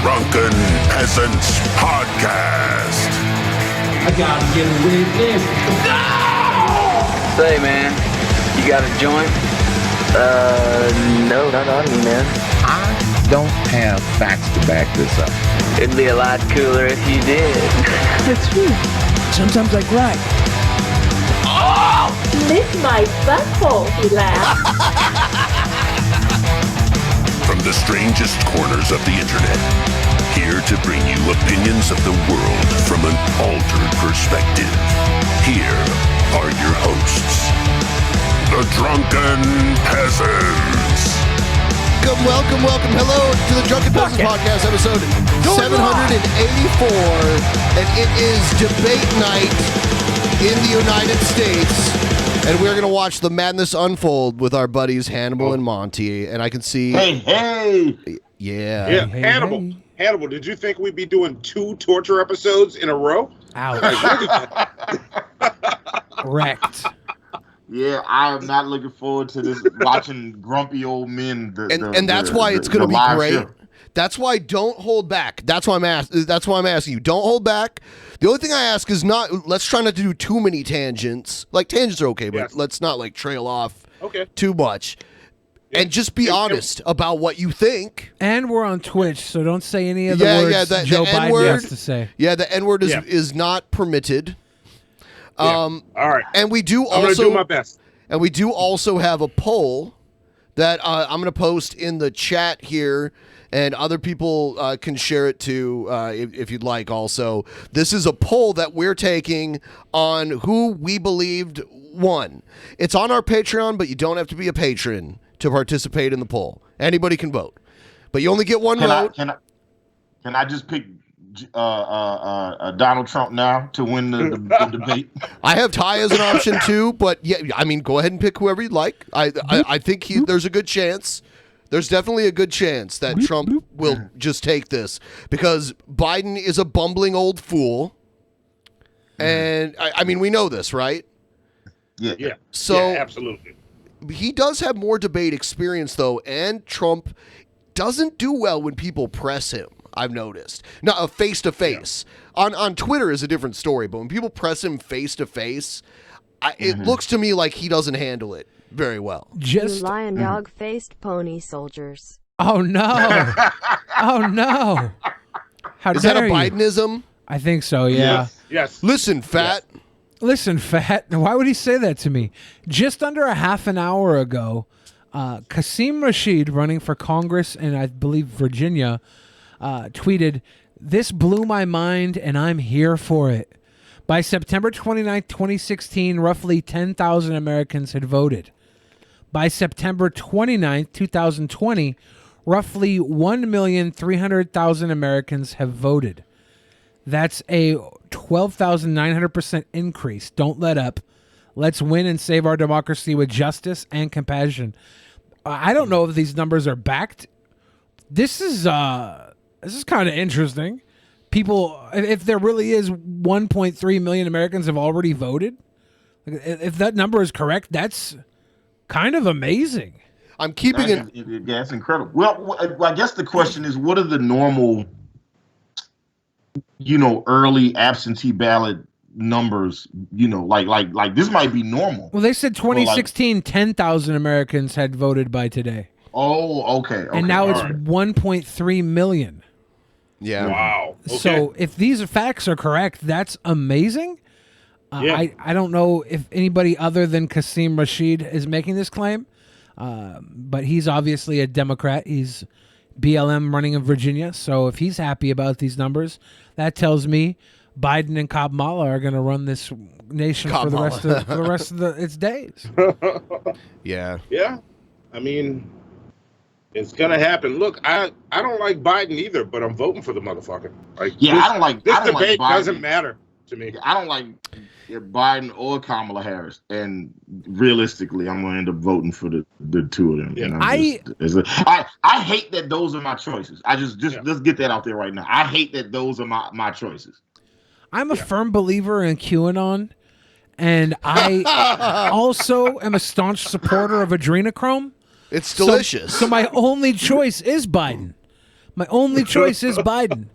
Drunken Peasants Podcast. I gotta get a witness. No! Say, man, you got a joint? No, not on me, man. I don't have facts to back this up. It'd be a lot cooler if you did. That's true. Sometimes I cry. Oh! Lick my butthole, he laughed. From the strangest corners of the internet, here to bring you opinions of the world from an altered perspective. Here are your hosts, the Drunken Peasants. Welcome, hello to the Drunken Peasants Podcast, episode 784, and it is debate night in the United States. And we're going to watch the madness unfold with our buddies Hannibal and Monty. And I can see... Hey! Yeah. Hey, Hannibal, did you think we'd be doing 2 torture episodes in a row? Ouch. Wrecked. Yeah, I am not looking forward to this, watching grumpy old men. And that's why it's going to be great. Show. That's why don't hold back. That's why I'm asking you. Don't hold back. The only thing I ask is let's try not to do too many tangents. Like, tangents are okay, but let's not, trail off too much. Yeah. And just be honest about what you think. And we're on Twitch, so don't say any of the words Joe Biden has to say. Yeah, the N-word is not permitted. All right. And we do I'm going to do my best. And we do also have a poll that I'm going to post in the chat here. And other people can share it too if you'd like also. This is a poll that we're taking on who we believed won. It's on our Patreon, but you don't have to be a patron to participate in the poll. Anybody can vote. But you only get one vote. Can I just pick Donald Trump now to win the debate? I have Ty as an option too, but yeah, I mean, go ahead and pick whoever you'd like. I think there's a good chance. There's definitely a good chance that Trump will just take this because Biden is a bumbling old fool. And I mean, we know this, right? Yeah. So absolutely. He does have more debate experience though. And Trump doesn't do well when people press him. I've noticed. Now, face to face on Twitter is a different story, but when people press him face to face, it looks to me like he doesn't handle it very well. You lion dog faced pony soldiers. Oh no. Oh no. How is that a dare you? Bidenism? I think so, yeah. Yes. Listen, fat. Yes. Listen, fat. Why would he say that to me? Just under a half an hour ago, Qasim Rashid, running for Congress in, I believe, Virginia, tweeted, "This blew my mind and I'm here for it. By September 29, 2016, roughly 10,000 Americans had voted. By September 29, 2020, roughly 1,300,000 Americans have voted. That's a 12,900% increase. Don't let up. Let's win and save our democracy with justice and compassion." I don't know if these numbers are backed. This is kind of interesting. People, if there really is 1.3 million Americans have already voted, if that number is correct, that's kind of amazing. I'm keeping it. Yeah, that's incredible. Well, I guess the question is, what are the normal, early absentee ballot numbers? Like this might be normal. Well, they said 2016, 10,000 Americans had voted by today. Oh, okay. And now it's 1.3 million. Yeah. Wow. Okay. So if these facts are correct, that's amazing. I don't know if anybody other than Qasim Rashid is making this claim, but he's obviously a Democrat. He's BLM running in Virginia. So if he's happy about these numbers, that tells me Biden and Kamala are going to run this nation for the rest of its days. Yeah. Yeah. I mean, it's gonna happen. Look, I don't like Biden either, but I'm voting for the motherfucker. I don't like this debate. Doesn't matter to me. I don't like Biden or Kamala Harris, and realistically, I'm gonna end up voting for the two of them. Yeah. I hate that those are my choices. Let's get that out there right now. I hate that those are my choices. I'm a firm believer in QAnon, and I also am a staunch supporter of adrenochrome. It's delicious. So my only choice is Biden. My only choice is Biden.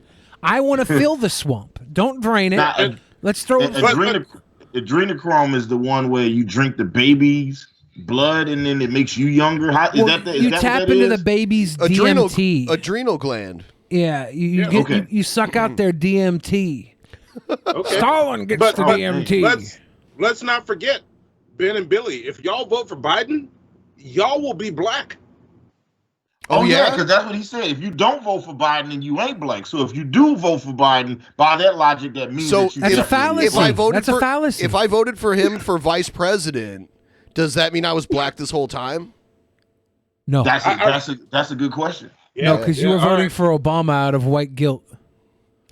I want to fill the swamp. Don't drain it. Now, Let's throw it. Adrenochrome is the one where you drink the baby's blood and then it makes you younger. You tap into the baby's DMT. Adrenal gland. Yeah, you suck out their DMT. Okay. Stalin gets the DMT. Let's not forget, Ben and Billy, if y'all vote for Biden, y'all will be black. Oh yeah, because that's what he said. If you don't vote for Biden, then you ain't black. So if you do vote for Biden, by that logic, that means that you that's a fallacy. That's a fallacy. If I voted for him for vice president, does that mean I was black this whole time? No. That's a good question. Yeah, no, because you were voting for Obama out of white guilt.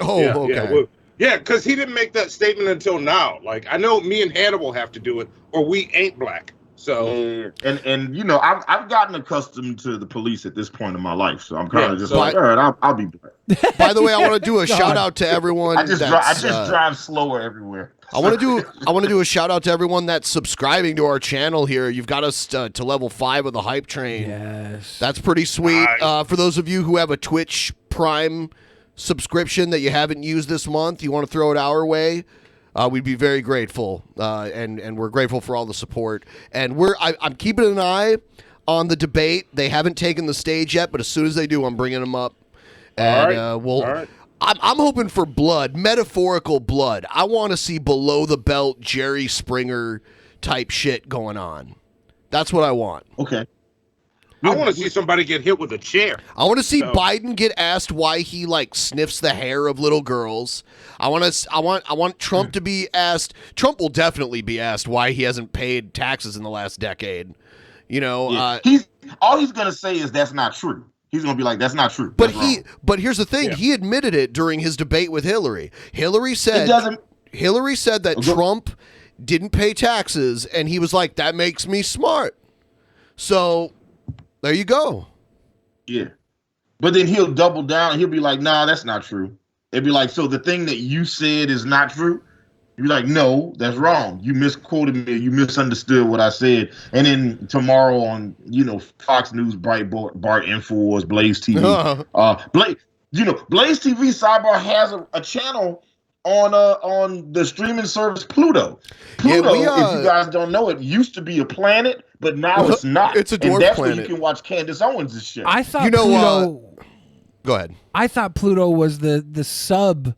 Oh, okay. Yeah, because he didn't make that statement until now. Like, I know me and Hannibal have to do it, or we ain't black. So and you know, I've gotten accustomed to the police at this point in my life, so I'm kind of just like, all right, I'll be black. By the way, I want to do a shout out to everyone. I just drive slower everywhere. I want to do a shout out to everyone that's subscribing to our channel here. You've got us to level 5 of the hype train. Yes, that's pretty sweet. For those of you who have a Twitch Prime subscription that you haven't used this month, you want to throw it our way. We'd be very grateful, and we're grateful for all the support. And I'm keeping an eye on the debate. They haven't taken the stage yet, but as soon as they do, I'm bringing them up. And I'm hoping for blood, metaphorical blood. I want to see below the belt Jerry Springer type shit going on. That's what I want. Okay. I want to see somebody get hit with a chair. I want to see Biden get asked why he sniffs the hair of little girls. I want Trump to be asked. Trump will definitely be asked why he hasn't paid taxes in the last decade. You know, all he's gonna say is that's not true. He's gonna be like, that's not true. But here's the thing. Yeah. He admitted it during his debate with Hillary. Hillary said that Trump didn't pay taxes, and he was like, that makes me smart. So there you go. Yeah. But then he'll double down and he'll be like, nah, that's not true. It'd be like, so the thing that you said is not true? You'd be like, no, that's wrong. You misquoted me. You misunderstood what I said. And then tomorrow on, Fox News, Breitbart, InfoWars, Blaze TV. Blaze TV Sidebar has a channel on the streaming service Pluto. Pluto, if you guys don't know, it used to be a planet, but now it's not. It's a dwarf planet. Where you can watch Candace Owens' shit. I thought Pluto. Go ahead. I thought Pluto was the sub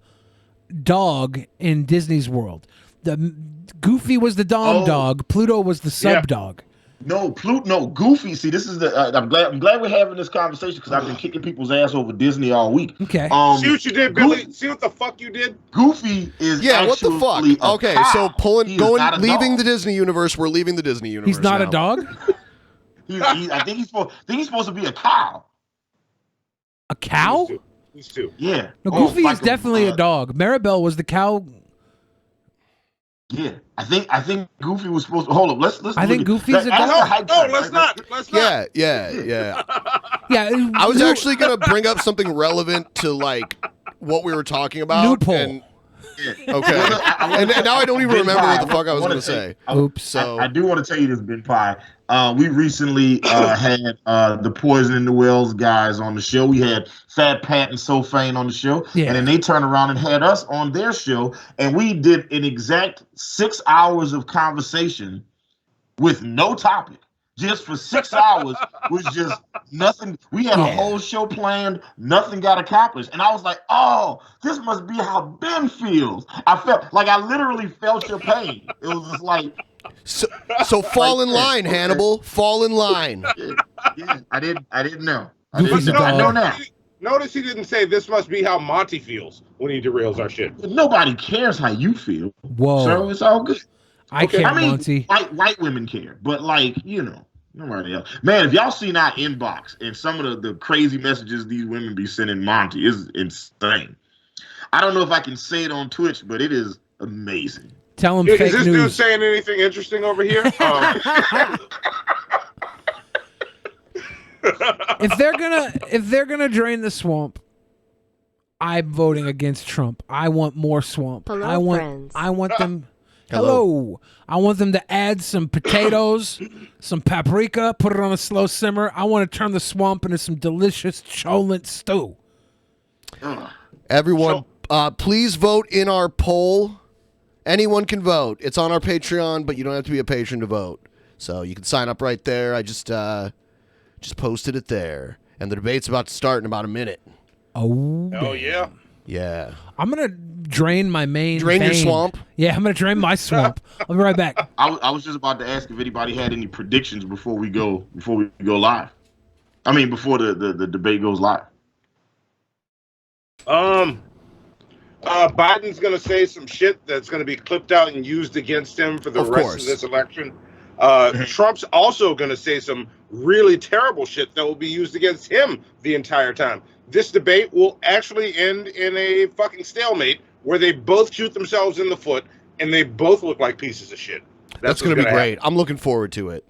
dog in Disney's World. The Goofy was the dog. Pluto was the sub dog. No, Goofy. See, this is the. I'm glad we're having this conversation because I've been kicking people's ass over Disney all week. Okay. See what you did, Billy. See what the fuck you did. Goofy is what the fuck? Okay, so leaving the Disney universe. We're leaving the Disney universe. He's not a dog. I think he's supposed to be a cow. A cow? These two. Yeah. No, Goofy is definitely a dog. Maribel was the cow. Yeah, I think Goofy was supposed to hold up. Let's. I think Goofy's a dog. No, let's not. Yeah. Yeah. I was actually gonna bring up something relevant to what we were talking about. Nude poll. Okay. And now I don't even remember what the fuck I was gonna say. Oops. So I do want to tell you this, BENPAI. We recently had the Poison in the Wells guys on the show. We had Fat Pat and Sofane on the show. Yeah. And then they turned around and had us on their show. And we did an exact 6 hours of conversation with no topic. Just for 6 hours was just nothing. We had a whole show planned. Nothing got accomplished. And I was like, oh, this must be how Ben feels. I literally felt your pain. It was just like. So fall in line, Hannibal. Fall in line. Yeah, I didn't know. I know now. Notice he didn't say this must be how Monty feels when he derails our shit. Nobody cares how you feel. Whoa. So it's all good. I care, Monty. White women care, but nobody else. Man, if y'all seen our inbox and some of the crazy messages these women be sending Monty is insane. I don't know if I can say it on Twitch, but it is amazing. Tell him fake news. Is this dude saying anything interesting over here? If they're gonna drain the swamp, I'm voting against Trump. I want more swamp. Hello, I want them. Hello. I want them to add some potatoes, some paprika, put it on a slow simmer. I want to turn the swamp into some delicious cholent stew. Everyone, please vote in our poll. Anyone can vote. It's on our Patreon, but you don't have to be a patron to vote. So you can sign up right there. I just posted it there. And the debate's about to start in about a minute. Oh yeah. Yeah. I'm going to drain my main Drain your vein. swamp? Yeah, I'm going to drain my swamp. I'll be right back. I was just about to ask if anybody had any predictions before we go live. I mean, before the debate goes live. Biden's going to say some shit that's going to be clipped out and used against him for the rest of this election. Trump's also going to say some really terrible shit that will be used against him the entire time. This debate will actually end in a fucking stalemate where they both shoot themselves in the foot and they both look like pieces of shit. That's going to be great. I'm looking forward to it.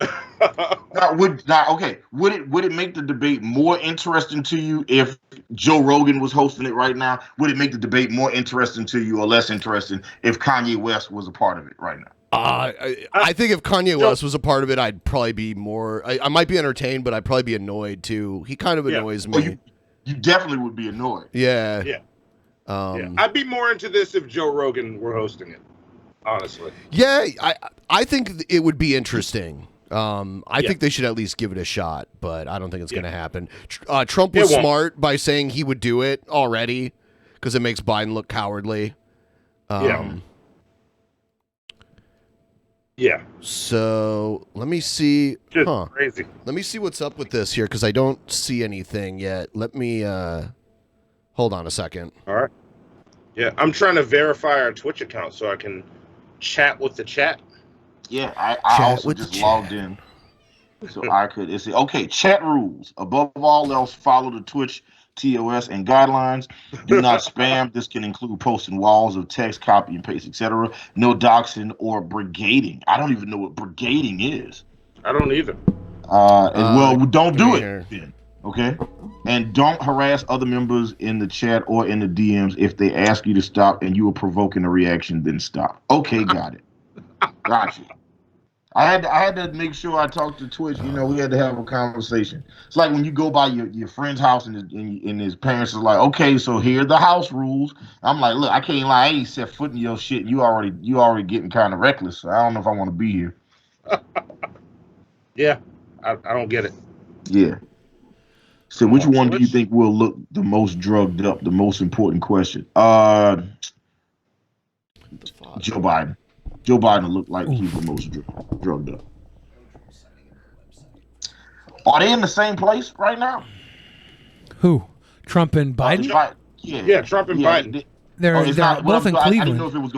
Would it make the debate more interesting to you if Joe Rogan was hosting it right now? Would it make the debate more interesting to you or less interesting if Kanye West was a part of it right now? I think if Kanye West was a part of it, I'd probably be more. I might be entertained, but I'd probably be annoyed too. He kind of annoys me. Well, you definitely would be annoyed. Yeah. Yeah. I'd be more into this if Joe Rogan were hosting it. Honestly. Yeah, I think it would be interesting. I think they should at least give it a shot, but I don't think it's going to happen. Trump was smart by saying he would do it already because it makes Biden look cowardly. Yeah. So let me see. Just crazy. Let me see what's up with this here because I don't see anything yet. Let me hold on a second. All right. Yeah, I'm trying to verify our Twitch account so I can chat with the chat. Yeah, I also just logged in so I could. It's okay. Chat rules. Above all else, follow the Twitch TOS and guidelines. Do not spam. This can include posting walls of text, copy and paste, etc. No doxing or brigading. I don't even know what brigading is. I don't either. Well, don't do it then. Okay. And don't harass other members in the chat or in the DMs. If they ask you to stop and you are provoking a reaction, then stop. Okay, got it. Gotcha. I had to make sure I talked to Twitch. You know, we had to have a conversation. It's like when you go by your friend's house and his parents is like, okay, so here are the house rules. I'm like, look, I can't lie. I ain't set foot in your shit. You already getting kind of reckless. So I don't know if I want to be here. Yeah, I don't get it. Yeah. So which one do you think will look the most drugged up? The most important question. Joe Biden. Joe Biden looked like he's the most drugged up. Are they in the same place right now? Who? Trump and Biden? Yeah, Trump and Biden. They're both in Cleveland. I didn't know if it was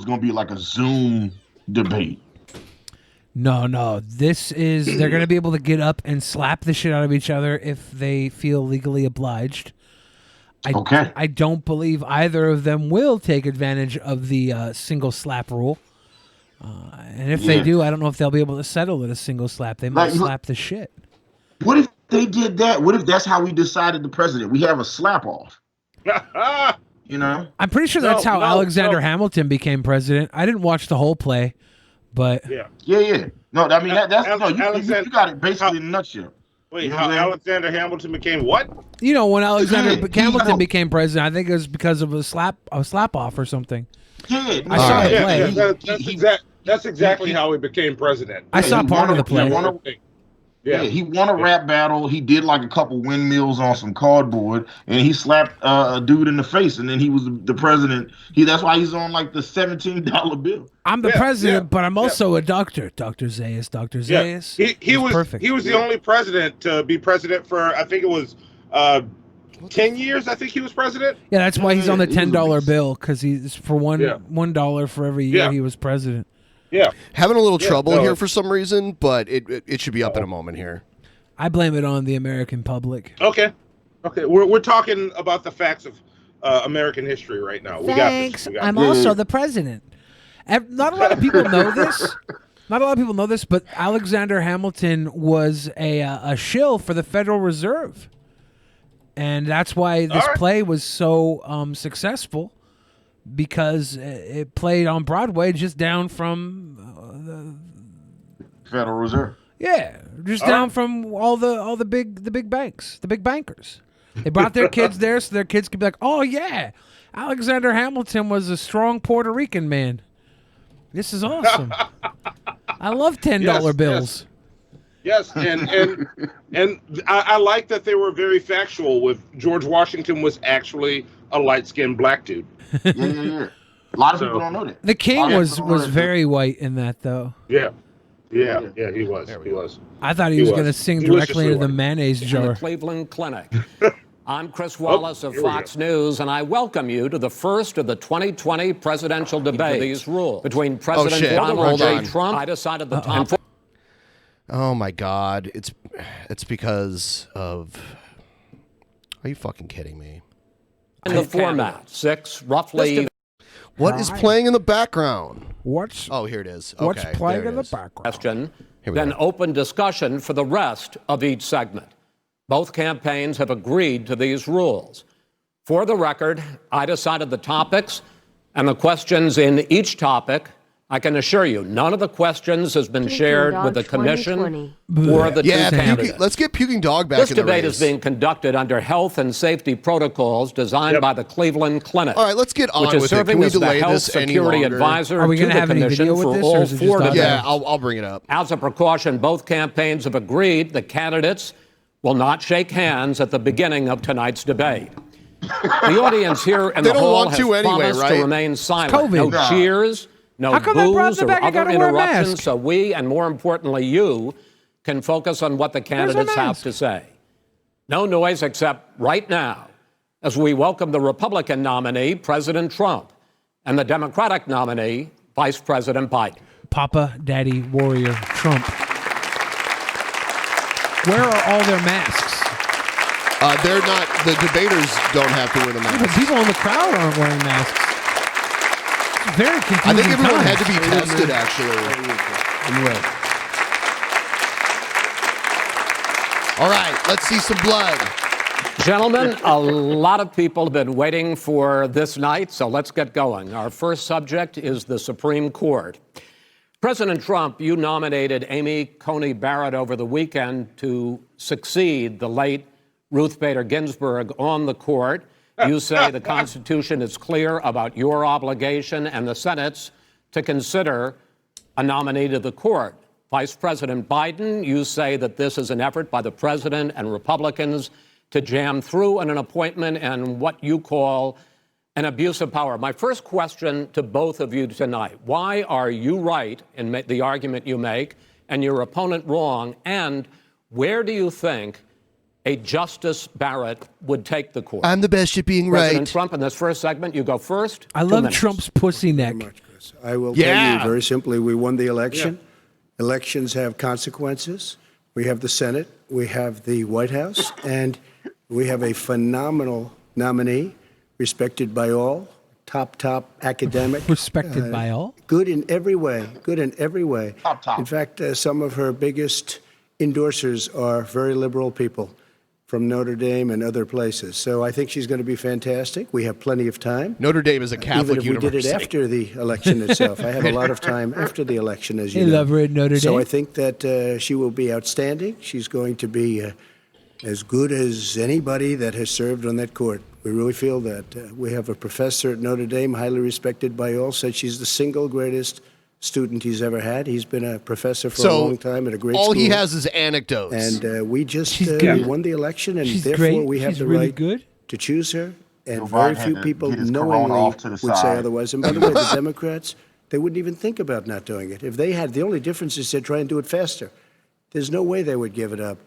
going to be like a Zoom debate. No. They're going to be able to get up and slap the shit out of each other if they feel legally obliged. I don't believe either of them will take advantage of the single slap rule. And if they do, I don't know if they'll be able to settle it a single slap. They might slap the shit. What if they did that? What if that's how we decided the president? We have a slap off. You know? I'm pretty sure that's how Alexander Hamilton became president. I didn't watch the whole play, but yeah. No, I mean you got it basically in a nutshell. Wait, you know how Alexander Hamilton became what? You know, when Alexander Hamilton became president, I think it was because of a slap off or something. Yeah, I saw the play. That's exactly how he became president. I saw part of the play. Yeah, he won a rap battle. He did like a couple windmills on some cardboard, and he slapped a dude in the face, and then he was the president. That's why he's on like the $17 bill. I'm the president, but I'm also a doctor. Dr. Zayas. Dr. Zayas. He was perfect. He was the only president to be president for, I think it was 10 years. I think he was president. Yeah, that's why he's on the $10 bill, because he's for $1 for every year he was president. Yeah, having a little trouble here for some reason, but it should be up in a moment here. I blame it on the American public. Okay, we're talking about the facts of American history right now. Thanks. We got this. I'm also the president. Not a lot of people know this. But Alexander Hamilton was a shill for the Federal Reserve, and that's why this play was so successful. Because it played on Broadway just down from the Federal Reserve. Yeah, just down from all the big banks, the big bankers. They brought their kids there so their kids could be like, oh, yeah, Alexander Hamilton was a strong Puerto Rican man. This is awesome. I love $10 bills. Yes, and I like that they were very factual with George Washington was actually a light-skinned black dude. Yeah. A lot of people don't know that. The king was very white in that, though. Yeah, he was. He was. I thought he was going to sing directly into the mayonnaise jar. In the Cleveland Clinic. I'm Chris Wallace of Fox News, and I welcome you to the first of the 2020 presidential debates. These rules between President Donald J. Trump. I decided the time. Oh my God! It's because of. Are you fucking kidding me? In the format, 6 roughly. What is playing in the background? Oh, here it is. What's Okay, playing there in it the is. background? Question, we then go. open discussion for the rest of each segment. Both campaigns have agreed to these rules. For the record, I decided the topics and the questions in each topic. I can assure you, none of the questions has been shared with the commission or the two candidates. Let's get Puking Dog back This in the debate race. is being conducted under health and safety protocols designed by the Cleveland Clinic. All right, let's get on which is with it. serving Can we as the delay health this any security longer? advisor Are we to gonna the have any commission video with for this, or all is it 4 just audio? debates. Yeah, I'll bring it up. As a precaution, both campaigns have agreed the candidates will not shake hands at the beginning of tonight's debate. The audience here in They the don't hall want has to anyway, promised right? to remain silent. COVID. No cheers, no How come they brought boos them or back and other gotta wear a mask? interruptions, so we, and more importantly you, can focus on what the candidates have mask? to say. No noise except right now, as we welcome the Republican nominee, President Trump, and the Democratic nominee, Vice President Biden. Papa, Daddy, Warrior, Trump. Where are all their masks? They're not. The debaters don't have to wear the The mask. people in the crowd aren't wearing masks. It's very confusing. I think everyone had to times. be tested, actually. All right, let's see some blood. Gentlemen, a lot of people have been waiting for this night, so let's get going. Our first subject is the Supreme Court. President Trump, you nominated Amy Coney Barrett over the weekend to succeed the late Ruth Bader Ginsburg on the court. You say the Constitution is clear about your obligation and the Senate's to consider a nominee to the court. Vice President Biden, you say that this is an effort by the president and Republicans to jam through an appointment and what you call an abuse of power. My first question to both of you tonight, why are you right in the argument you make and your opponent wrong? And where do you think a Justice Barrett would take the court? I'm the best at being President right. Trump, in this first segment, you go first. I 2 love minutes. Trump's pussy neck. I will tell you very simply, we won the election. Elections have consequences. We have the Senate, we have the White House, and we have a phenomenal nominee, respected by all, top academic. Respected by all? Good in every way, Top. In fact, some of her biggest endorsers are very liberal people from Notre Dame and other places. So I think she's going to be fantastic. We have plenty of time. Notre Dame is a Catholic Even if we did it university. after the election itself. I have a lot of time after the election, as you You know. love her at Notre So Dame? I think that she will be outstanding. She's going to be as good as anybody that has served on that court. We really feel that. We have a professor at Notre Dame, highly respected by all, said she's the single greatest student he's ever had. He's been a professor for a long time at a great all school. he has is anecdotes. And we just good. won the election, and She's therefore great. we have She's the really right good. to choose her. And Joe very Biden had few to people get his corona knowingly off to the would say side. otherwise. And by the way, the Democrats, they wouldn't even think about not doing it. If they had, the only difference is they'd try and do it faster. There's no way they would give it up.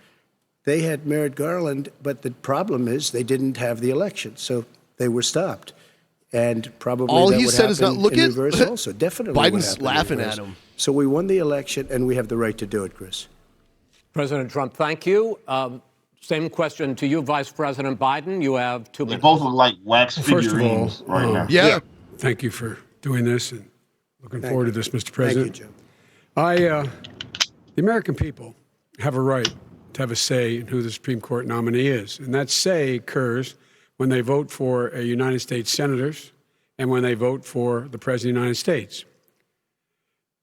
They had Merrick Garland, but the problem is they didn't have the election, so they were stopped. And probably all that he would said is happen not look in at reverse also. Definitely would Biden's happen in laughing reverse. at him. So we won the election, and we have the right to do it, Chris. President Trump, thank you. Same question to you, Vice President Biden. You have 2 They minutes. both look like wax First of all, figurines right now. Yeah. thank you for doing this and looking Thank forward you. to this, Mr. Thank President. you, Joe. The American people have a right to have a say in who the Supreme Court nominee is. And that say occurs when they vote for a United States senators and when they vote for the President of the United States.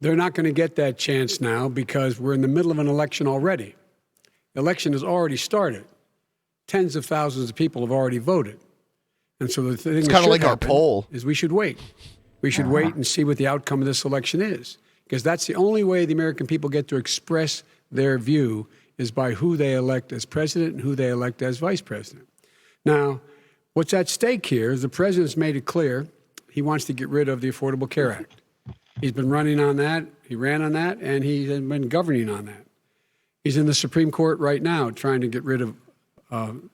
They're not going to get that chance now because we're in the middle of an election already. The election has already started. tens of thousands of people have already voted. And so the thing It's that kind of should like our happen poll. is we should wait. We should wait and see what the outcome of this election is, because that's the only way the American people get to express their view is by who they elect as president and who they elect as vice president. Now, what's at stake here is the president's made it clear he wants to get rid of the Affordable Care Act. He's been running on that, he ran on that, and he's been governing on that. He's in the Supreme Court right now trying to get rid of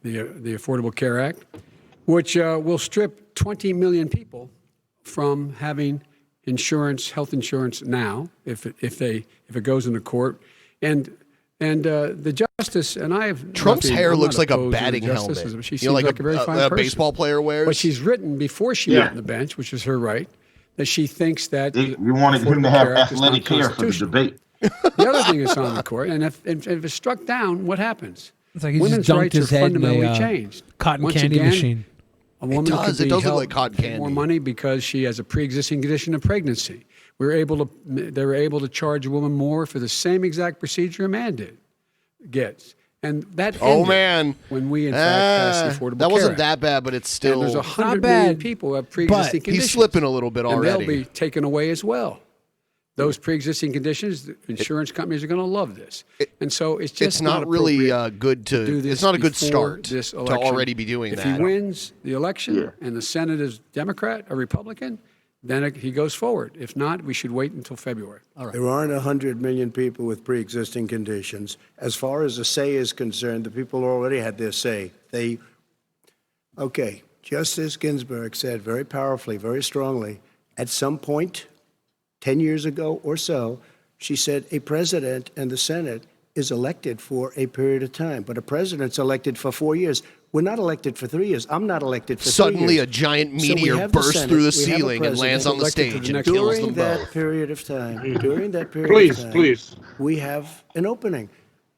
the Affordable Care Act, which will strip 20 million people from having insurance, health insurance now, if it goes into court. And the justice, and I have Trump's nothing, hair I'm looks not like a opposed to the batting justice, helmet. She You seems know, like like a very fine a person. baseball player wears. But she's written before she went on the bench, which is her right, that she thinks that We wanted him to Affordable have Care Act is not athletic hair for the constitutional. debate. The other thing is on the court, and if it's struck down, what happens? It's like he Women's just dunked rights are his head in fundamentally a changed. cotton Once candy again, machine. A woman does. could It be does look held like cotton candy. more money because she has a pre-existing condition of pregnancy. They were able to charge a woman more for the same exact procedure a man gets. And that ended when we, in fact, passed the Affordable Care Act. That wasn't that bad, but it's still... And there's 100 million people who have pre-existing conditions. He's slipping a little bit already. And they'll be taken away as well. Those pre-existing conditions, the insurance companies are going to love this. And so it's just It's not really good to... do this It's not a good before start this to election. already be doing if that. If he wins the election and the Senate is Democrat or Republican, then he goes forward. If not, we should wait until February. All right. There aren't 100 million people with pre-existing conditions. As far as the say is concerned, the people already had their say. Okay, Justice Ginsburg said very powerfully, very strongly, at some point, 10 years ago or so, she said a president and the Senate is elected for a period of time, but a president's elected for 4 years. We're not elected for 3 years. I'm not elected for 3 years. Suddenly a giant meteor bursts through the ceiling and lands on the stage and kills them both. During that period of time, Please. we have an opening.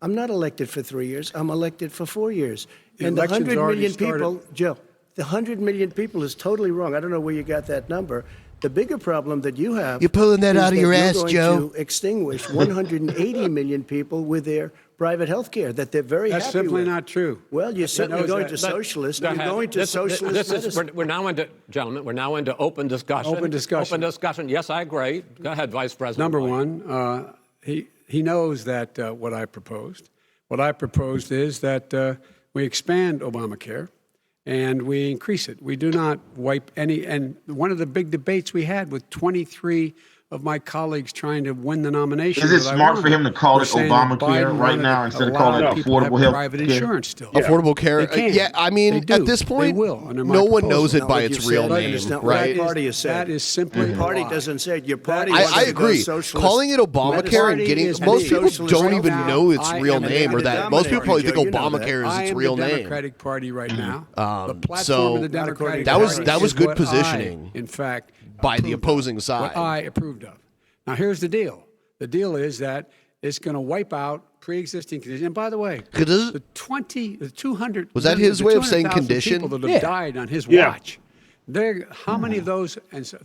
I'm not elected for 3 years. I'm elected for 4 years. The And the election's 100 already million started. people, Joe, the 100 million people is totally wrong. I don't know where you got that number. The bigger problem that you have You're pulling that is out of your you're ass, going Joe. to extinguish 180 million people with their private health care that they're very That's happy simply with. not true. Well, you're certainly knows going that. to socialist. Go You're ahead. going to socialist medicine. We're now into, gentlemen, we're now into open discussion. Open discussion. Open discussion. Yes, I agree. Go ahead, Vice President. Number White. one, he knows that what I proposed. What I proposed is that we expand Obamacare and we increase it. We do not wipe any. And one of the big debates we had with 23 of my colleagues trying to win the nomination. Is it smart for him to call it Obamacare right now instead of calling it affordable health private care? insurance still. Affordable care. They can. Yeah, I mean, They do. at this point, They will, under my no one proposal. knows it Not by what its you've real said. name, It's not what right? your party has said. That is simply Your party why. doesn't say it. Your party I wants to go agree. socialist. Calling it Obamacare and getting is most people socialist don't right even now. know its I real am name or the that. Most people probably think dominator, you know that. Obamacare is I its am real the name. Democratic Party right now. The platform so of the Democratic that was Party is good what positioning I, in fact, by the approved opposing of, side. What I approved of. Now, here's the deal. The deal is that it's going to wipe out pre-existing conditions. And by the way, the 200 was that his way of saying 200,000 condition? people that have died on his watch. How many of those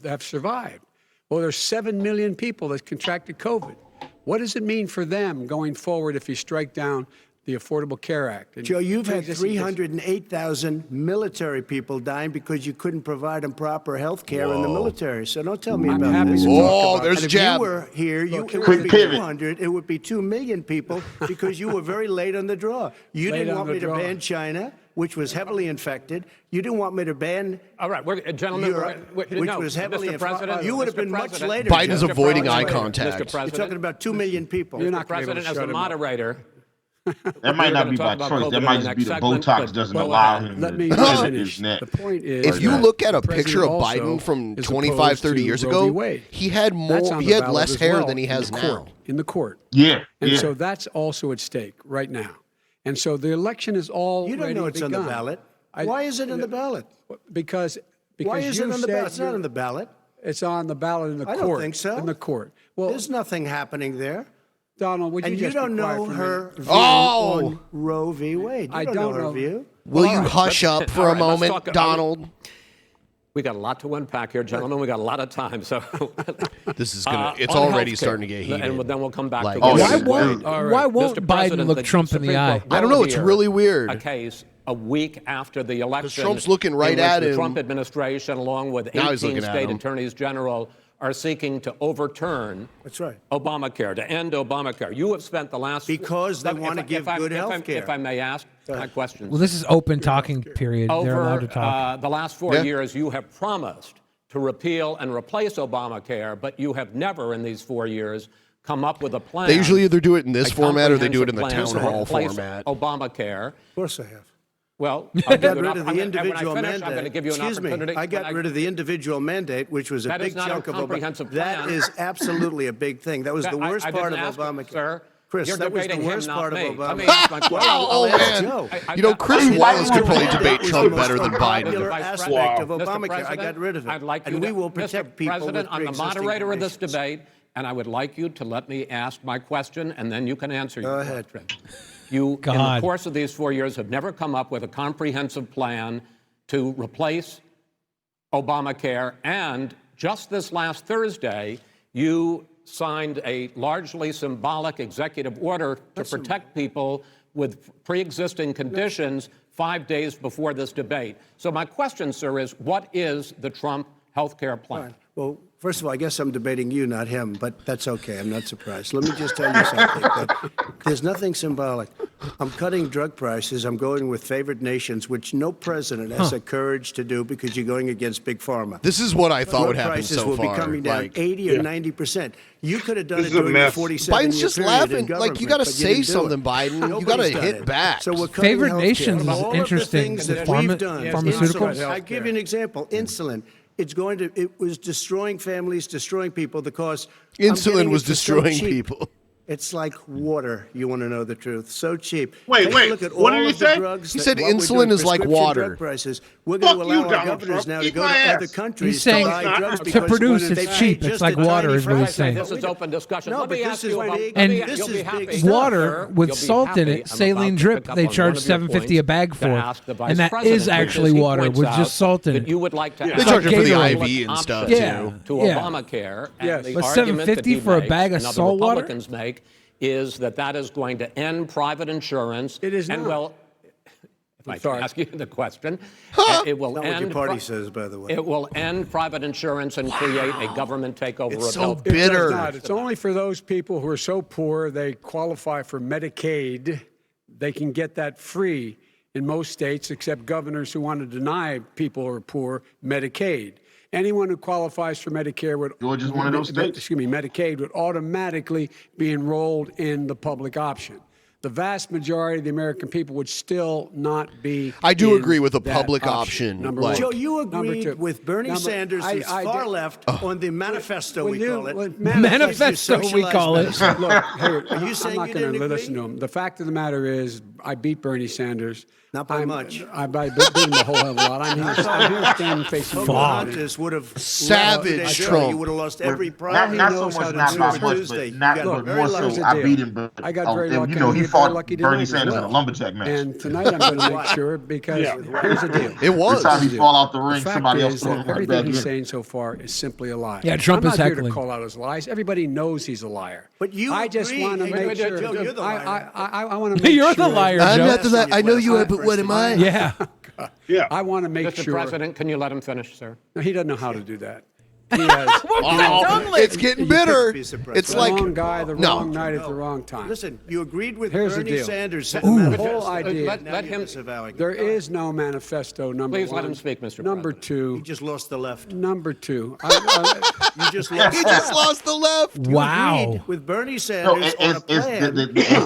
have survived? Well, there's 7 million people that contracted COVID. What does it mean for them going forward if you strike down the Affordable Care Act? And Joe, you've had pre-existing 308,000 military people dying because you couldn't provide them proper health care in the military. So don't tell me I'm about happy this. to talk about there's And a if jab. you were here, it quick would be pivot. 200. It would be 2 million people because you were very late on the draw. You Late didn't on want the me to draw. ban China, which was heavily infected. You didn't want me to ban All right, gentlemen, Europe, which was heavily Mr. President, infected. You would have been Mr. much President, later. Biden's Joe. avoiding eye Mr. contact. You're President, talking about 2 million people. You're Mr. not gonna be able President, to as shut a him up. moderator. That might We're not gonna be talk by about choice. COVID That in might the just be next the segment, Botox but doesn't go allow ahead. him Let to me cut finish. his neck. The point is, If you that look at a the president picture of also Biden from is 25, opposed 30 to years Roe v. ago, Wade. he had That's more. on He the had ballot less as hair well than he in has the now. court, in the court. Yeah, And yeah. so that's also at stake right now. And so the election is all You don't know it's on the ballot. Why is it on the ballot? Because Why is you it on the said ballot? It's not you're- on the ballot. It's on the ballot in the I court. don't think so. In the court. Well, There's nothing happening there. Donald, would you And you just be don't quiet know for a her minute? view Oh! on Roe v. Wade. You I don't don't know her know. view. Will you All right, hush up for all a right, let's moment, talk- Donald? We got a lot to unpack here, gentlemen. We got a lot of time, so This is gonna. It's on already healthcare, starting to get heated. and then we'll come back Like, to Oh, this. yeah. Why won't All right, Biden Mr. look President, Trump the in the Supreme eye? Court I don't will know. It's hear really weird. A case a week after the election. Trump's looking right in which at the him. Trump administration, along with Now he's 18 looking at state him. attorneys general, are seeking to overturn That's right. Obamacare, to end Obamacare. You have spent the last... Because they want to give good health care. If I may ask my questions. Well, this is open talking period. They're allowed to Over talk. the last 4 years, you have promised to repeal and replace Obamacare, but you have never in these 4 years come up with a plan. They usually either do it in this a format or they do it in the comprehensive town plan hall to replace format. Obamacare. Of course I have. Well, I got rid of the when I individual finish, mandate. I'm going to give you an Excuse me. opportunity. I got rid of the individual mandate, which was a That is big not a chunk of comprehensive Obamacare. That plan. is absolutely a big thing. That was the worst part of Obamacare. Sir. Chris, You're that was the debating him, worst not part of me. Obamacare. Let me ask my question. Oh, man. You know, Chris Wallace could probably debate Trump better than Biden. Popular aspect of Obamacare. I got rid of it. I'd like you and to, we will protect Mr. people President, with I'm the pre-existing moderator of this conditions. debate, and I would like you to let me ask my question, and then you can answer your ahead. question. You, in the God. course of these 4 years, have never come up with a comprehensive plan to replace Obamacare, and just this last Thursday, you signed a largely symbolic executive order to protect people with pre-existing conditions 5 days before this debate. So my question, sir, is what is the Trump health care plan? Fine. Well, first of all, I guess I'm debating you, not him, but that's okay. I'm not surprised. Let me just tell you something. That there's nothing symbolic. I'm cutting drug prices. I'm going with favored nations, which no president has the courage to do because you're going against big pharma. This is what I thought would happen prices so will far. be coming down Like, 80 or 90%. You could have done This it is a during the mess. 47-year Biden's just period laughing. in Like, you government, got to but say didn't do something, it. Biden. You Nobody's got to done hit it. back. So we're cutting Favored health nations care. is All of the interesting. things that Pharma- we've done, pharmaceuticals? insulin. I'll give you an example. Insulin. It was destroying families, destroying people. The cost. Insulin was destroying people. It's like water. You want to know the truth? So cheap. Wait, Take a wait. look at What all did he of the say? drugs He that- said what we're insulin doing, is like prescription water. Drug prices. We're going to Fuck you, allow our Donald governors Trump. now to Eat go to my other ass. countries He's saying to buy drugs to because produce they it's pay cheap. just It's like a tiny water is what he's fraction. saying. This is open discussion. No, Let but me this ask is you big. about... And you'll this be is big happy. stuff. Water Sir, with you'll be salt in happy. it, I'm saline about to drip, pick up they on one charge of your $7.50 a points bag to for. ask the Vice And that President, is which actually he water points with out just salt in that it. you would like to They add charge it for the Gatorade. IV and stuff, Yeah. too. to Yeah. Obamacare, Yes. and the But argument that $7.50 he for a makes, bag of and other salt water? Republicans make, is that is going to end private insurance. It is and not. well, if I sorry. can ask you the question, it will Not what end. your party says, by the way. It will end private insurance and create a government takeover It's of so health. big. Bitter. It does not. It's only for those people who are so poor they qualify for Medicaid. They can get that free in most states, except governors who want to deny people who are poor Medicaid. Anyone who qualifies for Medicare would Georgia's one of those states. Excuse me, Medicaid would automatically be enrolled in the public option. The vast majority of the American people would still not be. I do in agree with a that public option. Number Like- one. Joe, you Number agreed two. with Bernie Number- Sanders, who's I far did- left, on the manifesto, When we you- call it. when- Manifesto, we call it. Look, here, Are you I'm saying not you going didn't to agree? listen to him. The fact of the matter is, I beat Bernie Sanders. Not by much. I beat him a whole hell of a lot. I'm here standing facing the Pocahontas would have Savage Trump. You would have lost every Not, prize. not He so knows how much to not do by it much, Tuesday. but not You got but very more lucky. so. I beat him, but I got very lucky. you know, and he he got fought very lucky Bernie tonight as Sanders in a well. lumberjack match. And tonight I'm going to make sure because here's the deal. It was. Every time he fall out the The ring, fact somebody else is throw that him right everything back he's in. saying so far is simply a lie. Yeah, Trump I'm is not here to heckling. call out his lies. Everybody knows he's a liar. But you I just agreed. want to Hey, make Joe, sure. you're the liar. I want to make You're sure. the liar, I'm Joe. not the I know you are, but what am I? Yeah. Yeah. I want to make Mr. sure. President, can you let him finish, sir? No, he doesn't know how to do that. He has Oh, it's getting bitter. Be surprised. It's the like wrong guy, the no. wrong night at the wrong time. Listen, you agreed with Here's the Bernie deal. Sanders. The whole idea. Let him. There is no manifesto. Number Please one. let him speak, Mr. Number President. You two. just lost the left. Number two. You just lost. He just lost the left. Wow. Agreed with Bernie No, Sanders on a plan.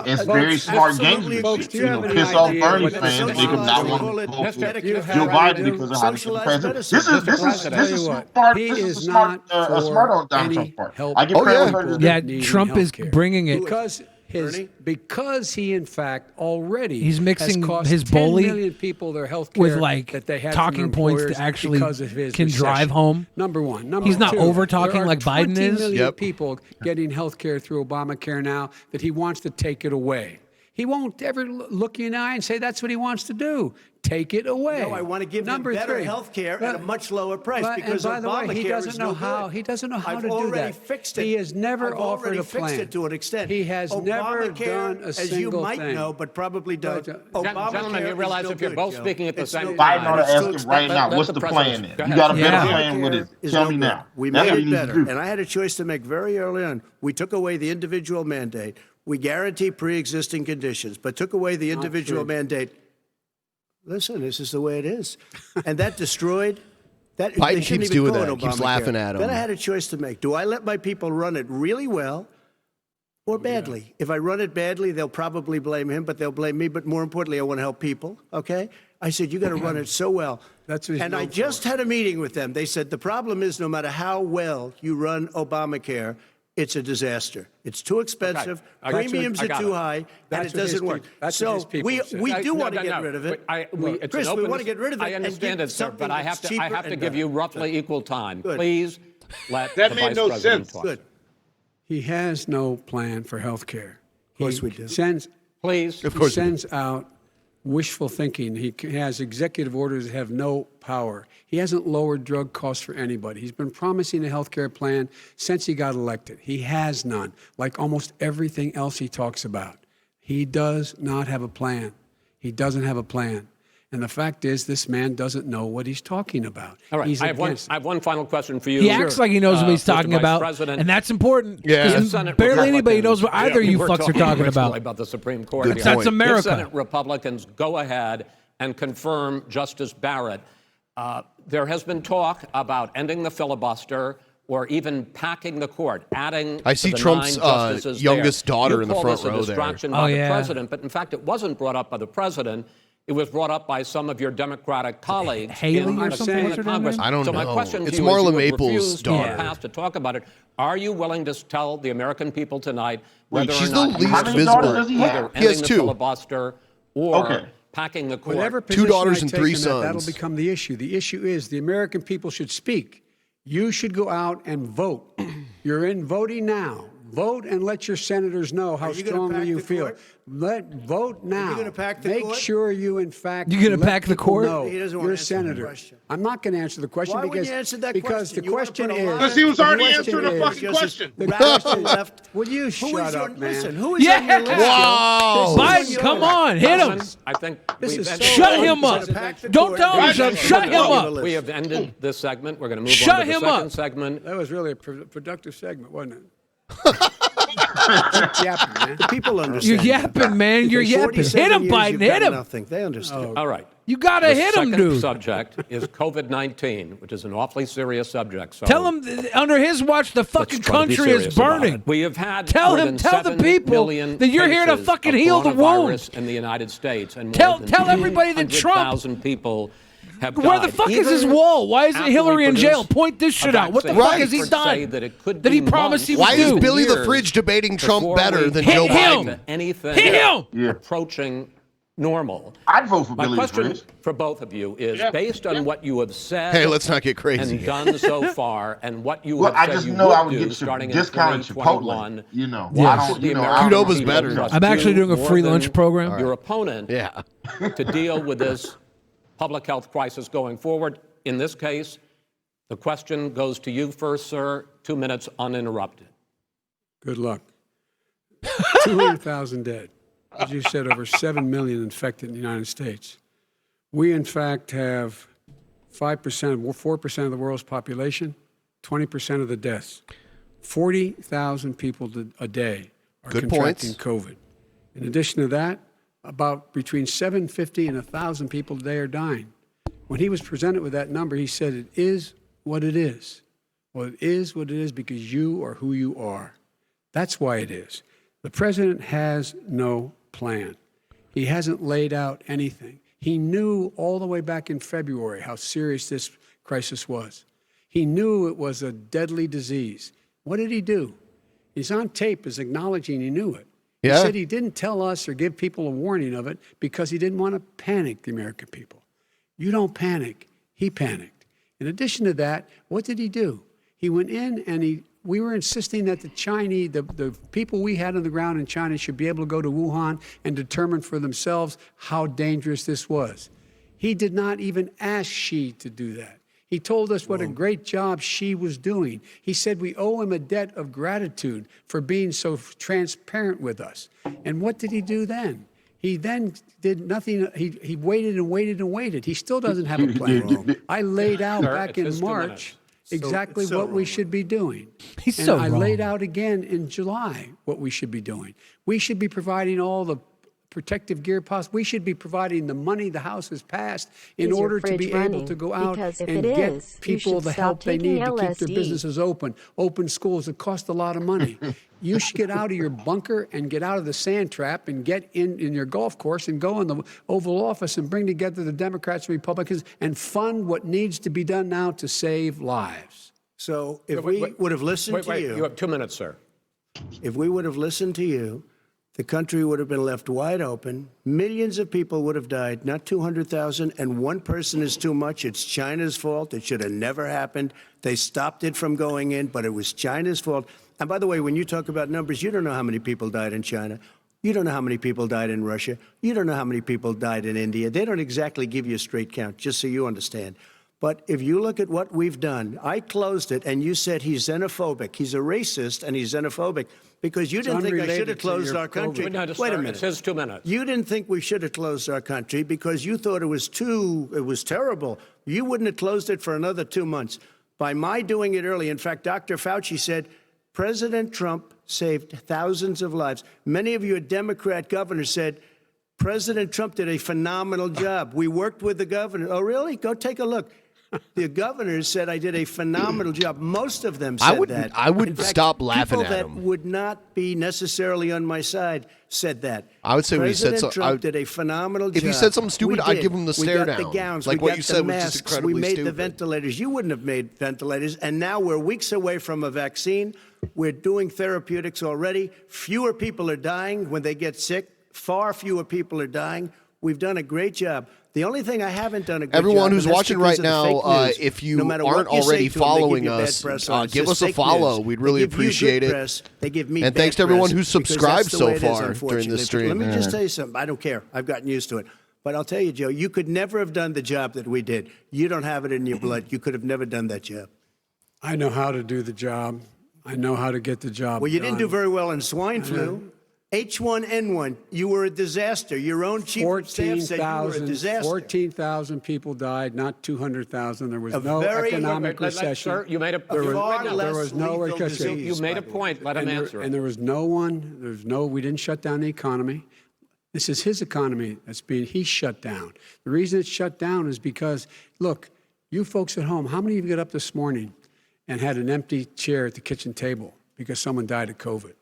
it's very smart absolutely game. Folks, do you You have know, any piss off idea Bernie what the fans, make them not want to vote for Medicare You Joe have Biden to do because of how this is the socialized president. medicine. This is what, smart. he This is is a smart, not a smart on for Donald any Trump's part. help I give Oh, credit yeah. where credit is Yeah, due. Trump is healthcare. bringing it. Because he in fact already He's mixing has cost his 10 bully million people their health care with, like, that they had talking from their points to employers actually because of his can drive recession. home. Number one. Number He's not two, over-talking there are like Biden 20 is. million Yep. people getting health care through Obamacare now that he wants to take it away. He won't ever look you in the eye and say that's what he wants to do. Take it away. No, I want to give them better health care at a much lower price because and by the way, he Obamacare doesn't is know no how. good. He doesn't know how I've to do already that. fixed it. He has never I've offered already a plan. fixed it to an extent. He has never Obamacare, done a as you single might thing. know, but probably don't. Gentlemen, you realize if you're both speaking at the same Biden time, ought to ask him right now, what's the plan then? You got a better plan with it. Tell me now. We That's made what it you need to better, do. and I had a choice to make very early on. We took away the individual mandate. We guarantee pre-existing conditions, but took away the individual mandate. Listen, this is the way it is. And that destroyed that. Biden keeps doing that. Keeps laughing at him. Then I had a choice to make. Do I let my people run it really well or badly? If I run it badly, they'll probably blame him, but they'll blame me. But more importantly, I want to help people, okay? I said, you got to run it so well. And I just had a meeting with them. They said, the problem is no matter how well you run Obamacare, it's a disaster. It's too expensive. Premiums are too high, and it doesn't work. So we do want to get rid of it. Chris, we want to get rid of it. I understand it, sir, but I have to give you roughly equal time. Good. Please let That the made Vice no President sense. talk. Good. He has no plan for health care. Of course we do. Please. He sends out wishful thinking. He has executive orders that have no power. He hasn't lowered drug costs for anybody. He's been promising a health care plan since he got elected. He has none, like almost everything else he talks about. He does not have a plan. He doesn't have a plan. And the fact is, this man doesn't know what he's talking about. All right, He's I have one final question for you. He acts like he knows what he's Mr. talking Vice about, President. and that's important. If Because Senate barely anybody knows what either you we're fucks are talking originally about. the Supreme Court. Good That's point. America. If Senate Republicans go ahead and confirm Justice Barrett, there has been talk about ending the filibuster or even packing the court, adding I see to the Trump's 9 justices youngest there. daughter You in the call front this a row there. distraction by the president, but in fact it wasn't brought up by the president. It was brought up by some of your Democratic colleagues Haley in or the something? Senate and Congress. I don't so know. my question to It's you Marla is, you have Maples' refused daughter. in the past to talk about it. Are you willing to tell the American people tonight Wait, whether she's or not the you least are visible. either He has ending the 2. filibuster or Okay. packing the court? Whatever 2 position daughters I and take 3 in that, sons. that'll become the issue. The issue is the American people should speak. You should go out and vote. You're in voting now. Vote and let your senators know how Are you gonna strongly pack you the feel. court? Vote now. gonna pack the Make court? sure you, in fact, You gonna let pack the people court? know He doesn't wanna you're a answer the senator. question. I'm not going to answer the question Why wouldn't because you answer that because question? the You wanna question put a is lot- Because he was already the answering the question fucking is- question. The Radical question left. Will you Who is shut your, up, man? listen, who is on your list? Wow. Biden, come on, hit him. I think This we've is ended- so Shut him up. Pack the Don't court. tell him to shut him up. We have ended this segment. We're going to move Shut on to the him second up. segment. That was really a productive segment, wasn't it? Yapping, man. The people understand. You're yapping, man. You're yapping. 47 Hit him, years, Biden. you've Hit done him. Nothing. They understand. All right. You gotta The hit him, second dude. subject is COVID-19, which is an awfully serious subject. So Tell him under his watch the fucking let's try to be country is serious about burning. it. We have had Tell more him, than tell the 7 people million that you're here to cases fucking of heal the wound. coronavirus in the United States, and more Tell than everybody that Trump. 200,000 people have died. Where the fuck is his Even wall? Why isn't after Hillary we in jail? produce Point this shit a out. What the vaccine, fuck has he experts say done that it could that he be promised he would months, Why is do? Billy the years Fridge debating Trump before better we than Hit Joe him. Biden? anything Hit him. Yeah. approaching normal. I'd vote for My Billy the question Fridge. for both of you is, based on what you have said Hey, let's not get crazy. and done so far, and what you Well, have I said just you know would I would do get starting in discounted 2021, Chipotle. You know, Yeah. I don't. You know, I Qdoba's don't better. trust I'm actually you doing a more free than lunch program. Your opponent Yeah. to deal with this public health crisis going forward. In this case, the question goes to you first, sir. 2 minutes uninterrupted. Good luck. 200,000 dead. As you said, over 7 million infected in the United States. We, in fact, have 5%, 4% of the world's population, 20% of the deaths. 40,000 people a day are Good contracting points. COVID. In addition to that, about between 750 and 1,000 people a day are dying. When he was presented with that number, he said, it is what it is. Well, it is what it is because you are who you are. That's why it is. The president has no plan. He hasn't laid out anything. He knew all the way back in February how serious this crisis was. He knew it was a deadly disease. What did he do? He's on tape as acknowledging he knew it. Yeah. He said he didn't tell us or give people a warning of it because he didn't want to panic the American people. You don't panic. He panicked. In addition to that, what did he do? He went in and he we were insisting that the Chinese, the people we had on the ground in China should be able to go to Wuhan and determine for themselves how dangerous this was. He did not even ask Xi to do that. He told us what a great job Xi was doing. He said we owe him a debt of gratitude for being so transparent with us. And what did he do then? He then did nothing. He waited and waited and waited. He still doesn't have a plan. I laid out back in March exactly what we should be doing. He's and so I wrong. laid out again in July what we should be doing. We should be providing all the protective gear possible. We should be providing the money the House has passed in Is your order to fridge be able running? to go out Because if and it get is, you people should the stop help they taking need to keep their LSD. businesses open schools that cost a lot of money. You should get out of your bunker and get out of the sand trap and get in your golf course and go in the Oval Office and bring together the Democrats and Republicans and fund what needs to be done now to save lives. So if we would have listened to you. You have 2 minutes, sir. If we would have listened to you, the country would have been left wide open. Millions of people would have died, not 200,000, and one person is too much. It's China's fault. It should have never happened. They stopped it from going in, but it was China's fault. And by the way, when you talk about numbers, you don't know how many people died in China. You don't know how many people died in Russia. You don't know how many people died in India. They don't exactly give you a straight count, just so you understand. But if you look at what we've done, I closed it, and you said he's xenophobic. He's a racist, and he's xenophobic because you didn't think I should have closed our country. Wait a minute. It says 2 minutes. You didn't think we should have closed our country because you thought it was terrible. You wouldn't have closed it for another 2 months. By my doing it early, in fact, Dr. Fauci said, President Trump saved thousands of lives. Many of you Democrat governors said, President Trump did a phenomenal job. We worked with the governor. Oh, really? Go take a look. The governors said I did a phenomenal job. Most of them said that. I would In fact, stop laughing at people him. that would not be necessarily on my side said that. I would say when he said President so- Trump did a phenomenal job. If he said something stupid, We I'd did. give him the We stare got down. the gowns. Like we what got you the said was just masks. incredibly We made the stupid. ventilators. You wouldn't have made ventilators. And now we're weeks away from a vaccine. We're doing therapeutics already. Fewer people are dying when they get sick. Far fewer people are dying. We've done a great job. The only thing I haven't done a good Everyone job, who's and that's watching because right of the now, fake news. if you No matter aren't what you say already to them, they following give you bad us, press on it. It's give just us a fake follow. news. We'd really They give you good appreciate it. press. They give me And bad thanks to everyone press who's because subscribed that's the so way it is, far during unfortunately. this stream. Let me just tell you something. I don't care. I've gotten used to it. But I'll tell you, Joe, you could never have done the job that we did. You don't have it in your blood. You could have never done that job. I know how to do the job. I know how to get the job Well, you didn't do done. very well in swine flu. H1N1, you were a disaster. Your own chief of staff said you were a disaster. 14,000 people died, not 200,000. There was A no very- economic recession. Sir, you made a There was, far there less was no lethal recession. disease, you made a by the way. point. Let him answer. And there was no one, we didn't shut down the economy. This is his economy he's shut down. The reason it's shut down is because, look, you folks at home, how many of you got up this morning and had an empty chair at the kitchen table because someone died of COVID?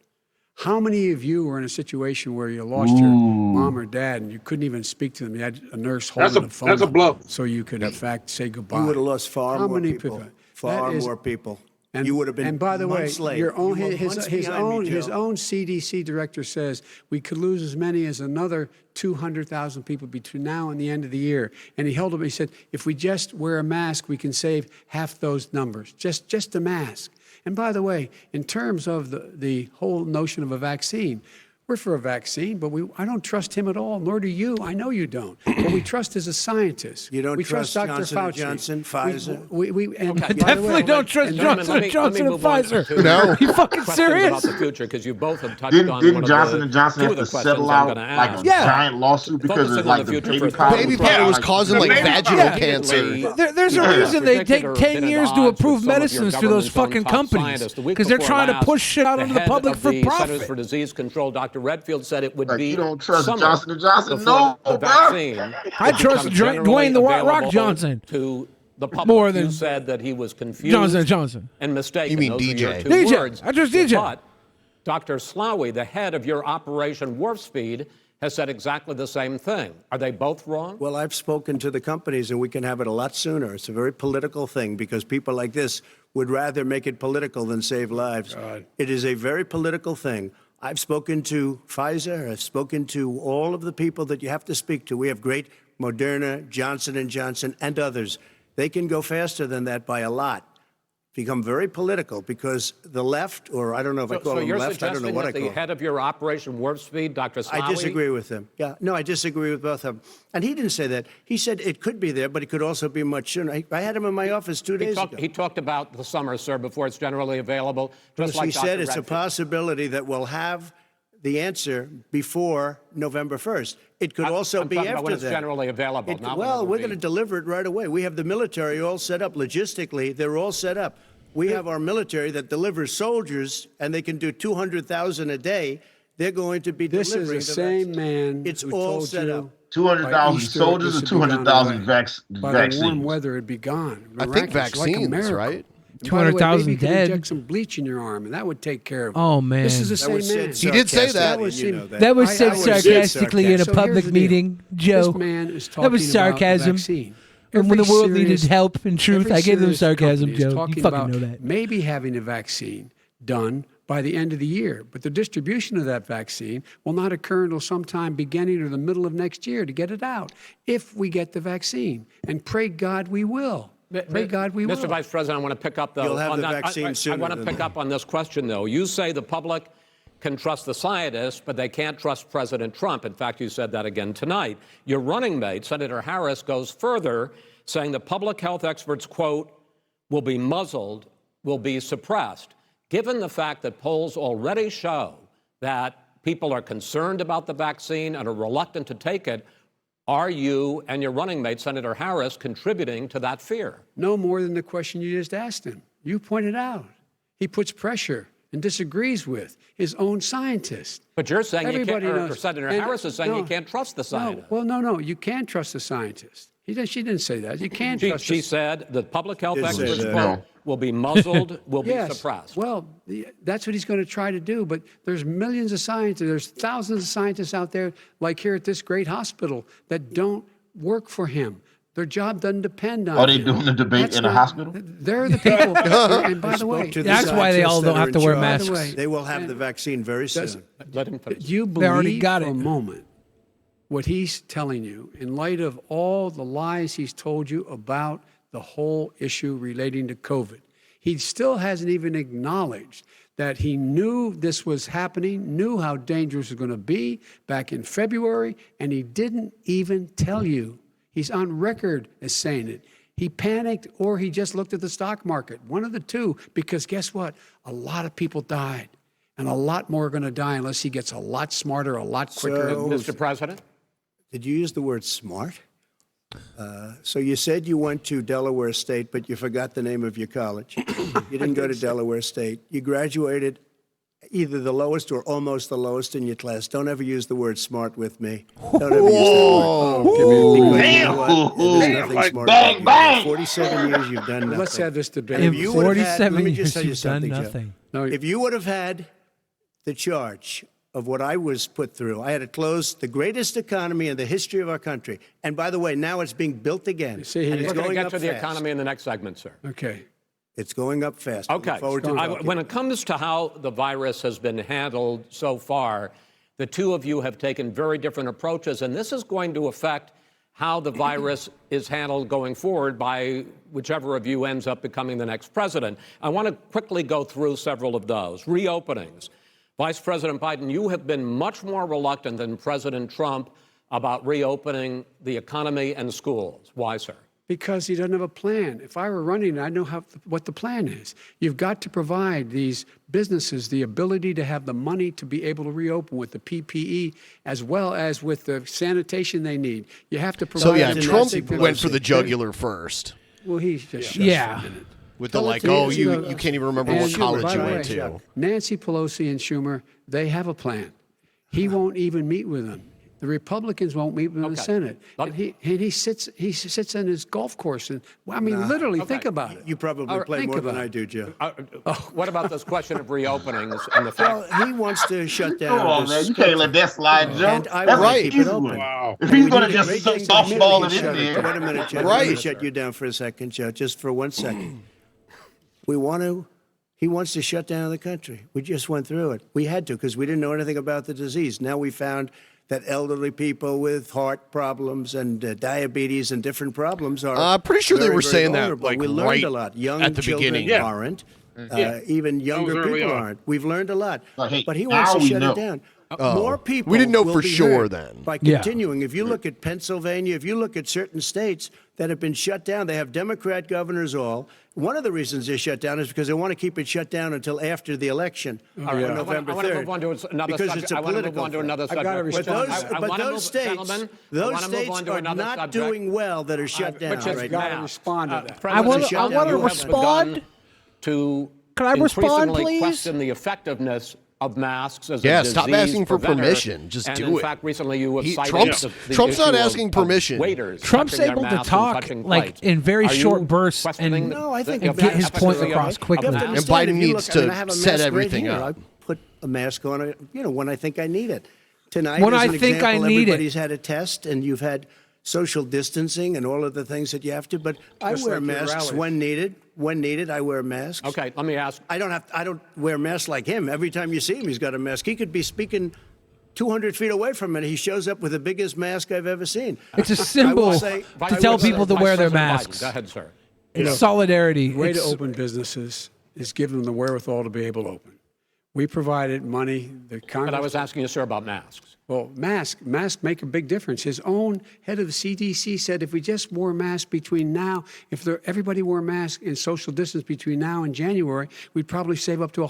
How many of you were in a situation where you lost your mom or dad and you couldn't even speak to them? You had a nurse holding the phone that's a up blow. so you could, in fact, say goodbye. You would have lost far How more many people. people? Far That is- more people. And, You would have been And by the way, months late. your own, You were his months behind me, his Joe. own CDC director says we could lose as many as another 200,000 people between now and the end of the year. And he held up. He said, if we just wear a mask, we can save half those numbers. Just a mask. And by the way, in terms of the whole notion of a vaccine. We're for a vaccine, but I don't trust him at all, nor do you. I know you don't. But we trust as a scientist. You don't we trust Dr. Johnson Fauci. & Johnson, Pfizer? And I by the definitely way, don't trust and Johnson Let & Johnson me and move on Pfizer. to No. You fucking questions serious? about the future, because you both have touched Didn't, on didn't one Johnson of and the, Johnson two have of the to questions settle I'm out going to like ask. a Yeah. giant lawsuit because Focusing of on like the the future baby for a powder? Baby second. powder was like, causing like baby vaginal powder. cancer. There's a Yeah. reason they Predicted take or 10 been at years to odds with approve some of your medicines to those government's own fucking top companies scientists. The week because they're before trying to last, push shit out the into the head public of for the Centers profit. for Disease Control, Dr. Redfield, said it would Like, be you don't trust summer Johnson & Johnson? before No, the bro. vaccine I would trust become generally Dwayne The Rock available Johnson to the public. more than You said that he was confused Johnson & Johnson. and mistaken. You mean Those are your DJ. two DJ. words. I trust DJ. But Dr. Slawi, the head of your Operation Warp Speed, has said exactly the same thing. Are they both wrong? Well, I've spoken to the companies, and we can have it a lot sooner. It's a very political thing because people like this would rather make it political than save lives. It is a very political thing. I've spoken to Pfizer. I've spoken to all of the people that you have to speak to. We have great Moderna, Johnson & Johnson, and others. They can go faster than that by a lot. become very political because the left, or I don't know if I call them left, I don't know what I call the them. head of your Operation Warp Speed, Dr. Slawi? I disagree with him. Yeah, no, I disagree with both of them. And he didn't say that. He said it could be there, but it could also be much sooner. I had him in my office 2 days ago. He talked about the summer, sir, before it's generally available. Just like he said it's a possibility that we'll have the answer before November 1st. It could also be talking after about when it's that. generally available. Well, we're going to deliver it right away. We have the military all set up. Logistically, they're all set up. We have our military that delivers soldiers, and they can do 200,000 a day. They're going to be delivering. This is the same man It's who all told set you up. 200,000 soldiers or 200,000 vaccines? By the warm weather, it'd be gone. I think vaccines, like right? 200,000 maybe dead. Inject some bleach in your arm, and that would take care of it. Oh, man. This is the same man. He did say that. That was said sarcastically in a public meeting, Joe. This man is talking That was sarcasm. about the vaccine. And when the Every world needed serious- help and truth, every I gave them serious sarcasm, company is Joe. talking You fucking about know that. maybe having a vaccine done by the end of the year, but the distribution of that vaccine will not occur until sometime beginning or the middle of next year to get it out, if we get the vaccine. And pray God we will. Pray God we will. Mr. Vice President, I want to pick up, though. You'll have on the that. vaccine I sooner want to than pick that. up on this question, though. You say the public can trust the scientists, but they can't trust President Trump. In fact, you said that again tonight. Your running mate, Senator Harris, goes further, saying the public health experts, quote, will be muzzled, will be suppressed. Given the fact that polls already show that people are concerned about the vaccine and are reluctant to take it, are you and your running mate, Senator Harris, contributing to that fear? No more than the question you just asked him. You pointed out. He puts pressure and disagrees with his own scientists. But you're saying Everybody you can't, or knows. Senator And- Harris is saying no, you can't trust the scientists. No, you can't trust the scientists. She didn't say that. You can't trust She the said the public health Didn't say experts, that. quote, will be muzzled, will be Yes. suppressed. Well, that's what he's going to try to do. But there's millions of scientists, there's thousands of scientists out there, like here at this great hospital, that don't work for him. Their job doesn't depend on Are they him. doing the debate That's in a not- hospital? They're the people. And by the way, That's why they all don't have to wear masks. By the way, They will have the vaccine very soon. Let him finish. you They already believe got for it. a moment what he's telling you in light of all the lies he's told you about the whole issue relating to COVID. He still hasn't even acknowledged that he knew this was happening, knew how dangerous it was going to be back in February, and he didn't even tell you. He's on record as saying it. He panicked or he just looked at the stock market, one of the two, because guess what? A lot of people died, and a lot more are going to die unless he gets a lot smarter, a lot quicker. So- Mr. President? Did you use the word smart? So you said you went to Delaware State, but you forgot the name of your college. You didn't go to Delaware State. You graduated either the lowest or almost the lowest in your class. Don't ever use the word smart with me. Don't ever use that word. Because you know what? There's nothing smart about you. 47 years you've done nothing. Let's have this debate. And if you would have had, 47 let me years just tell you you've done something, Joe. nothing. No, If you would have had the charge of what I was put through, I had to close the greatest economy in the history of our country. And by the way, now it's being built again. See, and it's We're going to going get up to the fast. economy in the next segment, sir. Okay. It's going up fast. I look Okay. forward to talking. When it comes to how the virus has been handled so far, the two of you have taken very different approaches, and this is going to affect how the virus is handled going forward by whichever of you ends up becoming the next president. I want to quickly go through several of those. Reopenings. Vice President Biden, you have been much more reluctant than President Trump about reopening the economy and schools. Why, sir? Because he doesn't have a plan. If I were running, I know what the plan is. You've got to provide these businesses the ability to have the money to be able to reopen with the PPE as well as with the sanitation they need. You have to provide. So yeah, the Trump domestic went for Pelosi. the jugular first. Well, he's just Yeah. With the Tell like, it to oh, you, you can't even remember and what Schumer, college by you the went way, to. Nancy Pelosi and Schumer, they have a plan. He won't even meet with them. The Republicans won't meet with him in the Senate. And he sits in his golf course. And well, I mean, literally, think about it. You probably play think more than about I it. do, Joe. What about this question of reopenings and the fact? Well, he wants to shut down. Come on, this man. You can't let that slide, Joe. And I That's want an to keep it easy open. one. Wow. If he's We going to need just great things. softball it Shut in there. Wait a minute, Joe. Right. Let me shut you down for a second, Joe, just for 1 second. He wants to shut down the country. We just went through it. We had to because we didn't know anything about the disease. Now we found that elderly people with heart problems and diabetes and different problems are. I'm pretty sure they very, were very saying that, vulnerable. like, We learned right a lot. Young at the children beginning. aren't. Yeah. Even younger early people on. aren't. We've learned a lot. Hey, But he wants now to we shut know. it down. Oh. More people. We didn't know will for be sure hurt then. By Yeah. continuing, if you look at Pennsylvania, if you look at certain states that have been shut down, they have Democrat governors all. One of the reasons they're shut down is because they want to keep it shut down until after the election on November 3rd. I want to move on to another because subject. it's a I want to move political on to thing. another subject. But those states are not doing well that are shut down Which is right gotta now. respond to that. I want to you have respond. begun to Can I respond, increasingly please? question the effectiveness of masks as Yeah, a stop disease asking for preventer. permission. Just and do in it. fact, recently you have cited the Trump's not issue asking of permission. Waiters Trump's touching their able to masks and talk touching like plates. in very Are you short bursts questioning and, No, I think and get his point efficacy across of quickly. masks. And Understand, Biden if you needs look, I mean, to I have a set mask everything right here. up. I put a mask on, when I think I need it. Tonight, When as I an think I example, need it. everybody's had a test, and you've had social distancing and all of the things that you have to. But I Just wear like your masks rallies. when needed. When needed, I wear masks. Okay, let me ask. I don't wear masks like him. Every time you see him, he's got a mask. He could be speaking 200 feet away from it. He shows up with the biggest mask I've ever seen. It's a symbol to tell people to wear their masks. Go ahead, sir. It's solidarity. The way to It's- open businesses is give them the wherewithal to be able to open. We provided money. The Congress. But I was asking you, sir, about masks. Well, masks make a big difference. His own head of the CDC said if we just wore masks between now, everybody wore masks in social distance between now and January, we'd probably save up to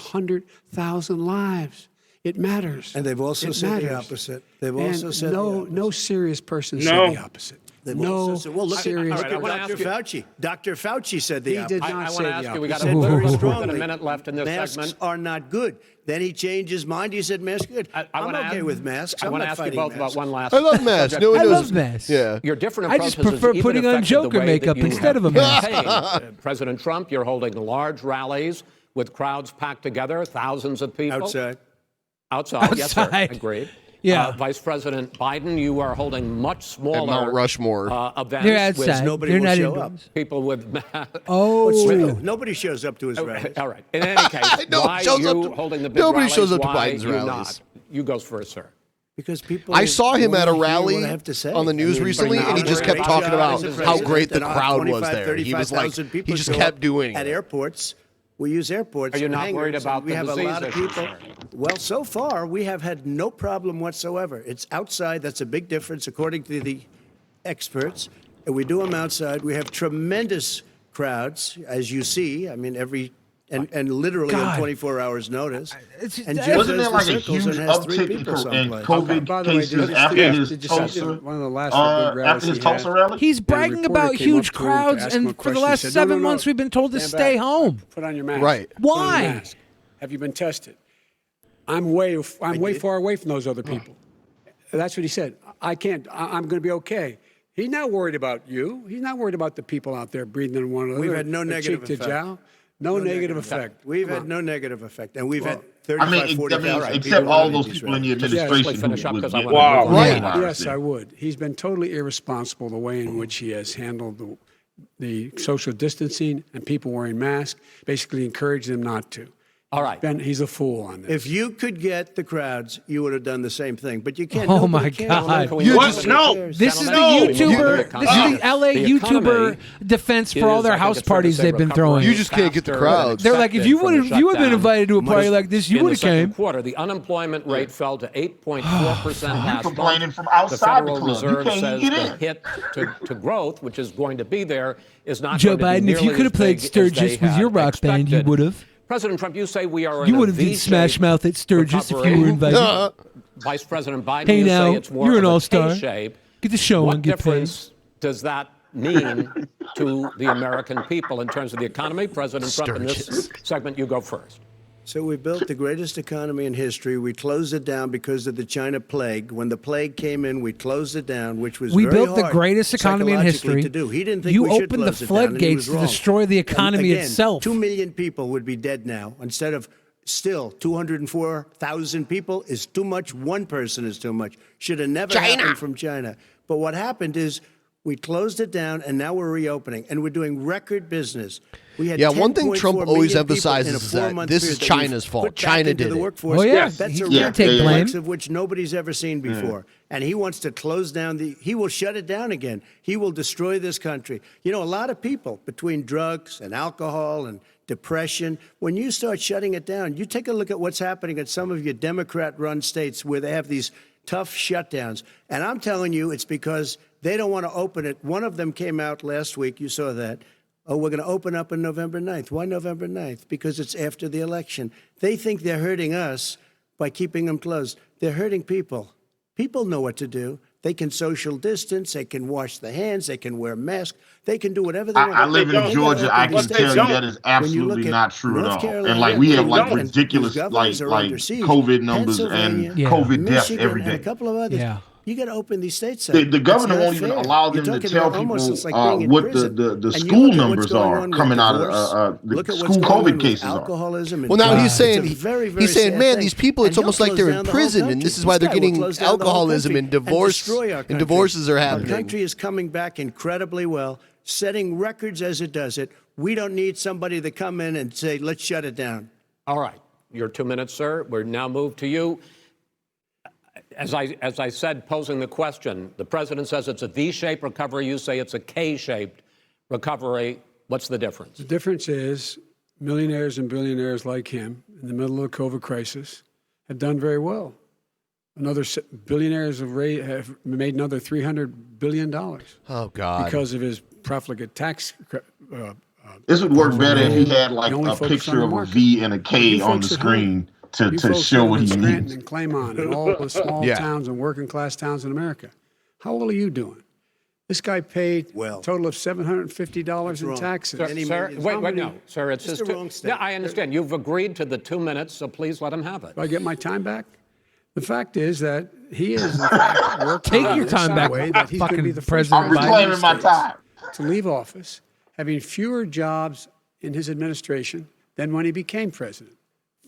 100,000 lives. It matters. And they've also It said the matters. opposite. They've And also said no serious person No. said the opposite. They've No also said, well, look serious. at I wanna Dr. ask you- Fauci. Dr. Fauci said the He opposite. did not I say want to the ask you, we got He a said very less than a strongly, minute left in this masks segment. are not good. Then he changed his mind. He said masks are good. I I'm wanna okay ask- with masks. I I'm want to not ask you fighting both masks. about one last I love masks. subject. No one I knows. love masks. Yeah. Your different I just approaches prefer has even putting on affected Joker the way makeup that you instead have of a mask. campaigned. President Trump, you're holding large rallies with crowds packed together, thousands of people. Outside, yes, sir. Outside. Agreed. Yeah. Vice President Biden, you are holding much smaller Mount Rushmore. events They're with outside. Nobody They're will not show indoors. people with Oh. Nobody shows up to his rallies. All right. In any case, No, why shows up you to- holding the big nobody rallies? shows up to Why Biden's you rallies. not? You go first, sir. Because people. I saw him at a wanna hear rally what I have to say. on the news I mean, recently, but and he now just we're kept at talking a about job as how president great the that crowd was 25, there. He was like, 35,000 people he just show kept up doing at it. airports. We use airports. Are you and not worried hangars, about and we the have a disease lot of issue, people. sir? Well, so far we have had no problem whatsoever. It's outside. That's a big difference, according to the experts. And we do them outside. We have tremendous crowds, as you see. I mean, and literally on God. 24 hours notice. It's just- And Wasn't just there as the like a circles huge and has 3 uptick people in someplace. COVID By the way, cases did after you his see Tulsa, one of the last big rallies after his he Tulsa had? rally? He's And a bragging reporter about came huge up to him to crowds, ask him a and for the question. He last said, 7 no. months we've been told to Stand stay back. home. Put on your mask. Right. Put on your Why? mask. Have you been tested? I'm way did. far away from those other people. That's what he said. I can't. I'm going to be okay. He's not worried about you. He's not worried about the people out there breathing in one another. We've had no or negative cheek to effect. jowl. No negative effect. We've Come had on. no negative effect. And we've had I 35, mean, 40,000 except people all at those these people in the rallies. administration finish who up was 'cause I getting wanna move on. Right. coronavirus. Yes, I would. He's been totally irresponsible the way in which he has handled the social distancing and people wearing masks, basically encouraging them not to. All right. He's a fool on this. If you could get the crowds, you would have done the same thing. But you can't. Oh Nobody my cares. God. Can we You move just- on? no. This is the Gentlemen, YouTuber. the This is the LA the YouTuber economy defense for all is, their I think house it's fair to parties say, they've been recovering throwing. You just can't get the faster than crowds. They're like, if expected you from would the have, you had been shutdown. invited to a party like this, you In would the have second came. quarter, the unemployment rate fell to 8.4% last complaining month. from outside the Federal the club. You Reserve can't says get the in. hit to growth, which is going to be there, is not Joe going to be Biden, if you nearly could have as played big as Sturgis they with had your rock band, you expected. would have. President Trump, you say we are You in would a have did V-shaped Smash Mouth at Sturgis if you recovery. were invited. Vice President Biden, Hey you now, say it's more you're of an a all-star. K-shape. Get the show What and get paid. difference does that mean to the American people in terms of the economy? President Trump, in this segment, you go first. So we built the greatest economy in history. We closed it down because of the China plague. When the plague came in, we closed it down, which was We very built the hard greatest economy in psychologically history. to do. He didn't think You we should opened the close it down, and he floodgates was to wrong. destroy the economy And again, itself. 2 million people would be dead now instead of still 204,000 people is too much. One person is too much. Should have never happened from China. But what happened is We closed it down, and now we're reopening, and we're doing record business. We had one thing 10.4 Trump always million people emphasizes in a is that 4-month this is period that we've China's fault. put back China into did the it. workforce. Oh, yeah. That's He a can't take blame. of which nobody's ever seen before. And he wants to close down he will shut it down again. He will destroy this country. You know, a lot of people, between drugs and alcohol and depression, when you start shutting it down, you take a look at what's happening in some of your Democrat-run states where they have these tough shutdowns. And I'm telling you, it's because they don't want to open it. One of them came out last week. You saw that. Oh, we're going to open up on November 9th. Why November 9th? Because it's after the election. They think they're hurting us by keeping them closed. They're hurting people. People know what to do. They can social distance. They can wash their hands. They can wear masks. They can do whatever they want. I live in Georgia. I can tell you that is absolutely not true at all. And like we have like ridiculous like COVID numbers and COVID deaths every day. A couple of others. Yeah. You got to open these states up. The governor won't even allow them to tell people what the school numbers are coming out of the school COVID cases are. Well, now he's saying, man, these people, it's almost like they're in prison, and this is why they're getting alcoholism and divorce, and divorces are happening. Our country is coming back incredibly well, setting records as it does it. We don't need somebody to come in and say, let's shut it down. All right. Your 2 minutes, sir. We're now moved to you. As I said, posing the question, the president says it's a V-shaped recovery. You say it's a K-shaped recovery. What's the difference? The difference is millionaires and billionaires like him in the middle of the COVID crisis have done very well. Billionaires have made another $300 billion. Oh, God. Because of his profligate tax. This would work better if he had like a picture of a V and a K on the screen to show what he means. And Claymont and all the small towns and working class towns in America. How well are you doing? This guy paid a total of $750 in taxes. Sir, wait, no, sir, it's just wrong statement. Yeah, I understand. You've agreed to the 2 minutes, so please let him have it. Do I get my time back? The fact is that he is in fact working Take your time back, way that he's going to be the first I'm reclaiming my time to leave office, having fewer jobs in his administration than when he became president.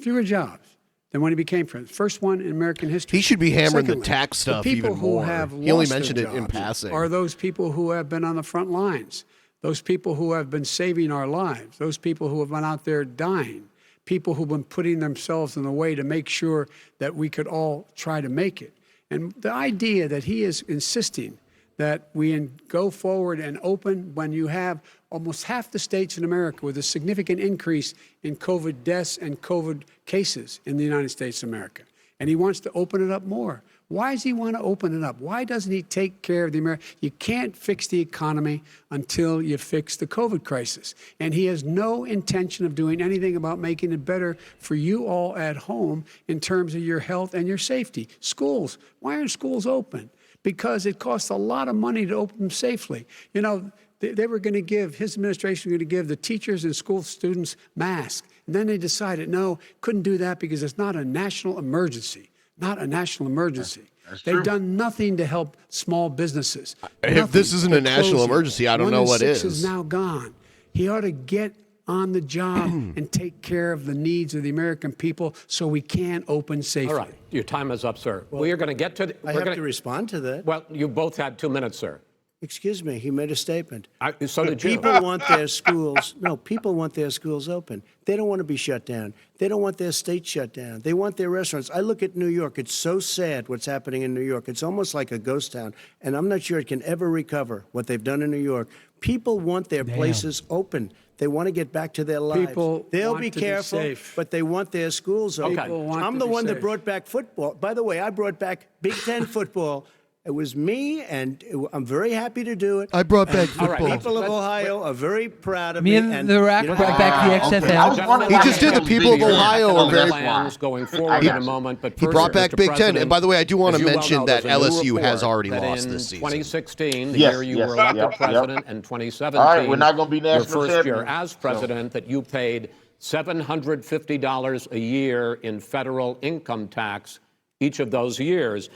Fewer jobs than when he became president. First one in American history. He should be hammering Secondly, the tax stuff the people even who more. Have He only lost their mentioned it in jobs passing. Are those people who have been on the front lines, those people who have been saving our lives, those people who have been out there dying, people who've been putting themselves in the way to make sure that we could all try to make it. And the idea that he is insisting that we go forward and open when you have almost half the states in America with a significant increase in COVID deaths and COVID cases in the United States of America. And he wants to open it up more. Why does he want to open it up? Why doesn't he take care of the American? You can't fix the economy until you fix the COVID crisis. And he has no intention of doing anything about making it better for you all at home in terms of your health and your safety. Schools. Why aren't schools open? Because it costs a lot of money to open them safely. You know, they were going to give, his administration was going to give the teachers and school students masks. And then they decided, no, couldn't do that because it's not a national emergency. Not a national emergency. They've done nothing to help small businesses. If this isn't a national emergency, I don't know what is. 1 in 6 is now gone. He ought to get on the job and take care of the needs of the American people so we can open safely. All right. Your time is up, sir. Well, we are going to get to... I have to respond to that. Well, you both had 2 minutes, sir. Excuse me, he made a statement. So did you. People want their schools. No, people want their schools open. They don't want to be shut down. They don't want their state shut down. They want their restaurants. I look at New York. It's so sad what's happening in New York. It's almost like a ghost town. And I'm not sure it can ever recover what they've done in New York. People want their places open. They want to get back to their lives. They'll be careful, but they want their schools open. I'm the one that brought back football. By the way, I brought back Big Ten football. It was me, and I'm very happy to do it. I brought back football. People of Ohio are very proud of me. And the Rack brought back the XFL. He just did. The people of Ohio are very going forward in a moment. But he brought back Big Ten. And by the way, I do want to mention that LSU has already lost this season. 2016, the year you were elected president, and 2017, all right, we're not going to be national your first year as president, that you paid $750 a year in federal income tax each of those years.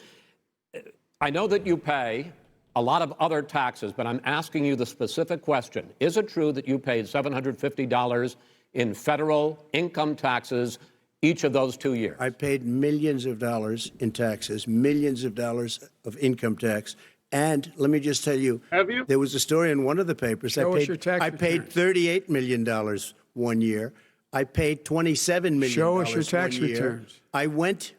I know that you pay a lot of other taxes, but I'm asking you the specific question. Is it true that you paid $750 in federal income taxes each of those 2 years? I paid millions of dollars in taxes, millions of dollars of income tax And let me just tell you, there was a story in one of the papers. Show us your tax I paid returns. $38 million 1 year. I paid $27 million. Show us your tax 1 year. returns. I went.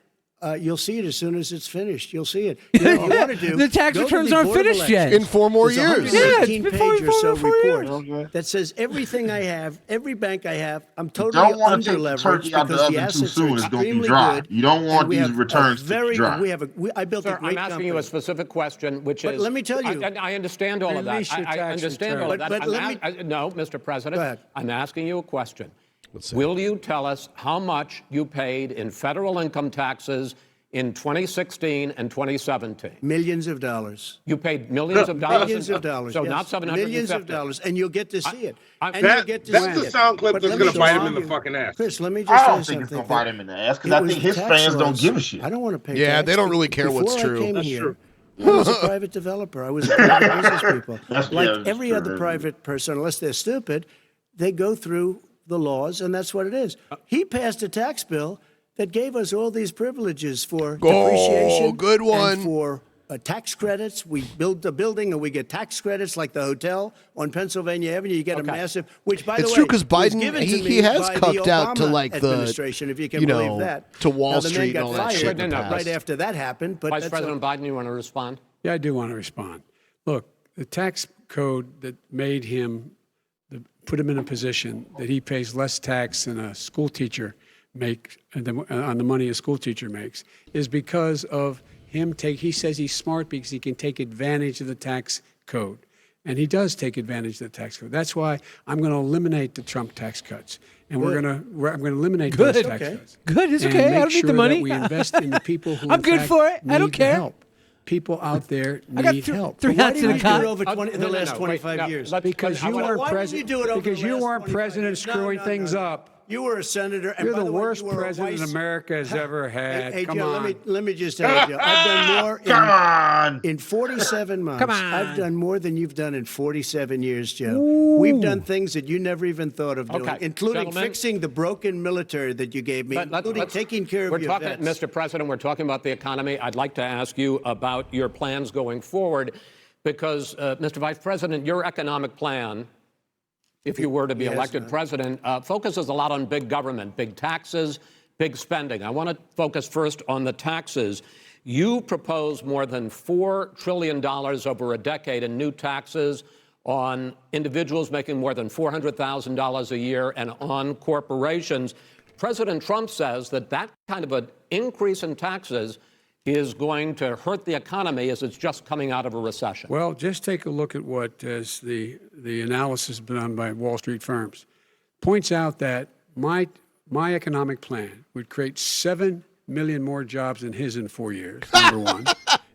You'll see it as soon as it's finished. You'll see it. You know, you want to do, The tax go to returns the aren't Board of finished yet. Elections. In 4 more There's a years. 118 Yeah, it's page or so been 4 years. report that says everything I have, every bank I have, I'm totally don't want to under take the turkey leveraged out the because the oven too assets soon. are It's going to be extremely dry. good. You don't want and we these have returns a to very, be dry. I built a Sir, great I'm asking you a company. specific question, which But is. let me tell you. I understand all of that. Release your I tax understand return. all of that. But let No, Mr. President. Go ahead. I'm asking you a question. Will you tell us how much you paid in federal income taxes in 2016 and 2017? Millions of dollars. You paid millions of dollars? Millions of dollars. So yes. not 750. Millions of dollars, and you'll get to see it. And you'll That, get to that's see the it. sound clip But that's let going me to bite just him in the argue- fucking ass. Chris, let me just I tell don't you think it's something. going to bite him in the ass because It I was think the his tax fans don't laws. give a shit. I don't want to pay Yeah, tax. they don't really care what's Before true. I came That's here, true. I was a private developer. I was a private business people. That's Every true. other private person, unless they're stupid, they go through the laws, and that's what it is. He passed a tax bill that gave us all these privileges for depreciation. Good one. And for tax credits. We build a building and we get tax credits like the hotel on Pennsylvania Avenue. You get a massive, which by the way, It's true because was Biden, given to he me has by the cucked out to Obama like the, administration, if you can believe that. to Wall Now, the man Street and got all that shit. fired right after that happened. But Vice that's President Biden, you want to respond? Yeah, I do want to respond. Look, the tax code that made him, put him in a position that he pays less tax than a school teacher makes on the money a school teacher makes is because of him he says he's smart because he can take advantage of the tax code. And he does take advantage of the tax code. That's why I'm going to eliminate the Trump tax cuts. And I'm going to eliminate those tax cuts. Good, it's and okay. I make don't need sure the money. that we invest in the people who I'm in good fact, for it. I don't need care. Help. People out there I got need help. three Why hats didn't in a you do cot. it over the last 25 years? Because you weren't Why didn't president. you do it over Because the you last weren't 25 president years? No, screwing no, things no. up. You were a senator. And You're by the way, worst you were a president vice- America has ever had. Hey, Come Joe, on. let me just tell you, Joe. I've done more. Come on. In 47 months, Come on. I've done more than you've done in 47 years, Joe. We've done things that you never even thought of doing, Okay, including gentlemen. fixing the broken military that you gave me, including taking care of your vets. Mr. President, we're talking about the economy. I'd like to ask you about your plans going forward because, Mr. Vice President, your economic plan, if you were to be elected president, focuses a lot on big government, big taxes, big spending. I want to focus first on the taxes. You propose more than $4 trillion over a decade in new taxes on individuals making more than $400,000 a year and on corporations. President Trump says that kind of an increase in taxes is going to hurt the economy as it's just coming out of a recession. Well, just take a look at what is the analysis done by Wall Street firms. Points out that my economic plan would create 7 million more jobs than his in 4 years, number one.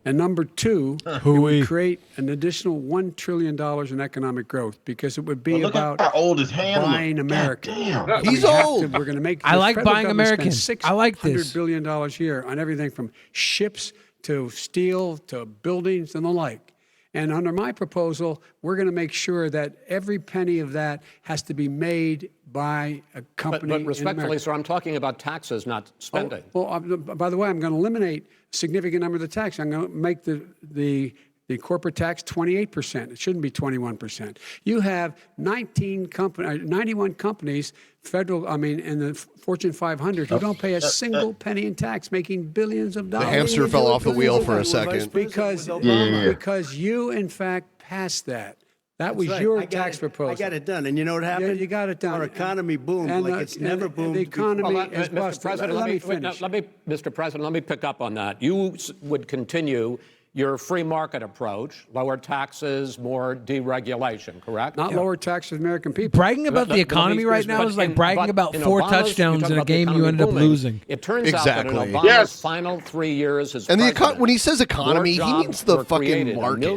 And number two, it would create an additional $1 trillion in economic growth because it would be about how old is Hannibal? buying America. Damn. He's old. We're going to make. I the like federal buying government American. spend I like $600 this. billion a year on everything from ships to steel to buildings and the like. And under my proposal, we're going to make sure that every penny of that has to be made by a company. But in respectfully, America. sir, I'm talking about taxes, not spending. By the way, I'm going to eliminate a significant number of the tax. I'm going to make the corporate tax 28%. It shouldn't be 21%. You have 91 companies, in the Fortune 500 who don't pay a single penny in tax, making billions of dollars. The hamster fell off the wheel for a second. Because you, in fact, passed that. That was your tax proposal. I got it done. And you know what happened? Yeah, you got it done. Our economy boomed like it's never boomed. The economy before. is busted. Let me finish. Mr. President, let me pick up on that. You would continue your free market approach, lower taxes, more deregulation, correct? Not lower taxes for American people. Bragging about the economy right now is like bragging about 4 touchdowns in a game you ended up losing. It turns out that in Exactly. Obama's final 3 years as And president, when he says economy, more he jobs means the were fucking created, markets. 1.5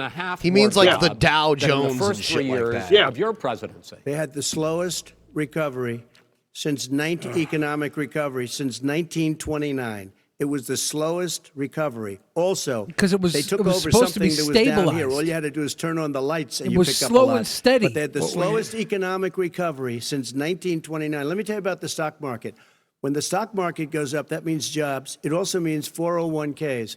million He means more like the jobs Dow than in Jones the first and 3 shit like years that. of your presidency. They had the slowest recovery economic recovery since 1929. It was the slowest recovery. Also, because they took over supposed to be something that was down here. stabilized. All you had to do is turn on the lights, and It you was pick up a slow lot. and steady. But they had the slowest economic recovery since 1929. Let me tell you about the stock market. When the stock market goes up, that means jobs. It also means 401ks.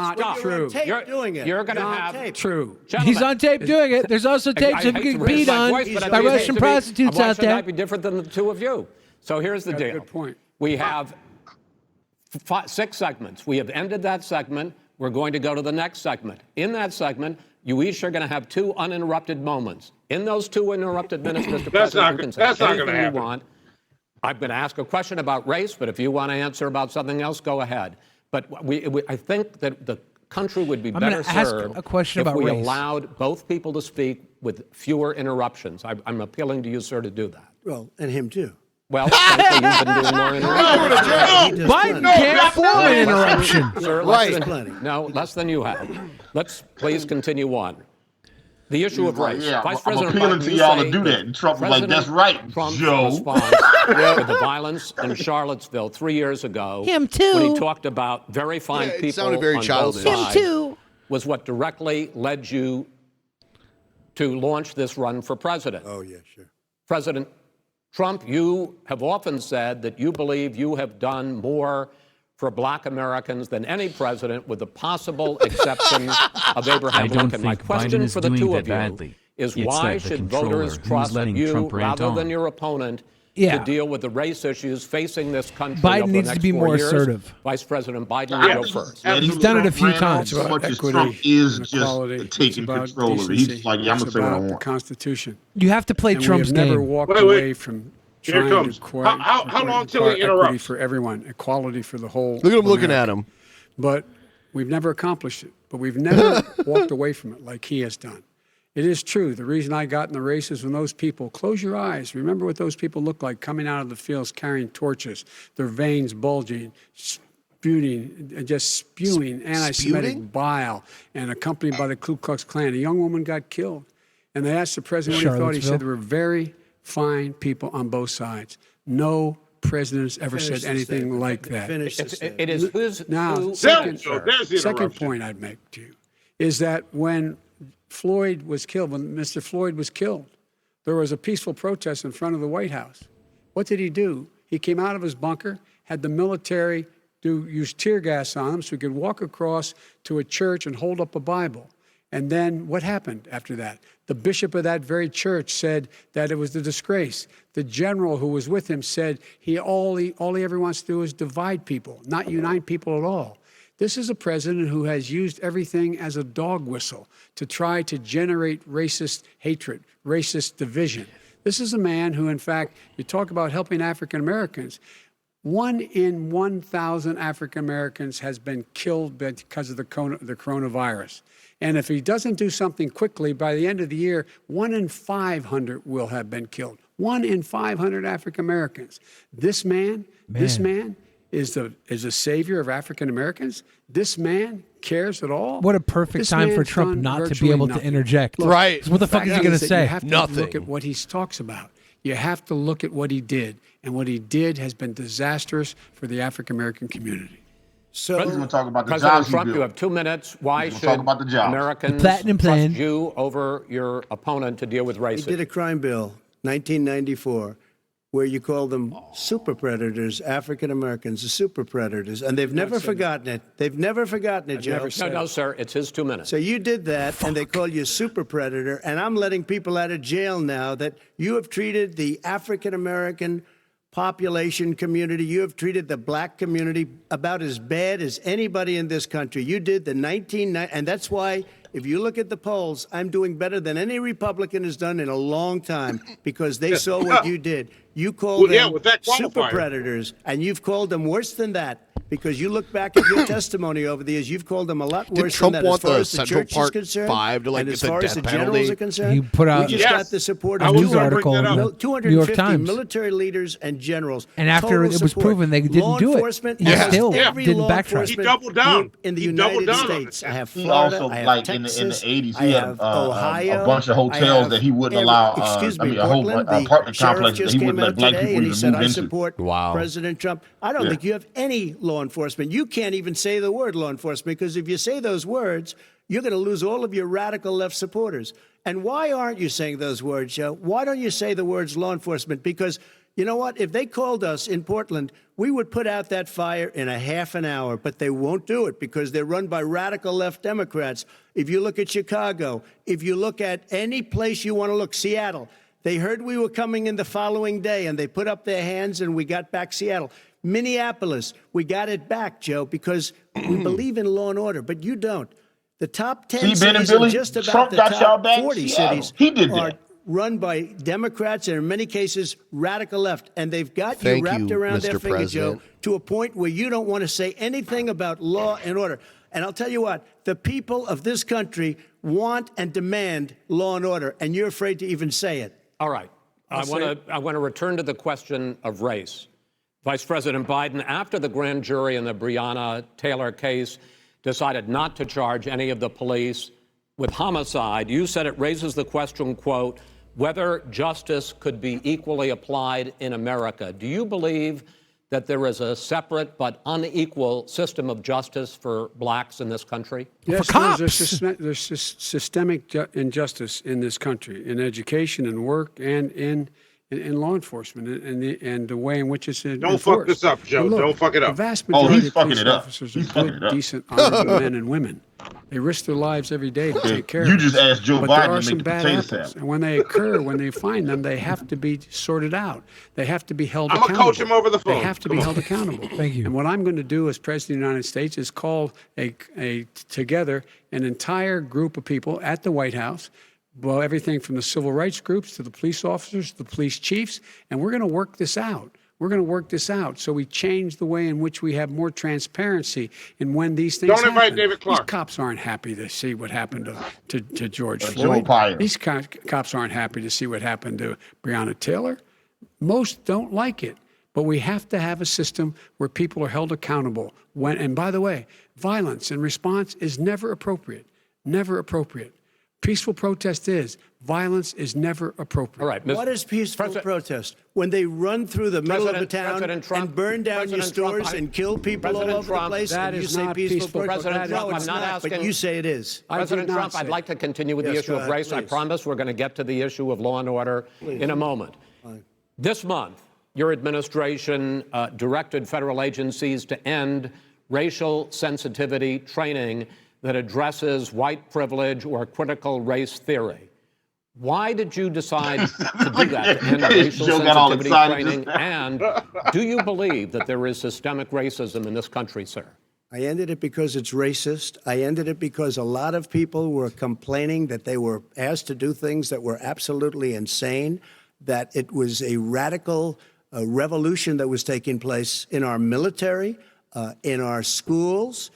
not Stop. true. Tape You're doing it. You're going to Not have tape. True. He's on tape doing it. There's also tapes of him getting beat on by Russian prostitutes why out should I there. be different than the two of you? So here's the deal. Good point. We have 6 segments. We have ended that segment. We're going to go to the next segment. In that segment, you each are going to have 2 uninterrupted moments. In those 2 uninterrupted minutes, Mr. President, you can say anything you want. I'm going to ask a question about race, but if you want to answer about something else, go ahead. But I think that the country would be better served if we allowed both people to speak with fewer interruptions. I'm appealing to you, sir, to do that. Well, and him too. Well, frankly, you've been doing more interruptions. Biden can't form an interruption. Sir, less than you have. Let's please continue on. The issue of race. Yeah, Vice I'm President appealing Biden, to you y'all say to do that. And Trump was like, President that's right, Trump's Joe. response to the violence in Charlottesville 3 years ago. Him too. When he talked about very fine people sounded very on childish. both sides. Him too. Was what directly led you to launch this run for president. Oh, yeah, sure. President Trump, you have often said that you believe you have done more for black Americans than any president, with the possible exception of Abraham Lincoln. My question for the two of you is, why should voters trust you rather than your opponent to deal with the race issues facing this country over the Biden needs next to be 4 more years? Assertive. Vice President Biden, you go first. He's done it a few times. So much as Trump is just taking control of it. He's like, yeah, I'm going to say what I the want. Constitution. You have to play And Trump's we have never game. walked away from Here trying comes. to acquire, How long till he equity interrupts? for everyone, equality for the whole. Look at him looking America. at him. But we've never accomplished it. But we've never walked away from it like he has done. It is true. The reason I got in the race is when those people, close your eyes, remember what those people look like coming out of the fields carrying torches, their veins bulging, spewing anti-Semitic bile, and accompanied by the Ku Klux Klan. A young woman got killed. And they asked the president what he thought. He said there were very fine people on both sides. No president has ever said anything like that. It is who's now, second point I'd make to you is that when Floyd was killed, when Mr. Floyd was killed, there was a peaceful protest in front of the White House. What did he do? He came out of his bunker, had the military use tear gas on him so he could walk across to a church and hold up a Bible. And then what happened after that? The bishop of that very church said that it was a disgrace. The general who was with him said all he ever wants to do is divide people, not unite people at all. This is a president who has used everything as a dog whistle to try to generate racist hatred, racist division. This is a man who, in fact, you talk about helping African Americans. 1 in 1,000 African Americans has been killed because of the coronavirus. And if he doesn't do something quickly, by the end of the year, 1 in 500 will have been killed. 1 in 500 African Americans. This man is a savior of African Americans. This man cares at all. What a perfect time for Trump not to be able to interject. Look, right. What the fuck is he going to say? You have to look at what he talks about. You have to look at what he did. And what he did has been disastrous for the African American community. So we're going to talk about the President jobs Trump, he built. you have 2 minutes. Why should talk about the jobs. Americans Platinum plan. trust you over your opponent to deal with racism? He did a crime bill, 1994, where you call them super predators, African Americans, the super predators, and they've never forgotten it. They've never forgotten it, Joe. No, sir, it's his 2 minutes. So you did that, and they call you a super predator, and I'm letting people out of jail now that you have treated the African American population community, you have treated the black community about as bad as anybody in this country. You did the 1990, and that's why, if you look at the polls, I'm doing better than any Republican has done in a long time, because they saw what you did. You called them super predators, and you've called them worse than that, because you look back at your testimony over the years, you've called them a lot worse Trump than that. want As far the as the Central church Park is concerned, 5 to, like, and get as the far as death the generals penalty? are concerned, He put out we just got the support a of news article in the New York 250 Times. military leaders and generals. And after it was proven they didn't do it, he still didn't backtrack. He doubled down. In the He doubled United down on States, it. I have He Florida, also, I have like Texas, in the 80s, I he had have Ohio, a bunch of hotels that he wouldn't allow. A whole apartment complex that he wouldn't let black people and he even said, move I into. support President Trump. I don't think you have any law enforcement. You can't even say the word law enforcement, because if you say those words, you're going to lose all of your radical left supporters. And why aren't you saying those words, Joe? Why don't you say the words law enforcement? Because you know what? If they called us in Portland, we would put out that fire in a half an hour, but they won't do it because they're run by radical left Democrats. If you look at Chicago, if you look at any place you want to look, Seattle, they heard we were coming in the following day and they put up their hands and we got back Seattle. Minneapolis, we got it back, Joe, because we believe in law and order, but you don't. The top 10 See, Ben and cities and Billy, just about Trump the got y'all top back in 40 Seattle. cities He did are that. run by Democrats and in many cases radical left. And they've got Thank you wrapped you, around their Mr. finger, Joe, President. to a point where you don't want to say anything about law and order. And I'll tell you what, the people of this country want and demand law and order, and you're afraid to even say it. All right. I want to return to the question of race. Vice President Biden, after the grand jury in the Breonna Taylor case decided not to charge any of the police with homicide, you said it raises the question, quote, whether justice could be equally applied in America. Do you believe that there is a separate but unequal system of justice for blacks in this country? Yes, there's systemic injustice in this country, in education and work and in law enforcement and the way in which it's Don't fuck this up, Joe. Look, Don't fuck it up. The vast majority of police fucking it up. officers He's are fucking good, it up. decent, honorable men and women. They risk their lives every day to take care of You us. just asked Joe But Biden there to are make some the bad potato apples, salad. and when they occur, when they find them, they have to be sorted out. They have to be held I'm accountable. gonna coach him over the phone. They have to be held accountable. Thank you. And what I'm going to do as President of the United States is call together an entire group of people at the White House, well, everything from the civil rights groups to the police officers, the police chiefs, and we're going to work this out. We're going to work this out so we change the way in which we have more transparency in when these things Don't invite happen. David Clark. These cops aren't happy to see what happened to George Joe Floyd. Pyer. These cops aren't happy to see what happened to Breonna Taylor. Most don't like it. But we have to have a system where people are held accountable. And by the way, violence in response is never appropriate. Never appropriate. Peaceful protest is. Violence is never appropriate. All right. What is peaceful protest? When they run through the middle of the town and burn down your stores and kill people all over the place, that and you is say not peaceful protest? President Trump, No, it's I'm not asking. but you say it is. President not Trump, say I'd it. like to continue with the Yes, issue go of ahead, race. I please. promise we're going to get to the issue of law and order in a moment. This month, your administration directed federal agencies to end racial sensitivity training that addresses white privilege or critical race theory. Why did you decide to do that, to end racial Joe got all sensitivity excited training? just And do you believe that there is systemic racism in this country, sir? I ended it because it's racist. I ended it because a lot of people were complaining that they were asked to do things that were absolutely insane, that it was a radical revolution that was taking place in our military, in our schools,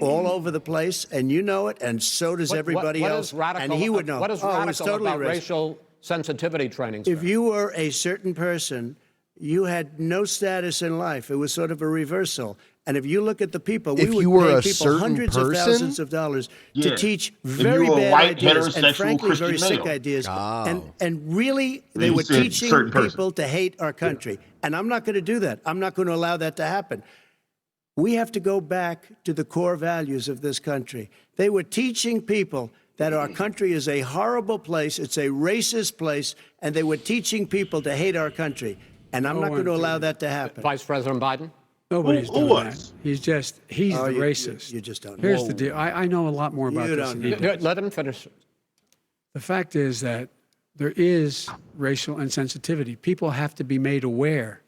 all over the place, and you know it, and so does everybody what else. Is radical, and he would know. What is it's radical totally about racist. racial sensitivity training, sir? If you were a certain person, you had no status in life. It was sort of a reversal. And if you look at the people, If we you would were pay a people certain hundreds person? of thousands of dollars Yeah. to teach If very you were a bad white, ideas and heterosexual frankly very Christian sick male. ideas. Oh. And really, they You were said teaching certain person. people to hate our country. And I'm not going to do that. I'm not going to allow that to happen. We have to go back to the core values of this country. They were teaching people that our country is a horrible place, it's a racist place, and they were teaching people to hate our country. And I'm not going to allow that to happen. Vice President Biden? Nobody's Who doing was? that. He's Oh, the you- racist. you just don't know. Here's the deal. I know a lot more about You this don't than he know. does. Let him finish. The fact is that there is racial insensitivity. People have to be made aware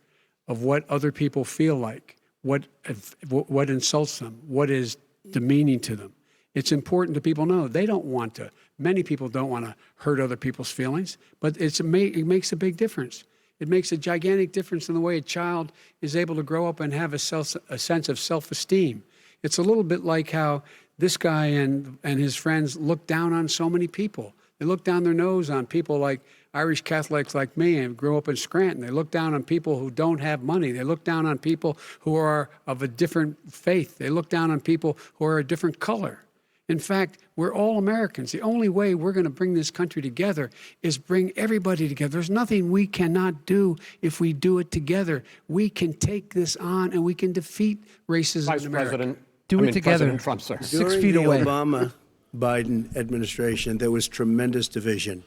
of what other people feel like, what insults them, what is demeaning to them. It's important that people know they don't want to. Many people don't want to hurt other people's feelings, but it makes a big difference. It makes a gigantic difference in the way a child is able to grow up and have a sense of self-esteem. It's a little bit like how this guy and his friends look down on so many people. They look down their nose on people like Irish Catholics like me and grew up in Scranton. They look down on people who don't have money. They look down on people who are of a different faith. They look down on people who are a different color. In fact, we're all Americans. The only way we're going to bring this country together is bring everybody together. There's nothing we cannot do if we do it together. We can take this on and we can defeat racism Vice in America. President, Do it together. President Trump, sir. 6 feet During away. the Obama-Biden administration, there was tremendous division.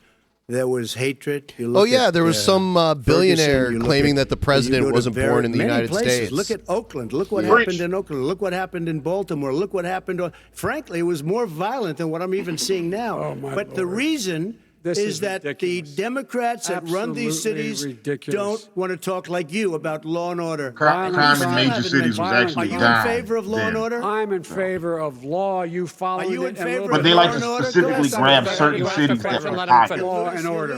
There was hatred. You look Oh, yeah, at, there was some billionaire Ferguson, you look claiming at- that the you go president to wasn't born in the many United places. States. Look at Oakland. Look what Preach. happened in Oakland. Look what happened in Baltimore. Look what happened. Frankly, it was more violent than what I'm even seeing now. Oh, my but the Lord. reason is that the Democrats that run these cities don't want to talk like you about law and order. Crime in major cities was actually Are you down. in favor of law and order? I'm in favor of law. You follow Are you in favor But of they law like to and order? specifically grab certain cities that were hot. Law and order.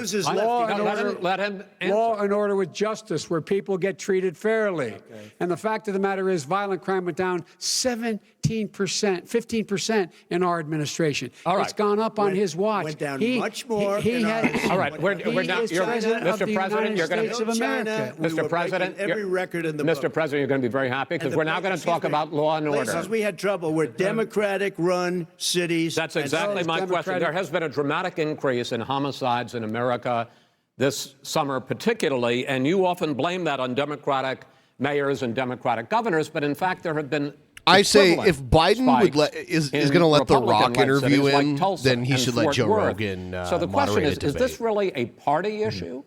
Law and order with justice, where people get treated fairly. And the fact of the matter is, violent crime went down 17%, 15% in our administration. All right. It's gone up on his watch. Went down much more. All right, we're down. Mr. President, you're going to. Mr. President, every record in the Mr. book. President, you're going to be very happy because we're now going to talk about law and order. Places we had trouble were Democratic-run cities. That's exactly my question. There has been a dramatic increase in homicides in America this summer, particularly, and you often blame that on Democratic mayors and Democratic governors, but in fact, there have been. I say if Biden is going to let The Rock interview him, then he should let Joe Rogan So the question moderate is this really a party issue?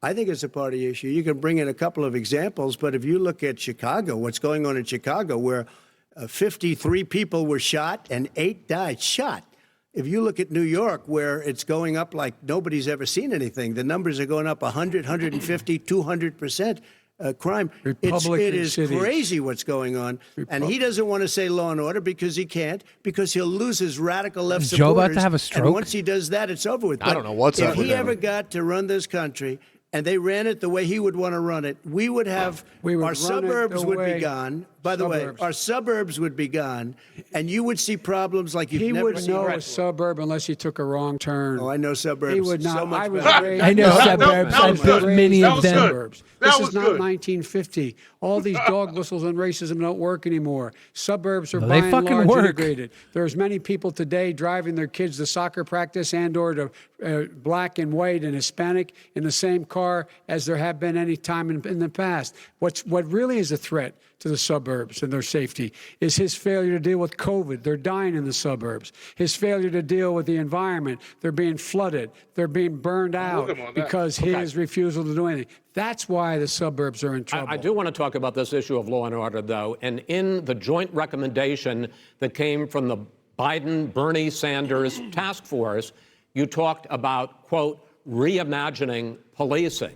I think it's a party issue. You can bring in a couple of examples, but if you look at Chicago, what's going on in Chicago, where 53 people were shot and 8 died shot. If you look at New York, where it's going up like nobody's ever seen anything, the numbers are going up 100, 150, 200%. Crime. It is crazy what's going on. And he doesn't want to say law and order because he can't, because he'll lose his radical left supporters. Joe about to have a stroke? And once he does that, it's over with. I don't know what's up with If he him. ever got to run this country and they ran it the way he would want to run it, we would have our suburbs would be gone. By the way, our suburbs would be gone, and you would see problems like you've never seen. He wouldn't know a suburb unless he took a wrong turn. Oh, I know suburbs. He would not. So much I was better. raised. I know suburbs. I've built many of them. This is not 1950. All these dog whistles on racism don't work anymore. Suburbs are by and large integrated. There's many people today driving their kids to soccer practice and or to black and white and Hispanic in the same car as there have been any time in the past. What really is a threat to the suburbs and their safety is his failure to deal with COVID. They're dying in the suburbs. His failure to deal with the environment. They're being flooded. They're being burned out because his refusal to do anything. That's why the suburbs are in trouble. I do want to talk about this issue of law and order, though. And in the joint recommendation that came from the Biden-Bernie Sanders task force, you talked about, quote, reimagining policing.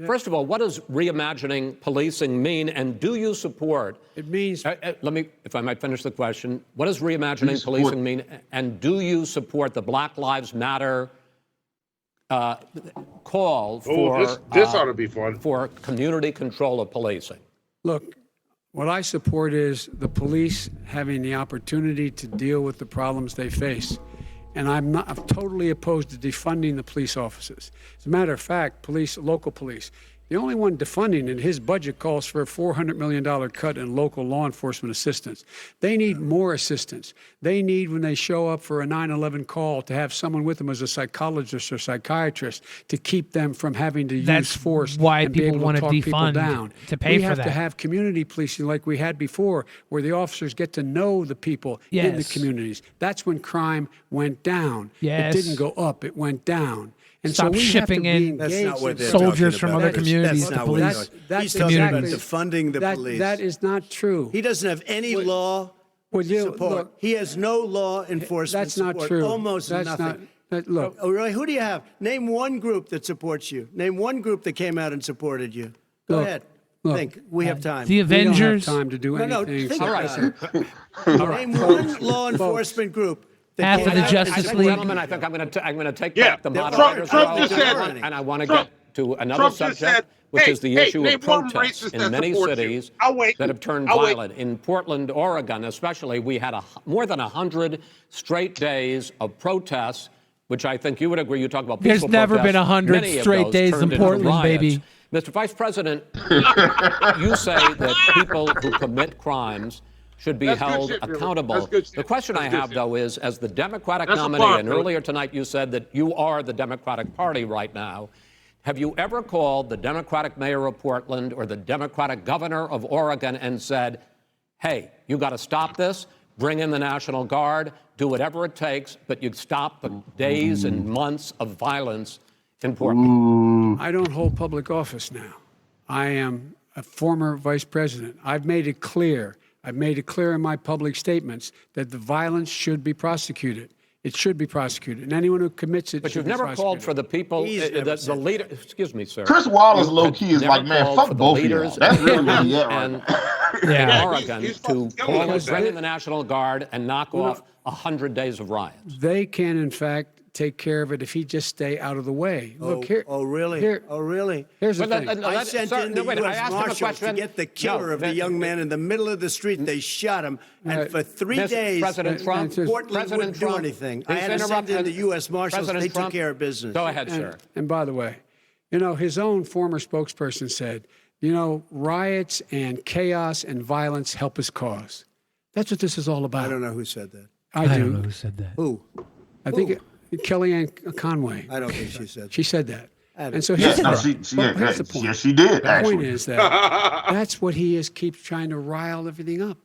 First of all, what does reimagining policing mean, and do you support? It means. Let me, if I might finish the question. What does reimagining policing mean, and do you support the Black Lives Matter call for this ought to be fun for community control of policing? Look, what I support is the police having the opportunity to deal with the problems they face. And I'm totally opposed to defunding the police officers. As a matter of fact, local police, the only one defunding in his budget calls for a $400 million cut in local law enforcement assistance. They need more assistance. They need, when they show up for a 9/11 call, to have someone with them as a psychologist or psychiatrist to keep them from having to use force. Why and be people able want to to talk people defund down. to pay we for have that. to have community policing like we had before, where the officers get to know the people in the Yes. communities. That's when crime went down. Yes. It didn't go up, it went down. And Stop so we shipping have to be in That's not what they're soldiers talking from about. other That is- communities that's to not what police they're- That's He's talking about exactly- defunding the police. That is not true. He doesn't have any law support. Look, he has no law enforcement that's not support. true. Almost That's nothing. look. Oh, really? Who do you have? Name one group that supports you. Name one group that came out and supported you. Go Look, ahead. look. Think. We have time. The Avengers. We don't have time to do No, anything. think All about right. it. Name one law enforcement group. that After came the out Justice and League. Gentlemen, I think I'm going to take Yeah, back the Trump- moderator's Trump role, just said- and I want to Trump- get to another Trump just subject, said, which hey, is the hey, issue name of one protests racist in that many supports you. cities I'll wait. that have turned I'll wait. violent. In Portland, Oregon, especially, we had more than 100 straight days of protests, which I think you would agree. You talk about peaceful There's never protests. been 100 Many of straight those days turned in into Portland, riots. baby. Mr. Vice President, you say that people who commit crimes should be That's good held shit, River. accountable. That's good shit. The question I That's good have, shit. though, is as the Democratic That's a nominee, bar, and River. earlier tonight you said that you are the Democratic Party right now, have you ever called the Democratic mayor of Portland or the Democratic governor of Oregon and said, hey, you got to stop this, bring in the National Guard, do whatever it takes, but you stop the days and months of violence in Portland? I don't hold public office now. I am a former vice president. I've made it clear in my public statements that the violence should be prosecuted. It should be prosecuted, and anyone who commits it. But should you've be never prosecuted. called for the people, the leader. Excuse me, sir. Chris Wallace You low have key is never like, man, called fuck for the both of y'all. leaders That's in really where Vermont he at right and now. Yeah. Oregon to bring in the National Guard and knock off 100 days of riots. They can, in fact, take care of it if he just stay out of the way. Look here. Oh, really? Really? Here's the But thing. I sent in the I U.S. asked him a Marshals to question. get the killer of the young man in the middle of the street. They shot him, and for 3 days, President Trump, Portland wouldn't do anything. I had to send in the U.S. Marshals. They took care of business. Go ahead, sir. And by the way, his own former spokesperson said, riots and chaos and violence help his cause. That's what this is all about. I don't know who said that. I do. don't know who said that. Who? I think Kellyanne Conway. I don't think she said that. She said that. And so Yeah, here's no, here's the point. yes, she did. The point is that that's what he is, keeps trying to rile everything up.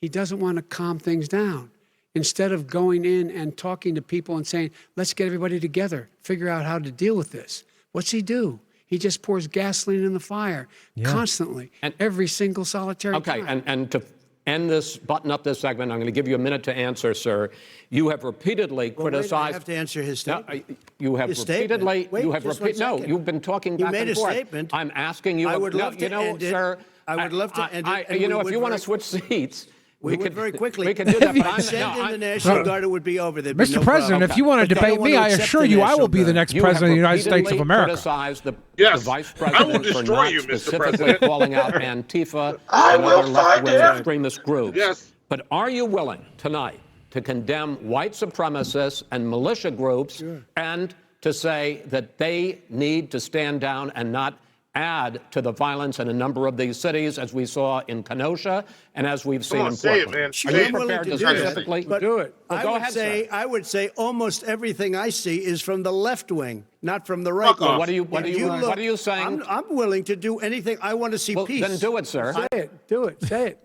He doesn't want to calm things down. Instead of going in and talking to people and saying, let's get everybody together, figure out how to deal with this. What's he do? He just pours gasoline in the fire constantly, and every single solitary time. And to end this, button up this segment, I'm going to give you a minute to answer, sir. You have repeatedly criticized. I have to answer his statement. No, you have repeatedly. Wait, you have just 1 second. No, you've been talking You back made and a forth. statement. I'm asking you. I would love to end it. Sir. I would love to end it. and You know, we if would you want to very- switch seats. We would very quickly. We could do that, but I send in the National Guard, it would be over. There'd be Mr. no President, problem. if you want to But they debate don't me, want I to accept assure the you I will National be the Guard. next president of the United States of America. Criticized the vice president I will for destroy not you, Mr. specifically President. calling out Antifa I and will other fight left-wing him. extremist groups. Yes. But are you willing tonight to condemn white supremacists and militia groups and to say that they need to stand down and not add to the violence in a number of these cities, as we saw in Kenosha and as we've seen in say it, Portland? man. Are you I'm willing prepared to to do that, specifically but do it? Well, go ahead, sir. I would say almost everything I see is from the left wing, not from the right wing. Well, what are you saying? I'm willing to do anything. I want to see Well, peace. then do it, sir. Say it. Do it. Say it.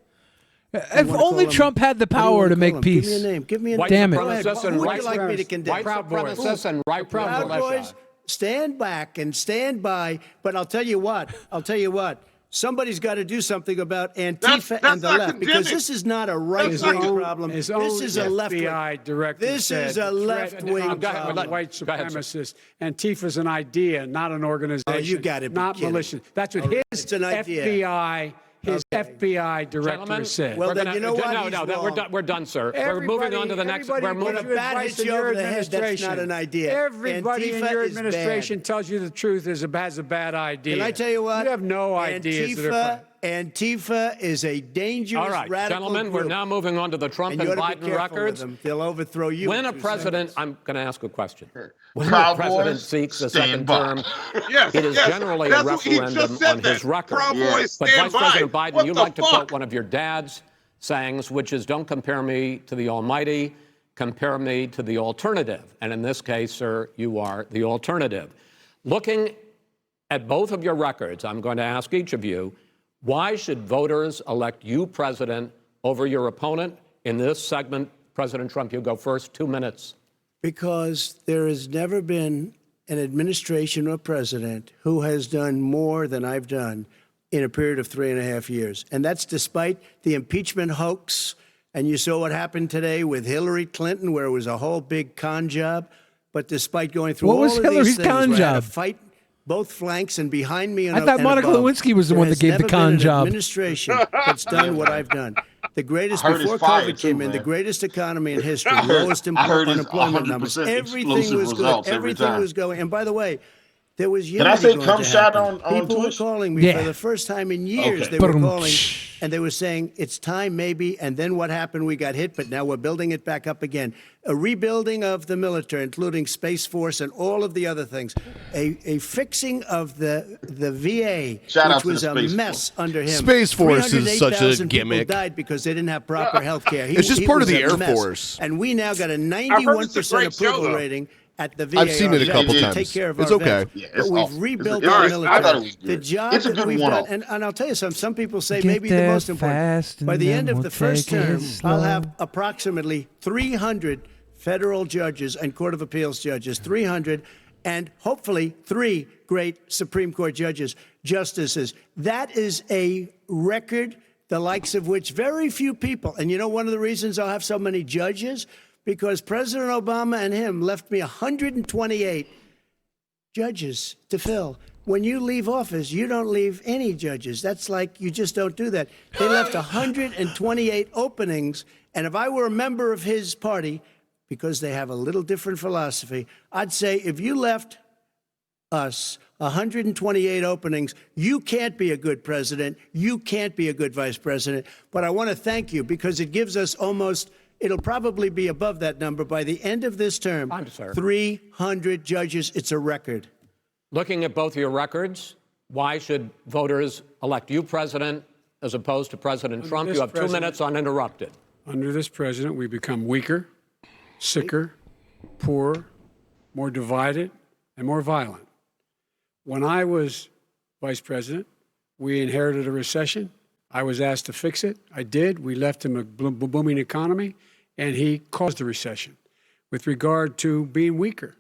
If only Trump had the power to make peace. Give me a name. Give me a White name. Damn it. Go ahead. supremacists and Who would white you like me to condemn? White supremacists and right Proud militia. Boys, stand back and stand by. But I'll tell you what. Somebody's got to do something about Antifa and the left, because this is not a right-wing problem. His This own is a left-wing. FBI director This said is a left-wing problem. white supremacists. Antifa's an idea, not an organization. Oh, you gotta be not kidding. militia. That's what It's an idea. FBI director Gentlemen, said. Well, we're then gonna- you know what? He's we're wrong. done. We're done, sir. We're moving on to the next. We're When a moving. bat hits you over the head, that's not an idea. Everybody in Antifa your is bad. administration tells you the truth has a bad idea. Can I tell you what? You have no ideas. Antifa is a dangerous, All right, radical gentlemen, group. we're now moving on to the Trump And and you ought to be Biden careful with records. them. They'll overthrow you. When in a 2 president, seconds. I'm going to ask a question. When Proud a president Boys, seeks a stand second by. term, Yes, it is yes. generally That's a what he just referendum said on his that. record. Proud Boys, But stand Vice President by. Biden, What you the like to quote fuck? one of your dad's sayings, which is, don't compare me to the Almighty, compare me to the alternative. And in this case, sir, you are the alternative. Looking at both of your records, I'm going to ask each of you, why should voters elect you president over your opponent? In this segment, President Trump, you go first, 2 minutes. Because there has never been an administration or president who has done more than I've done in a period of 3.5 years. And that's despite the impeachment hoax. And you saw what happened today with Hillary Clinton, where it was a whole big con job. But despite going through What all was of Hillary's these things, con where I had to job? fight both flanks and behind me. And I thought Monica Lewinsky was the one that gave the con job. Administration that's done what I've done. The greatest I heard before it's fired COVID came too, in, the man. greatest economy in history, I heard- lowest I heard it's unemployment numbers. 100% Everything explosive was good. results every Everything time. was going. And by the way, there was Did unity I say going come to shot happen. on People were Twitch? calling me Yeah. for the first time in years. Okay. They were calling, and they were saying it's time maybe. And then what happened? We got hit, but now we're building it back up again. A rebuilding of the military, including Space Force and all of the other things. A fixing of the VA, Shout out which to the was a Space mess Force. under him. Space Force is such a 308,000 people gimmick. died because they didn't have proper health care. It's just part of was the a Air mess. Force. And we now got a heard it's a 91% great show, approval though. rating at the VA. I've seen it a couple to times. Take care of It's our okay. vets. Yeah, But it's we've awesome. rebuilt It's a- our I military. thought it was The good. job It's a that good we've one-off. done, and I'll tell you something. Some people say Get maybe the there most important. fast and By the then end of we'll the first take it term, I'll slow. have approximately 300 federal judges and Court of Appeals judges, 300, and hopefully 3 great Supreme Court justices. That is a record the likes of which very few people, and you know one of the reasons I'll have so many judges? because President Obama and him left me 128 judges to fill. When you leave office, you don't leave any judges. That's like you just don't do that. They left 128 openings, and if I were a member of his party, because they have a little different philosophy, I'd say if you left us 128 openings, you can't be a good president. You can't be a good vice president. But I want to thank you because it gives us almost, it'll probably be above that number by the end of this term. 300 judges. It's a record. Looking at both of your records, why should voters elect you president as opposed to President Trump? You have 2 minutes uninterrupted. Under this president, we become weaker, sicker, poorer, more divided, and more violent. When I was vice president, we inherited a recession. I was asked to fix it. I did. We left him a booming economy, and he caused the recession. With regard to being weaker,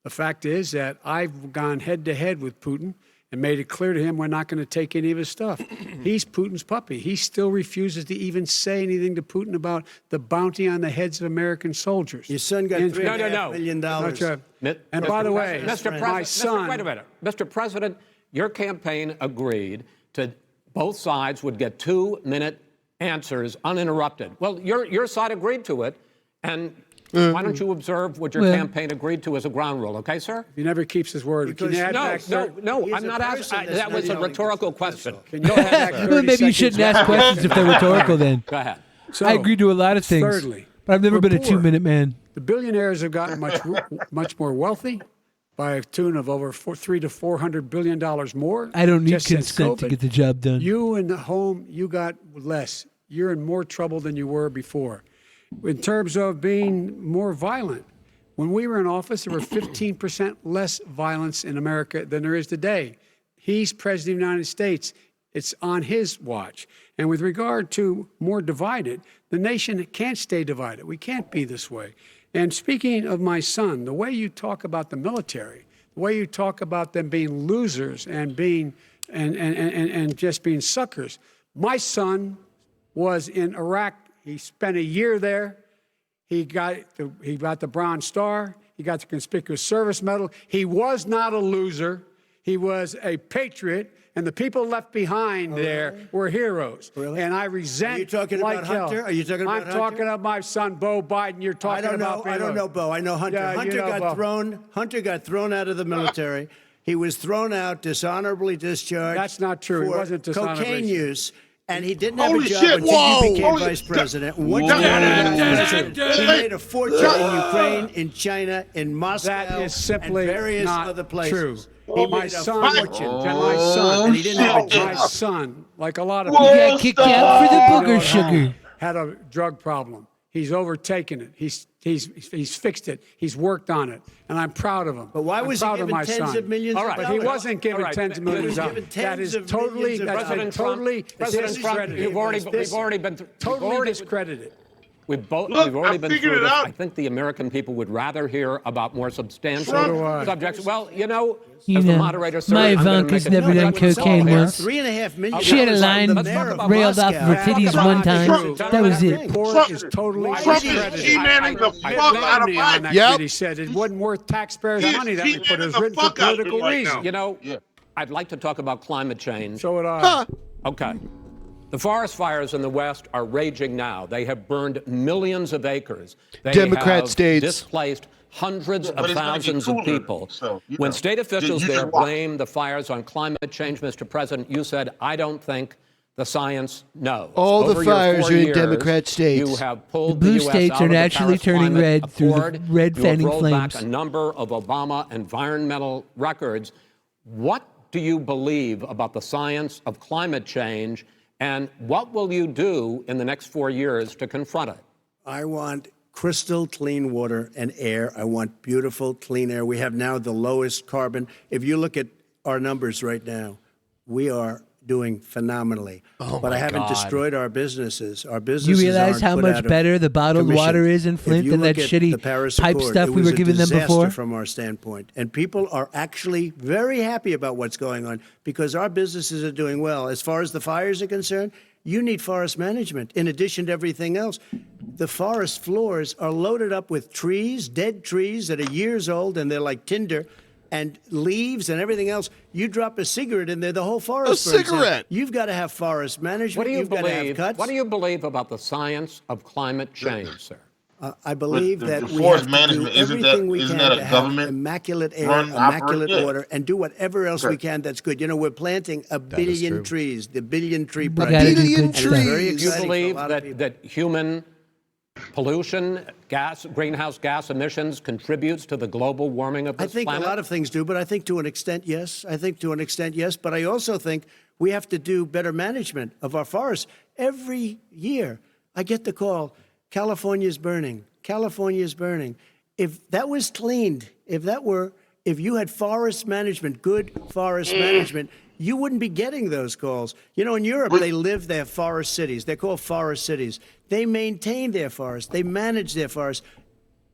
the fact is that I've gone head-to-head with Putin and made it clear to him we're not going to take any of his stuff. He's Putin's puppy. He still refuses to even say anything to Putin about the bounty on the heads of American soldiers. Your son got $3.5 million. And by the way, my son... Wait a minute. Mr. President, your campaign agreed to both sides would get 2-minute answers uninterrupted. Well, your side agreed to it, and why don't you observe what your campaign agreed to as a ground rule, okay, sir? He never keeps his word. Can you add back, no, I'm not asking. That was a rhetorical question. Can you add back Well, maybe you shouldn't ask questions if they're rhetorical then. Go ahead. So, I agree to a lot of things, thirdly, but I've never been a poor. 2-minute man. The billionaires have gotten much more wealthy by a tune of over $300 to $400 billion more. I don't need just since consent to COVID. get the job done. You in the home, you got less. You're in more trouble than you were before. In terms of being more violent, when we were in office, there were 15% less violence in America than there is today. He's president of the United States. It's on his watch. And with regard to more divided, the nation can't stay divided. We can't be this way. And speaking of my son, the way you talk about the military, the way you talk about them being losers and being and just being suckers. My son was in Iraq. He spent a year there. He got the Bronze Star. He got the Conspicuous Service Medal. He was not a loser. He was a patriot. And the people left behind there were heroes. Really? And I resent. Are you talking like about Hunter? Are you talking about Hunter? I'm talking about my son, Bo Biden. You're talking about. I don't know Bo. I know Hunter. Yeah, Hunter got thrown out of the military. He was thrown out, dishonorably discharged. That's not true. He wasn't dishonorably. Cocaine use. And he didn't have a Holy job shit, until whoa, you became holy- vice president. Whoa. Once you he made a fortune in Ukraine, in China, in Moscow, That is simply and various not other places. true. He My made a son, fortune. my son, And he didn't have a my job. son, like a lot of You people, got kicked out for the booger at home, sugar. had a drug problem. He's overtaken it. He's fixed it. He's worked on it, and I'm proud of him. But why I'm was he proud of given my tens son. of millions All of right. But he dollars? wasn't given All right. tens of He was millions of given dollars. tens That is of totally, millions of that's dollars. totally President Trump, discredited. we've already been Totally discredited. We've Look, already I been figured through it this. out. I think the American people would rather hear about more substantial So do I. subjects. Well, you know, You as the know, moderator said, my I'm gonna Ivanka's make a never done judgment call cocaine here. once. $3.5 million. She had a line Let's talk about railed off of her Moscow. titties one time. That was it. Report is totally Trump is discredited. G-manning the fuck out of on Biden. that Yep. committee said it wasn't worth taxpayers' He's money that we put. It was the written for fuck out of political him right reasons. now. You know, I'd like to talk about climate change. So would I. Okay. The forest fires in the West are raging now. They have burned millions of acres. They Democrat have states. displaced hundreds But of it's gonna get thousands of cooler, people. so, you When know, state officials you just there watch. blame the fires on climate change, Mr. President, you said, I don't think the science knows. All the Over your fires 4 are in years, Democrat states. You have pulled The blue US states out are of the naturally Paris turning Climate red through the Accord. red You fanning have rolled flames. back a number of Obama environmental records. What do you believe about the science of climate change, and what will you do in the next 4 years to confront it? I want crystal clean water and air. I want beautiful, clean air. We have now the lowest carbon. If you look at our numbers right now, we are doing phenomenally. But I haven't destroyed our businesses. Our businesses You realize aren't how put much out of better the bottled commission. water is in If Flint you than that look at shitty the Paris pipe Accord, stuff it we was were a giving them disaster before? from our standpoint. And people are actually very happy about what's going on because our businesses are doing well. As far as the fires are concerned, You need forest management in addition to everything else. The forest floors are loaded up with trees, dead trees that are years old, and they're like tinder, and leaves and everything else. You drop a cigarette in there, the whole forest burns down. cigarette. You've got to have forest management. What do you You've got to have believe? cuts. What do you believe about the science of climate change, sir? I believe the that we forest have management, to do isn't that- everything we isn't can that a to government have immaculate air, run immaculate operation? water, and do whatever else we Okay. can that's good. You know, we're planting a is billion true. trees, the billion tree gotta project. do Billion good And it's stuff. very trees. Do you exciting for a believe lot of people. that human pollution, greenhouse gas emissions contributes to the global warming of I this think planet? a lot of things do, but I think to an extent, yes. I think to an extent, yes. But I also think we have to do better management of our forests. Every year, I get the call, California's burning. California's burning. If that was cleaned, if you had forest management, good forest management, you wouldn't be getting those calls. You know, in Europe, they have forest cities. They're called forest cities. They maintain their forests. They manage their forests.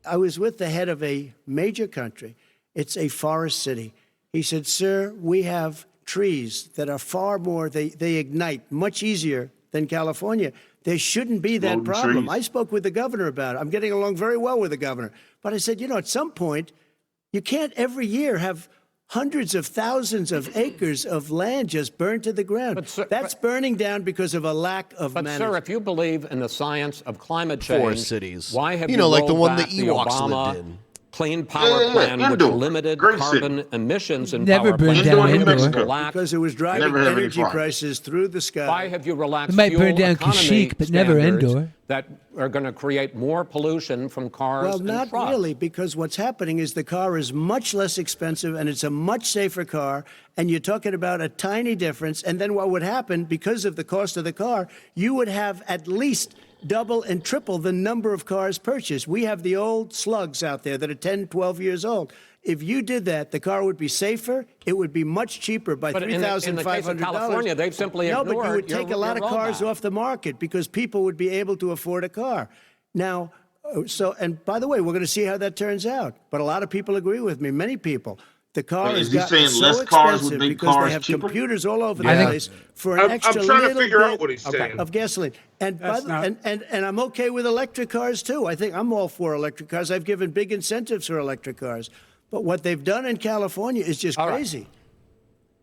I was with the head of a major country. It's a forest city. He said, sir, we have trees that are far more, they ignite much easier than California. There shouldn't be that Loading problem. trees. I spoke with the governor about it. I'm getting along very well with the governor. But I said, you know, at some point, you can't every year have hundreds of thousands of acres of land just burned to the ground. But, sir, That's burning down because of a lack of But, management. sir, if you believe in the science of climate change, Forest cities. why have You know, like the rolled one the back Ewoks Obama lived in? Clean Power Plan, which Indoor. limited Great carbon city. emissions in Never power burned plants? down Why have you indoor. relaxed- because it was driving Never have any energy fun. prices through the sky. Why have you relaxed It might fuel burn down economy Kashyyyk, but never standards indoor. that are going to create more pollution from cars Well, and not trucks? really, because what's happening is the car is much less expensive and it's a much safer car, and you're talking about a tiny difference. And then what would happen, because of the cost of the car, you would have at least double and triple the number of cars purchased. We have the old slugs out there that are 10, 12 years old. If you did that, the car would be safer. It would be much cheaper by But in the case of $3,500. California, they've simply No, but you ignored would take a lot of your cars rollback. off the market because people would be able to afford a car. Now, and by the way, we're going to see how that turns out. But a lot of people agree with me. Many people. The car Wait, has is he gotten saying so less cars would expensive make because cars they have cheaper? computers all over the I think- place for an I'm extra trying to little figure out bit what he's saying. of gasoline. And That's and I'm okay with electric cars too. I think I'm all for electric cars. I've given big incentives for electric cars. But what they've done in California is just All right. crazy.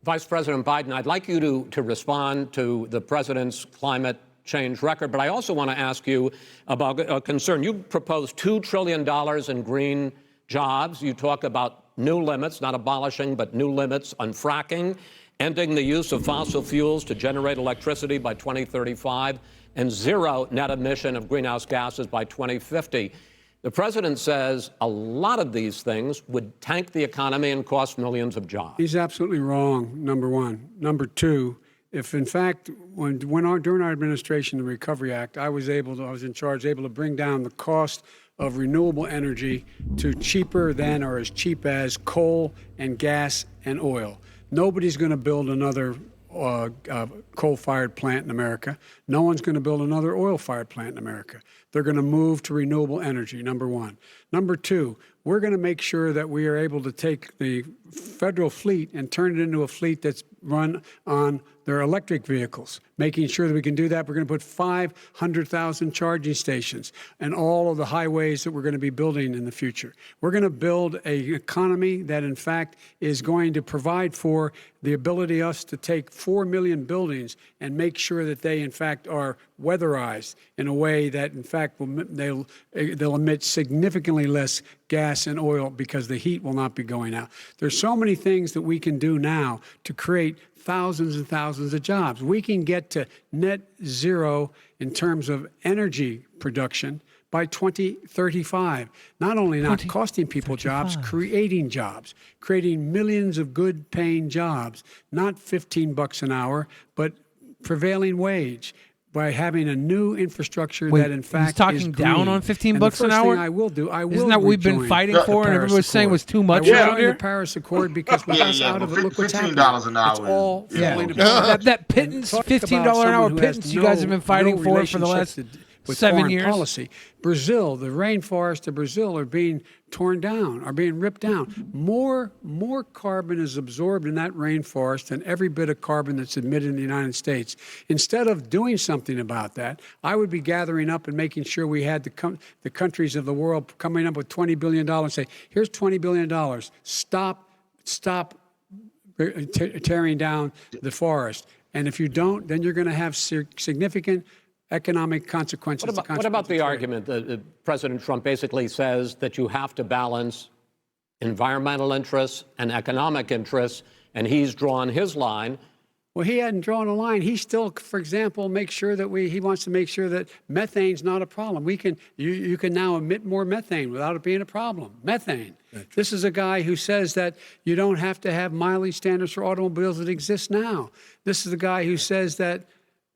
Vice President Biden, I'd like you to respond to the president's climate change record, but I also want to ask you about a concern. You proposed $2 trillion in green jobs. You talk about new limits, not abolishing, but new limits on fracking, ending the use of fossil fuels to generate electricity by 2035, and zero net emission of greenhouse gases by 2050. The president says a lot of these things would tank the economy and cost millions of jobs. He's absolutely wrong, number one. Number two, if in fact, during our administration, the Recovery Act, I was in charge, able to bring down the cost of renewable energy to cheaper than or as cheap as coal and gas and oil. Nobody's going to build another coal-fired plant in America. No one's going to build another oil-fired plant in America. They're going to move to renewable energy, number one. Number two, we're going to make sure that we are able to take the federal fleet and turn it into a fleet that's run on their electric vehicles. Making sure that we can do that, we're going to put 500,000 charging stations and all of the highways that we're going to be building in the future. We're going to build an economy that, in fact, is going to provide for the ability us to take 4 million buildings and make sure that they, in fact, are weatherized in a way that, in fact, they'll emit significantly less gas and oil because the heat will not be going out. There's so many things that we can do now to create thousands and thousands of jobs. We can get to net zero in terms of energy production by 2035. Not only not costing people jobs, creating jobs, creating millions of good paying jobs, not $15 an hour, but prevailing wage, by having a new infrastructure that, in fact, he's talking is down green. on $15 And the an first hour? thing I will do, I will Isn't that what we've been rejoin fighting the for and Paris everyone was saying Accord. was too much I will around join here? the Paris Accord because with us out of it, look what's happening. $15 an hour. It's all Yeah. falling apart. That pittance, Talk $15 about an hour someone who has pittance you guys have been fighting no for the last relationship with 7 foreign years. policy. Brazil, the rainforests of Brazil are being torn down, are being ripped down. More carbon is absorbed in that rainforest than every bit of carbon that's emitted in the United States. Instead of doing something about that, I would be gathering up and making sure we had the countries of the world coming up with $20 billion and say, here's $20 billion. Stop tearing down the forest. And if you don't, then you're going to have significant economic consequences. What about the argument that President Trump basically says that you have to balance environmental interests and economic interests, and he's drawn his line? Well, he hadn't drawn a line. He still, for example, he wants to make sure that methane's not a problem. You can now emit more methane without it being a problem. Methane. This is a guy who says that you don't have to have mileage standards for automobiles that exist now. This is the guy who says that,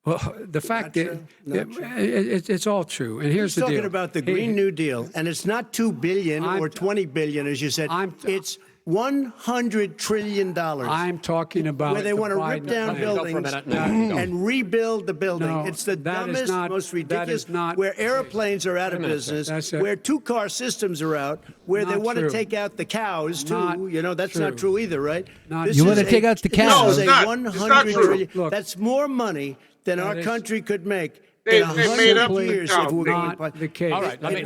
well, the fact that it's all true. And here's the deal. He's talking about the Green New Deal, and it's not $2 billion or $20 billion, as you said. It's $100 trillion. I'm talking about where they want to rip down buildings and rebuild the building. No, it's the dumbest, most ridiculous. Where airplanes are out of business, where two-car systems are out, where they want to take out the cows too. That's not true either, right? You want to take out the cows? This is a $100 trillion. Look, that's more money than our country could make. They in made up years if we're going to the case. All right, let me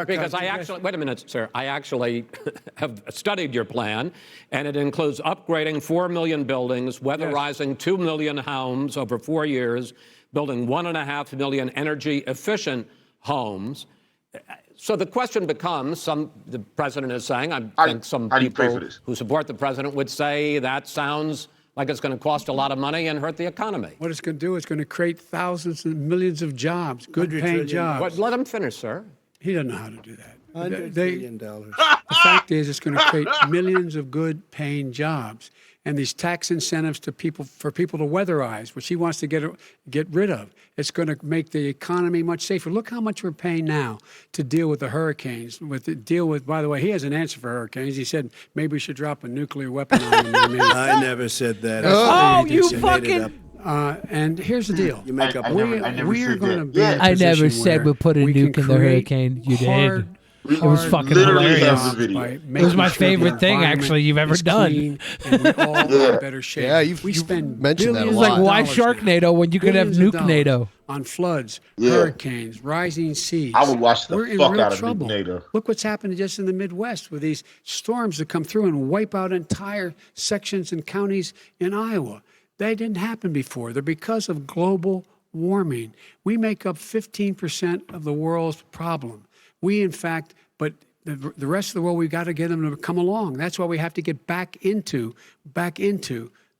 because I actually, wait a minute, sir. I actually have studied your plan, and it includes upgrading 4 million buildings, weatherizing 2 million homes over 4 years, building 1.5 million energy-efficient homes. So the question becomes, the president is saying, I think some people who support the president would say that sounds like it's going to cost a lot of money and hurt the economy. What it's going to do is going to create thousands and millions of jobs, good-paying jobs. Let him finish, sir. He doesn't know how to do that. $100 billion. The fact is, it's going to create millions of good-paying jobs, and these tax incentives for people to weatherize, which he wants to get rid of. It's going to make the economy much safer. Look how much we're paying now to deal with the hurricanes. By the way, he has an answer for hurricanes. He said maybe we should drop a nuclear weapon on them. I never said that. Oh, you fucking. And here's the deal. You make up. We're going to be. I never said we'll put a nuke in the hurricane. You did. It was fucking hilarious. It was my favorite thing, actually, you've ever done. And we all are in better shape. Yeah, you've mentioned that a lot. It's like, why Sharknado when you could have Nuke-nado? On floods, hurricanes, rising seas. I would watch the fuck out of trouble. Nuke-nado. Look what's happened just in the Midwest with these storms that come through and wipe out entire sections and counties in Iowa. They didn't happen before. They're because of global warming. We make up 15% of the world's problem. We, in fact, but the rest of the world, we've got to get them to come along. That's why we have to get back into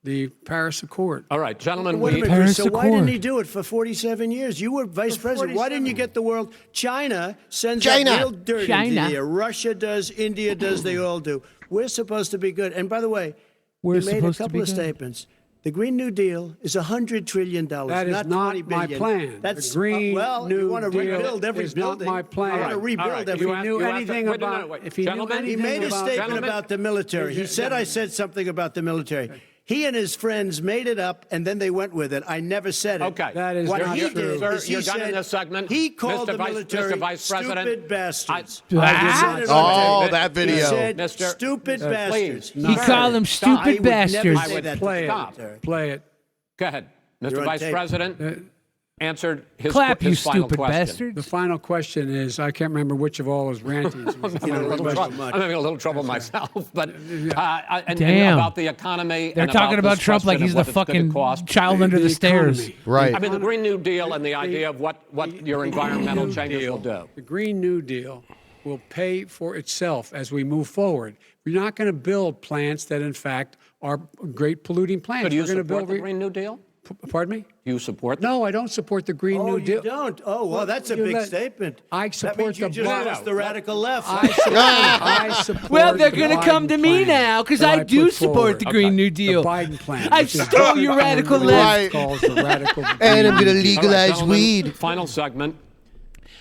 the Paris Accord. All right, gentlemen. Wait a minute, Chris, so why didn't he do it for 47 years? You were vice president. Why didn't you get the world? China sends out real dirt into the air. Russia does. India does. They all do. We're supposed to be good. And by the way, you made a couple of statements. The Green New Deal is $100 trillion. That is not my plan. That's the Green New you want to Deal rebuild every is building. not my plan. You want to rebuild every. If he knew anything about, he made a statement about the military. He said I said something about the military. He and his friends made it up, and then they went with it. I never said it. Okay. That is what not he true. did is You're he done in said this segment. he called Mr. the military Vice President, stupid bastards. That video. He said Mr. stupid bastards. He called them stupid bastards. I would Play it. Go ahead. Mr. You're on Vice tape. President answered his, Clap, you his final stupid question. bastards. The final question is, I can't remember which of all his rantings. I'm having a little trouble myself, but and Damn. about the economy. They're and talking about this Trump like question he's of the what it's gonna fucking cost. child under the stairs. economy. Right. I mean, the Green New Deal and the idea of what your environmental changes will do. The Green New Deal will pay for itself as we move forward. We're not going to build plants that, in fact, are great polluting plants. So do you We're going to support build the Green New Deal? Pardon me? You support? No, I don't support the Green New Deal. You don't? Oh, well, that's a You big let- statement. I support that means you the just Biden- lost the radical left. I support Well, they're the going to come Biden to me plan now because that I do put support forward. the Green New Deal. The Biden plan. I which is stole your what radical the left. calls the radical And I'm going to Green New Deal. legalize Gentlemen, weed. Final segment,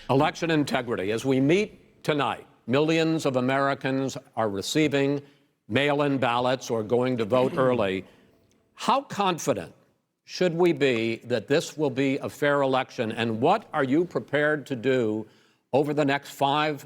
election integrity. As we meet tonight, millions of Americans are receiving mail-in ballots or going to vote early. How confident should we be that this will be a fair election? And what are you prepared to do over the next 5+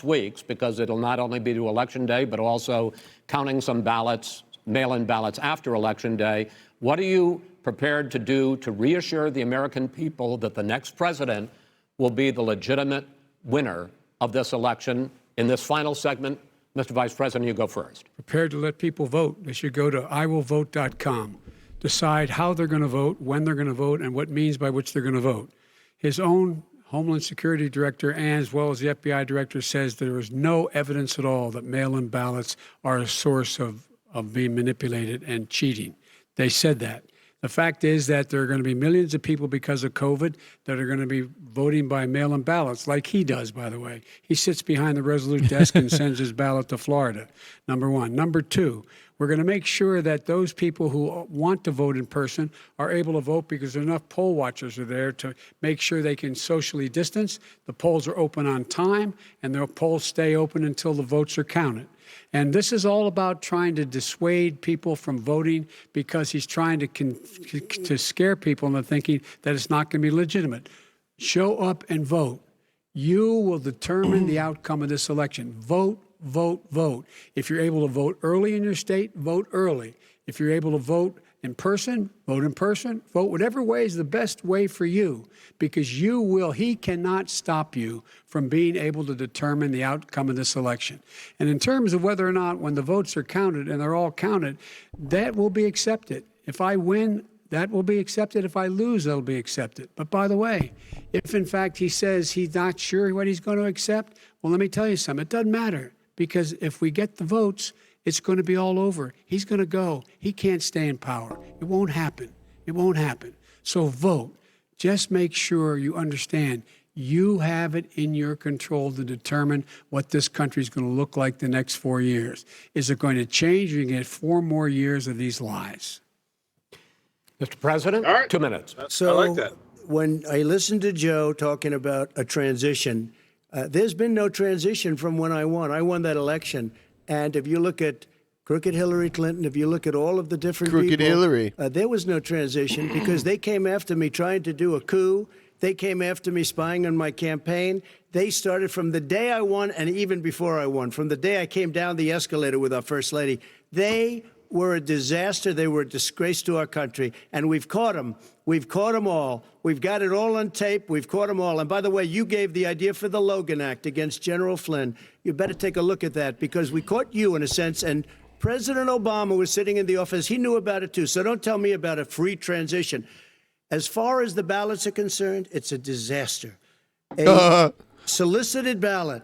weeks, because it'll not only be to Election Day, but also counting some ballots, mail-in ballots after Election Day? What are you prepared to do to reassure the American people that the next president will be the legitimate winner of this election? In this final segment, Mr. Vice President, you go first. Prepared to let people vote. They should go to iwillvote.com, decide how they're going to vote, when they're going to vote, and what means by which they're going to vote. His own Homeland Security Director, and as well as the FBI Director, says there is no evidence at all that mail-in ballots are a source of being manipulated and cheating. They said that. The fact is that there are going to be millions of people because of COVID that are going to be voting by mail-in ballots, like he does, by the way. He sits behind the Resolute desk and sends his ballot to Florida, number one. Number two, we're going to make sure that those people who want to vote in person are able to vote, because enough poll watchers are there to make sure they can socially distance. The polls are open on time, and the polls stay open until the votes are counted. And this is all about trying to dissuade people from voting, because he's trying to scare people into thinking that it's not going to be legitimate. Show up and vote. You will determine the outcome of this election. Vote, vote, vote. If you're able to vote early in your state, vote early. If you're able to vote in person, vote in person. Vote whatever way is the best way for you, because he cannot stop you from being able to determine the outcome of this election. And in terms of whether or not, when the votes are counted, and they're all counted, that will be accepted. If I win, that will be accepted. If I lose, that'll be accepted. But by the way, if in fact he says he's not sure what he's going to accept, well, let me tell you something. It doesn't matter, because if we get the votes, it's going to be all over. He's going to go. He can't stay in power. It won't happen. It won't happen. So vote. Just make sure you understand you have it in your control to determine what this country is going to look like the next 4 years. Is it going to change? You're going to get 4 more years of these lies. Mr. President, all right. 2 minutes. So I like that. When I listened to Joe talking about a transition, there's been no transition from when I won. I won that election. And if you look at crooked Hillary Clinton, if you look at all of the different Crooked people, Hillary. There was no transition, because they came after me trying to do a coup. They came after me spying on my campaign. They started from the day I won, and even before I won, from the day I came down the escalator with our First Lady. They were a disaster. They were a disgrace to our country. And we've caught them. We've caught them all. We've got it all on tape. We've caught them all. And by the way, you gave the idea for the Logan Act against General Flynn. You better take a look at that, because we caught you in a sense. And President Obama was sitting in the office. He knew about it, too. So don't tell me about a free transition. As far as the ballots are concerned, it's a disaster. A solicited ballot.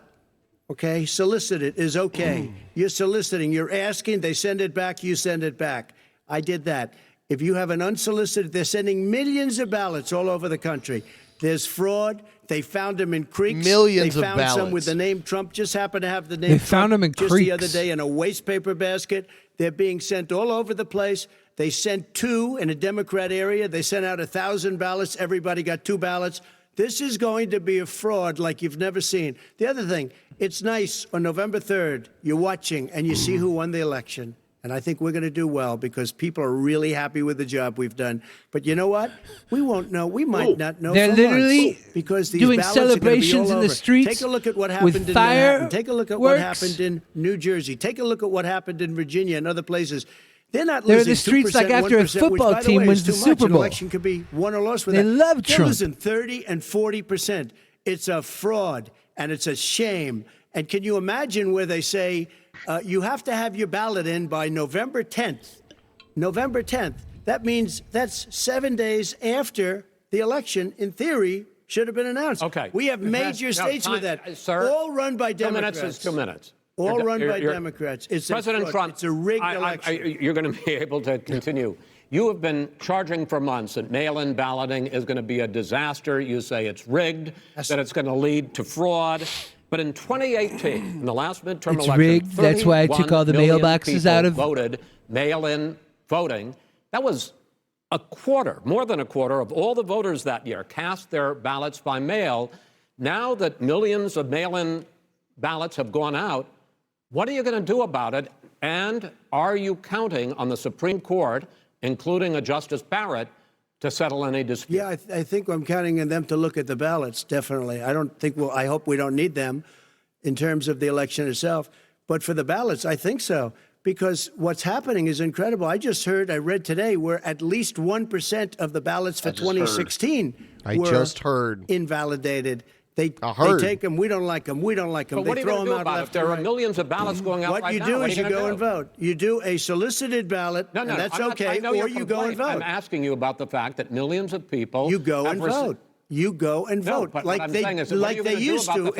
Okay, solicited is okay. You're soliciting, you're asking, they send it back, you send it back. I did that. If you have an unsolicited, they're sending millions of ballots all over the country. There's fraud. They found them in creeks. Millions of ballots. They found some with the name Trump. Just happened to have the name Trump. They found them in just creeks. the other day in a waste paper basket. They're being sent all over the place. They sent 2 in a Democrat area. They sent out 1,000 ballots. Everybody got 2 ballots. This is going to be a fraud like you've never seen. The other thing, it's nice on November 3rd, you're watching and you see who won the election. And I think we're going to do well, because people are really happy with the job we've done. But you know what? We won't know. We might not know. They're for literally months, because these doing ballots are gonna be celebrations all in the over. streets Take a look at what happened with in Manhattan. fireworks. Take a look at what happened in New Jersey. Take a look at what happened in Virginia and other places. They're not They're in losing the streets 2%, like after a 1%, football which, by the team way, wins is the too much. Super Bowl. An election could be won or lost with They that. love They're Trump. losing 30 and 40%. It's a fraud, and it's a shame. And can you imagine where they say you have to have your ballot in by November 10th? November 10th. That means that's 7 days after the election, in theory, should have been announced. Okay. We have major states with that, sir, all run by 2 Democrats. minutes is 2 minutes. All run by Democrats. It's President Trump, it's a rigged election. you're going to be able to continue. You have been charging for months that mail-in balloting is going to be a disaster. You say it's rigged, that it's going to lead to fraud. But in 2018, in the last midterm It's election, rigged. That's why I took all the 31 million mailboxes out of- voted mail-in voting. That was a quarter, more than a quarter of all the voters that year cast their ballots by mail. Now that millions of mail-in ballots have gone out, what are you going to do about it? And are you counting on the Supreme Court including a Justice Barrett, to settle any dispute? Yeah, I think I'm counting on them to look at the ballots, definitely. I hope we don't need them in terms of the election itself. But for the ballots, I think so. Because what's happening is incredible. I read today, where at least 1% of the ballots for 2016 were invalidated. They take them. We don't like them. We don't like them. But what are you going to do about it? There are millions of ballots going out right now. What you do is you go and vote. You do a solicited ballot, and that's okay, or you go and vote. I'm asking you about the fact that millions of people... You go and vote. You go and vote, but like they used to.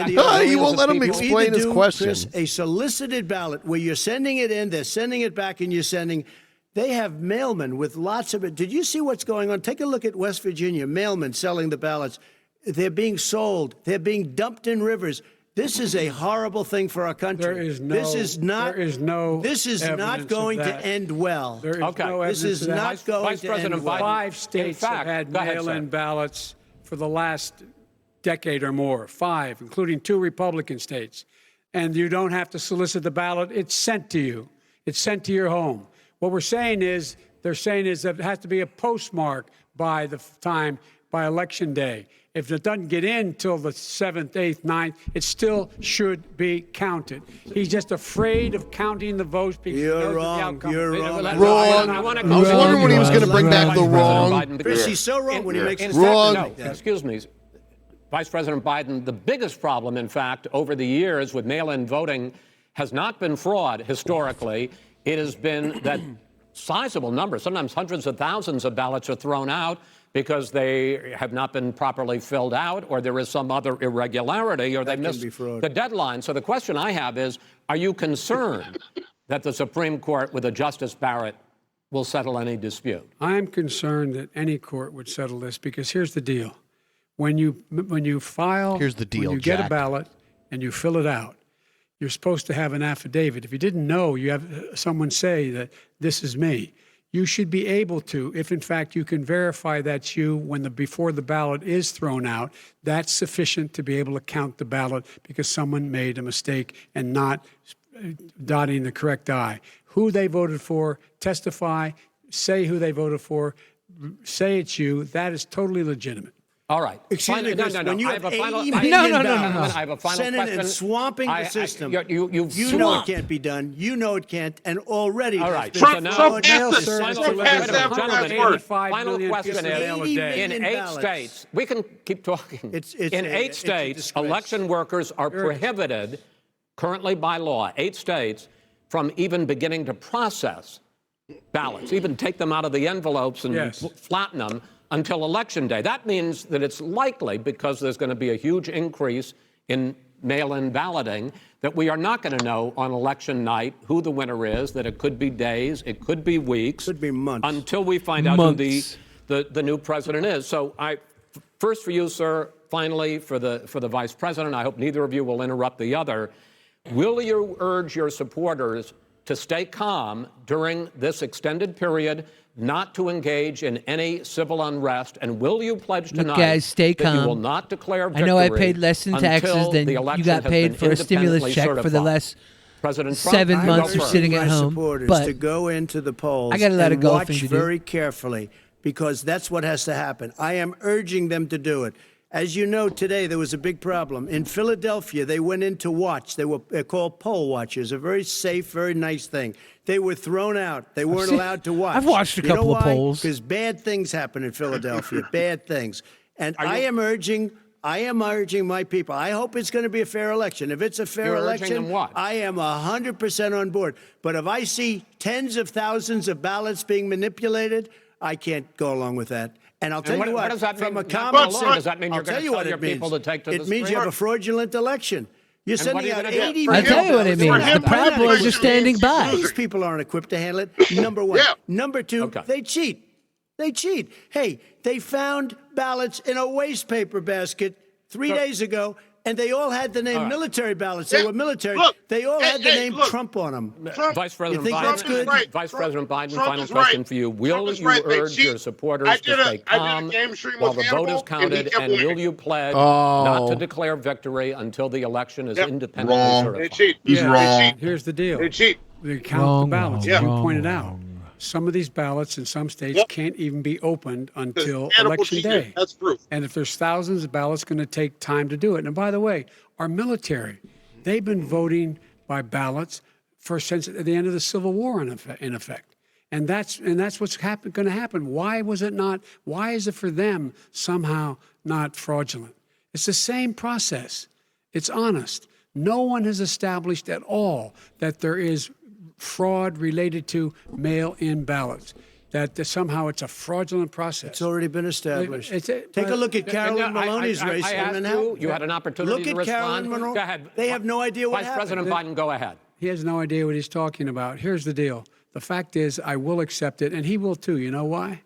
You won't let him explain his question. Chris, a solicited ballot where you're sending it in, they're sending it back, and you're sending. They have mailmen with lots of it. Did you see what's going on? Take a look at West Virginia. Mailmen selling the ballots. They're being sold. They're being dumped in rivers. This is a horrible thing for our country. This is not going to end well. There is no evidence. This is not going to end well. 5 states have had mail-in ballots for the last decade or more, 5, including 2 Republican states. And you don't have to solicit the ballot. It's sent to you. It's sent to your home. What they're saying is that it has to be a postmark by election day. If it doesn't get in till the 7th, 8th, 9th, it still should be counted. He's just afraid of counting the votes because he knows the outcome. You're wrong. I was wondering when he was going to bring back the wrong. Chris, he's so wrong when he makes it wrong. No, excuse me. Vice President Biden, the biggest problem, in fact, over the years with mail-in voting has not been fraud historically. It has been that sizable numbers, sometimes hundreds of thousands of ballots are thrown out because they have not been properly filled out, or there is some other irregularity, or they missed the deadline. So the question I have is, are you concerned that the Supreme Court with a Justice Barrett will settle any dispute? I'm concerned that any court would settle this because here's the deal. When you file, here's the deal, when you get a ballot and you fill it out, you're supposed to have an affidavit. If you didn't know, you have someone say that this is me. You should be able to, if in fact you can verify that's you before the ballot is thrown out, that's sufficient to be able to count the ballot because someone made a mistake and not dotting the correct I. Who they voted for, testify, say who they voted for, say it's you. That is totally legitimate. All right. Excuse me, Chris, when you have 80 million I have a final Senate question. And swamping the system, you know it can't be done. You know it can't, and already. All right. Trump passed that. Final question is, in 8 states, we can keep talking. In 8 states, election workers are prohibited, currently by law, 8 states, from even beginning to process ballots, even take them out of the envelopes and flatten them until Election Day. That means that it's likely, because there's going to be a huge increase in mail-in balloting, that we are not going to know on election night who the winner is, that it could be days, it could be weeks. Could be months. Until we find out who the new president is. So first for you, sir, finally for the vice president, I hope neither of you will interrupt the other. Will you urge your supporters to stay calm during this extended period, not to engage in any civil unrest, and will you pledge tonight guys, stay calm. that you will not declare victory? I know I paid less in taxes than you got paid for a stimulus check for the last President Trump, 7 months of sitting at home. But to go into the polls I got a lot of golfing watch to do. very carefully, because that's what has to happen. I am urging them to do it. As you know, today there was a big problem. In Philadelphia, they went in to watch. They're called poll watchers, a very safe, very nice thing. They were thrown out. They weren't allowed to watch. I've watched a couple of polls. Because bad things happen in Philadelphia, bad things. And I am urging my people. I hope it's going to be a fair election. If it's a fair election, I am 100% on board. But if I see tens of thousands of ballots being manipulated, I can't go along with that. And I'll tell you what, does that from mean? a common sense, Does that mean you're going to tell your people to take to the It means you have a fraudulent election. You're sending out 80 I million. tell you what it means. The Proud Boys are standing by. These people aren't equipped to handle it. Number one. Number two, they cheat. They cheat. Hey, they found ballots in a waste paper basket 3 days ago, and they all had the name military ballots. They were military. They all had the name Trump on them. Vice President You think Biden, that's good? Vice President Biden, final question for you. Will you urge your supporters to stay calm while the vote is counted, and will you pledge not to declare victory until the election is independently certified? He's wrong. Here's the deal. They cheat. They count the ballots, as you pointed out. some of these ballots in some states can't even be opened until Hannibal election cheated. day. That's proof. And if there's thousands of ballots, going to take time to do it. And by the way, our military, they've been voting by ballots since at the end of the Civil War, in effect. And that's what's going to happen. Why is it for them somehow not fraudulent? It's the same process. It's honest. No one has established at all that there is fraud related to mail-in ballots, that somehow it's a fraudulent process. It's already been established. Take a look at Carolyn Maloney's race. You had an opportunity to respond. Look at Carolyn Maloney. Go ahead. They have no idea what Vice President Biden, go ahead. He has no idea what he's talking about. Here's the deal. The fact is, I will accept it, and he will too. You know why?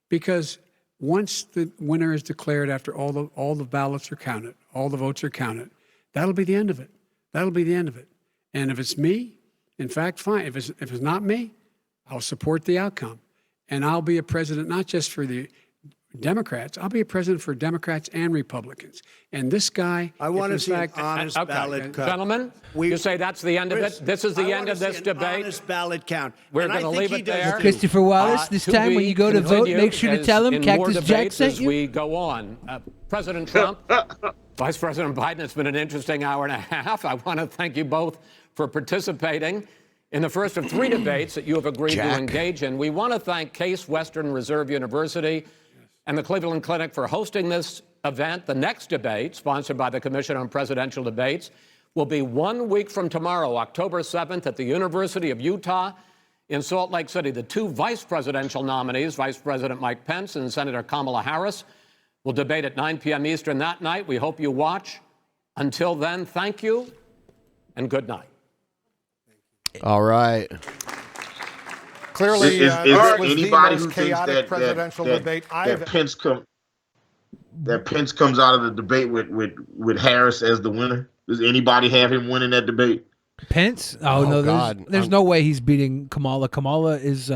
Because once the winner is declared, after all the ballots are counted, all the votes are counted, that'll be the end of it. That'll be the end of it. And if it's me, in fact, fine. If it's not me, I'll support the outcome. And I'll be a president not just for the Democrats. I'll be a president for Democrats and Republicans. And this guy, I want to see an honest ballot count. Gentlemen, you say that's the end of it? This is the end of this debate? Honest ballot count. We're going to leave it there. Christopher Wallace, this time when you go to vote, make sure to tell him Cactus Jack sent you. As we go on. President Trump, Vice President Biden, it's been an interesting hour and a half. I want to thank you both for participating in the first of 3 debates that you have agreed to engage in. We want to thank Case Western Reserve University and the Cleveland Clinic for hosting this event. The next debate, sponsored by the Commission on Presidential Debates, will be 1 week from tomorrow, October 7th, at the University of Utah in Salt Lake City. The 2 vice presidential nominees, Vice President Mike Pence and Senator Kamala Harris, will debate at 9 p.m. Eastern that night. We hope you watch. Until then, thank you and good night. All right. Clearly, is that was anybody the who most thinks chaotic presidential debate that Pence comes out of the debate with Harris as the winner? Does anybody have him winning that debate? Pence? Oh no, there's no way he's beating Kamala. Kamala is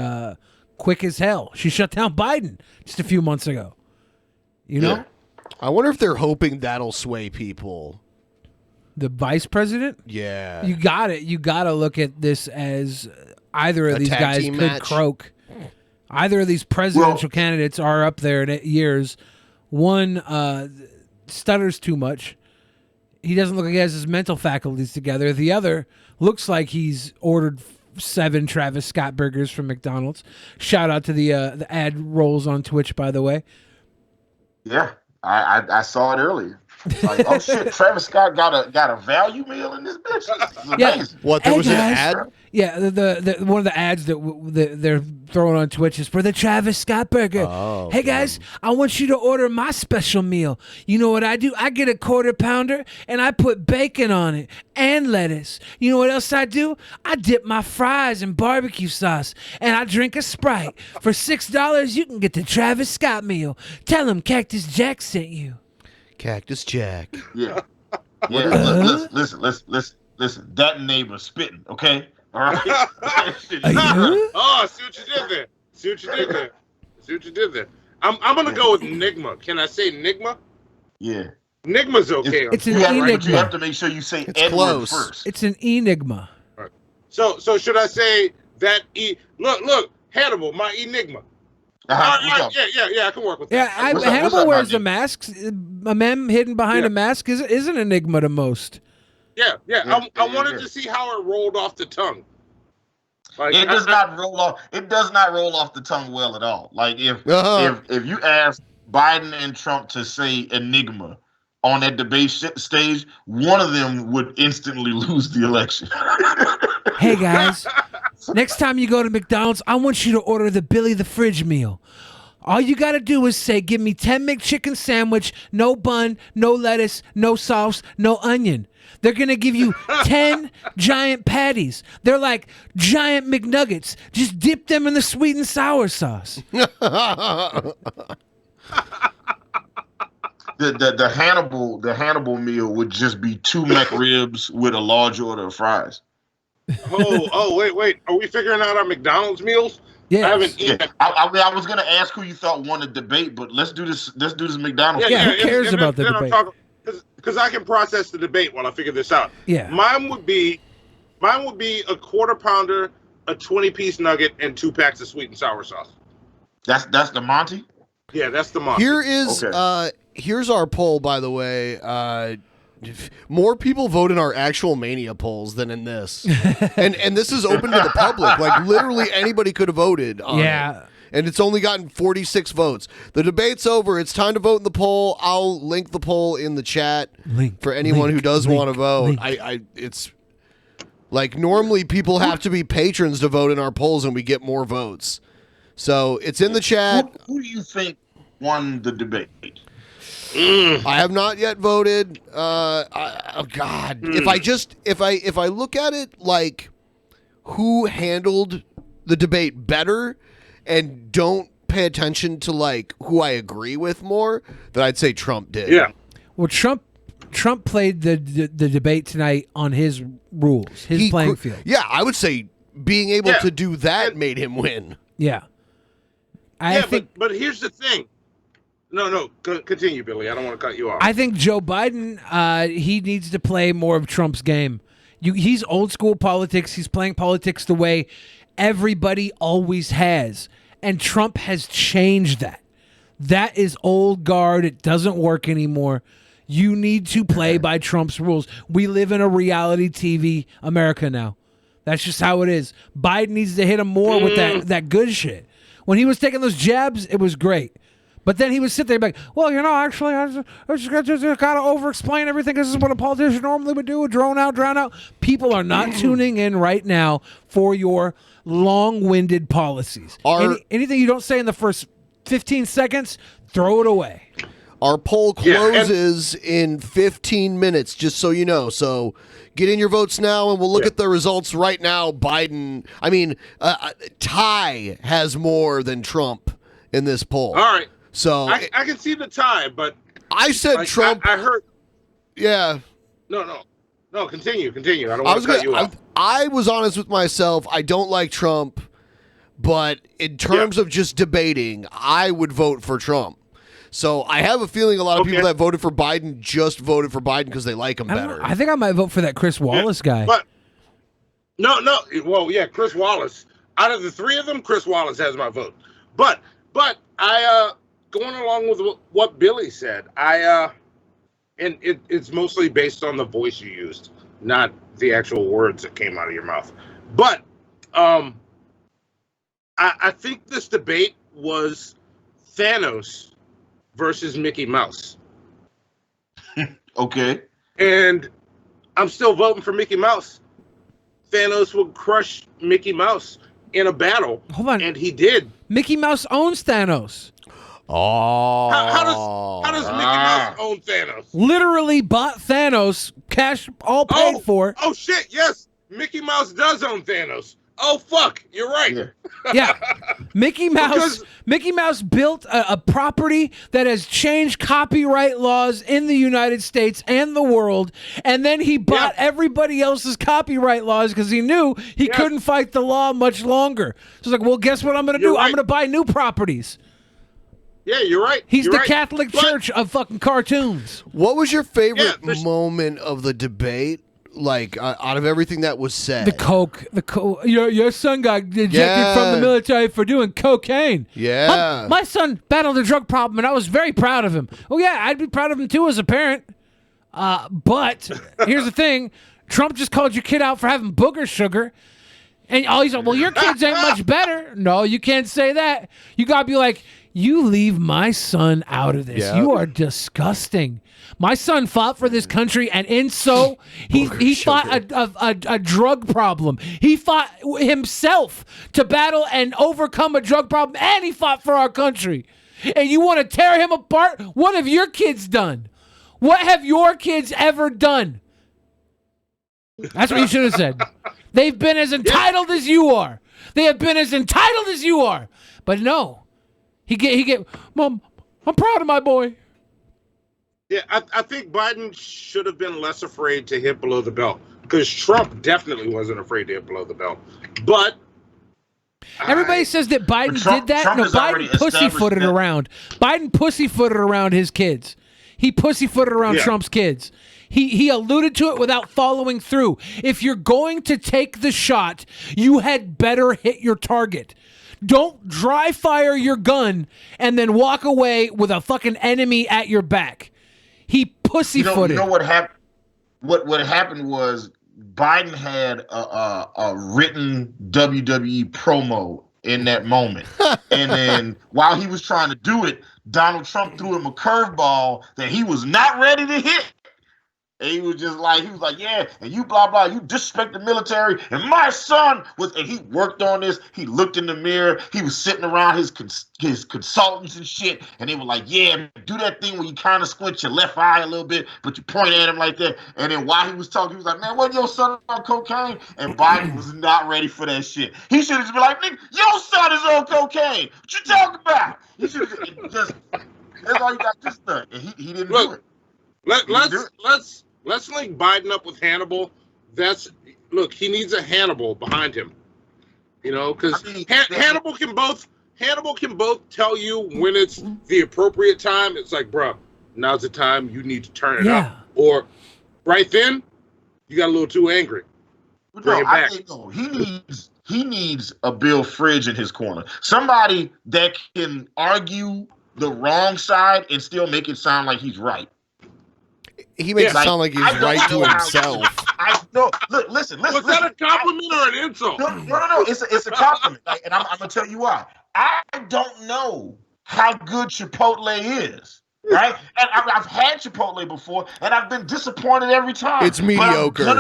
quick as hell. She shut down Biden just a few months ago. You know? I wonder if they're hoping that'll sway people. The vice president? Yeah. You got it. You got to look at this as either of these guys could croak. Either of these presidential candidates are up there in years. One stutters too much. He doesn't look like he has his mental faculties together. The other looks like he's ordered 7 Travis Scott burgers from McDonald's. Shout out to the ad rolls on Twitch, by the way. Yeah, I saw it earlier. Like, oh shit, Travis Scott got a value meal in this bitch. Yeah. What, there was an ad? Yeah, the one of the ads that they're throwing on Twitch is for the Travis Scott burger. Oh, hey guys, I want you to order my special meal. You know what I do? I get a 1/4 pounder and I put bacon on it and lettuce. You know what else I do? I dip my fries in barbecue sauce and I drink a Sprite. For $6, you can get the Travis Scott meal. Tell him Cactus Jack sent you. Cactus Jack. Yeah. Yeah. Listen. That neighbor spitting, okay? All right. Oh, see what you did there. I'm gonna go with Nigma. Can I say Nigma? Yeah. Nigma's okay. It's an enigma. You have to make sure you say it's Edward close. first. It's an enigma. Right. So should I say that Look, Hannibal, my enigma. Yeah, I can work with that. Yeah, Hannibal wears a mask. A man hidden behind a mask is an enigma to most. Yeah. I wanted to see how it rolled off the tongue. Like, it does not roll off. It does not roll off the tongue well at all. Like if you ask Biden and Trump to say enigma on that debate stage, one of them would instantly lose the election. Hey guys. Next time you go to McDonald's, I want you to order the Billy the Fridge meal. All you got to do is say, give me 10 McChicken sandwich, no bun, no lettuce, no sauce, no onion. They're going to give you 10 giant patties. They're like giant McNuggets. Just dip them in the sweet and sour sauce. The Hannibal meal would just be 2 McRibs with a large order of fries. Wait. Are we figuring out our McDonald's meals? Yeah. I haven't eaten. I was gonna ask who you thought won the debate, but let's do this McDonald's. Yeah, who cares about the debate? Because I can process the debate while I figure this out. Yeah. Mine would be a 1/4 pounder a 20-piece nugget and 2 packs of sweet and sour sauce. That's the Monty? Yeah, that's the Monty. Here is here's our poll, by the way. More people vote in our actual Mania polls than in this, and this is open to the public. Like literally anybody could have voted on it. And it's only gotten 46 votes. The debate's over. It's time to vote in the poll. I'll link the poll in the chat for anyone who does want to vote. It's like normally people have to be patrons to vote in our polls, and we get more votes. So it's in the chat. Who do you think won the debate? I have not yet voted. Oh God! If I look at it like who handled the debate better and don't pay attention to like who I agree with more, then I'd say Trump did. Yeah. Well, Trump played the debate tonight on his rules, his playing field. Yeah, I would say being able to do that made him win. Yeah. But here's the thing. No, continue, Billy. I don't want to cut you off. I think Joe Biden, he needs to play more of Trump's game. He's old school politics. He's playing politics the way everybody always has. And Trump has changed that. That is old guard. It doesn't work anymore. You need to play by Trump's rules. We live in a reality TV America now. That's just how it is. Biden needs to hit him more with that good shit. When he was taking those jabs, it was great. But then he would sit there and be like, well, actually, I just got to over-explain everything. This is what a politician normally would do, drown out. People are not tuning in right now for your long-winded policies. Anything you don't say in the first 15 seconds, throw it away. Our poll closes in 15 minutes, just so you know. So get in your votes now, and we'll look at the results right now. Ty has more than Trump in this poll. All right. So I can see the tie, but I said Trump. I heard. Yeah. No. Continue. I don't want to cut you off. I was honest with myself. I don't like Trump, but in terms of just debating, I would vote for Trump. So I have a feeling a lot of people that voted for Biden just voted for Biden because they like him better. I think I might vote for that Chris Wallace guy. But no. Well, yeah, Chris Wallace. Out of the 3 of them, Chris Wallace has my vote. But I going along with what Billy said, and it's mostly based on the voice you used, not the actual words that came out of your mouth. But I think this debate was Thanos versus Mickey Mouse. Okay. And I'm still voting for Mickey Mouse. Thanos would crush Mickey Mouse in a battle. Hold on. And he did. Mickey Mouse owns Thanos. Oh. How does Mickey Mouse own Thanos? Literally bought Thanos, cash all paid for. Oh, shit, yes. Mickey Mouse does own Thanos. Oh, fuck, you're right. Yeah. Mickey Mouse built a property that has changed copyright laws in the United States and the world, and then he bought everybody else's copyright laws because he knew he couldn't fight the law much longer. So it's like, well, guess what I'm going to do? Right. I'm going to buy new properties. Yeah, you're right. He's the Catholic Church of fucking cartoons. What was your favorite moment of the debate? Like, out of everything that was said. The coke. Your son got ejected from the military for doing cocaine. Yeah. My son battled a drug problem, and I was very proud of him. Oh, yeah, I'd be proud of him, too, as a parent. But here's the thing. Trump just called your kid out for having booger sugar. And he's like, well, your kids ain't much better. No, you can't say that. You got to be like, you leave my son out of this. You are disgusting. My son fought for this country, and in so, he fought a drug problem. He fought himself to battle and overcome a drug problem, and he fought for our country. And you want to tear him apart? What have your kids done? What have your kids ever done? That's what you should have said. They've been as entitled as you are. They have been as entitled as you are. But no. He get, Mom, I'm proud of my boy. Yeah, I think Biden should have been less afraid to hit below the belt because Trump definitely wasn't afraid to hit below the belt. But everybody says that Biden did that. Trump no, Biden pussyfooted around. Biden pussyfooted around his kids. He pussyfooted around Trump's kids. He alluded to it without following through. If you're going to take the shot, you had better hit your target. Don't dry fire your gun and then walk away with a fucking enemy at your back. He pussyfooted. You know what happened? What happened was Biden had a written WWE promo in that moment. And then while he was trying to do it, Donald Trump threw him a curveball that he was not ready to hit. And he was like, yeah, and you blah, blah, you disrespect the military. And my son was, and he worked on this. He looked in the mirror. He was sitting around his consultants and shit. And they were like, yeah, do that thing where you kind of squint your left eye a little bit, but you point at him like that. And then while he was talking, he was like, man, wasn't your son on cocaine? And Biden was not ready for that shit. He should have just been like, nigga, your son is on cocaine. What you talking about? He should have just, that's all you got just done. And he didn't do it. Let's link Biden up with Hannibal. He needs a Hannibal behind him. You know, because Hannibal can both tell you when it's the appropriate time. It's like, bro, now's the time you need to turn it up. Or right then, you got a little too angry. Bring it back. He needs a Bill Fridge in his corner. Somebody that can argue the wrong side and still make it sound like he's right. He makes it sound like he's right to himself. Listen. Was that a compliment or an insult? No. It's a compliment. And I'm going to tell you why. I don't know how good Chipotle is. Right? And I've had Chipotle before, and I've been disappointed every time. It's mediocre. But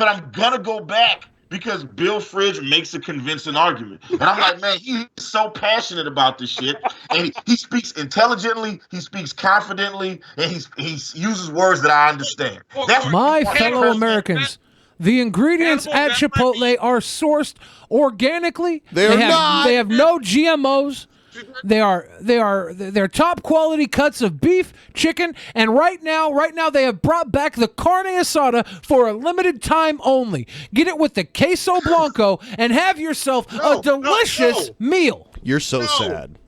I'm going to go back because Bill Fridge makes a convincing argument. And I'm like, man, he's so passionate about this shit. And he speaks intelligently, he speaks confidently, and he uses words that I understand. That's my fellow Americans. The ingredients at Chipotle are sourced organically. They have no GMOs. They're top quality cuts of beef, chicken, and right now they have brought back the carne asada for a limited time only. Get it with the queso blanco and have yourself a delicious meal. You're so sad.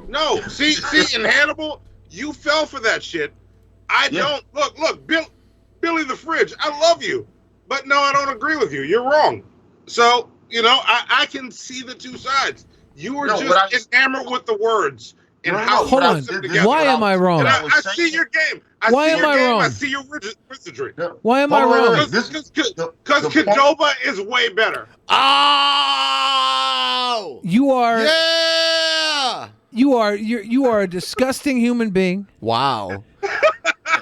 No, see, in Hannibal, you fell for that shit. I don't. Look, Billy the Fridge, I love you, but no, I don't agree with you. You're wrong. So, I can see the two sides. You were just enamored with the words and how hold on. Why am I wrong? I see your game. Why am I wrong? I see your wizardry. Why am I wrong? Because Qdoba is way better. Oh! You are. Yeah! You are a disgusting human being. Wow.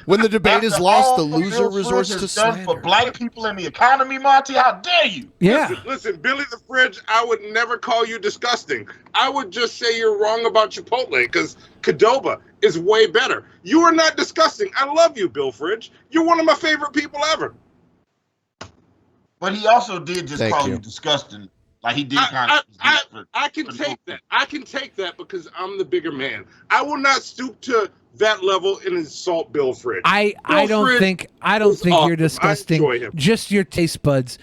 When the debate is lost, the loser resorts to slander. For black people in the economy, Monty, how dare you? Yeah. Listen, Billy the Fridge, I would never call you disgusting. I would just say you're wrong about Chipotle because Qdoba is way better. You are not disgusting. I love you, Bill Fridge. You're one of my favorite people ever. But he also did just call you disgusting. Like he did kind of. I can take that. I can take that because I'm the bigger man. I will not stoop to that level and insult Bill Fridge. I don't think you're disgusting. Just your taste buds.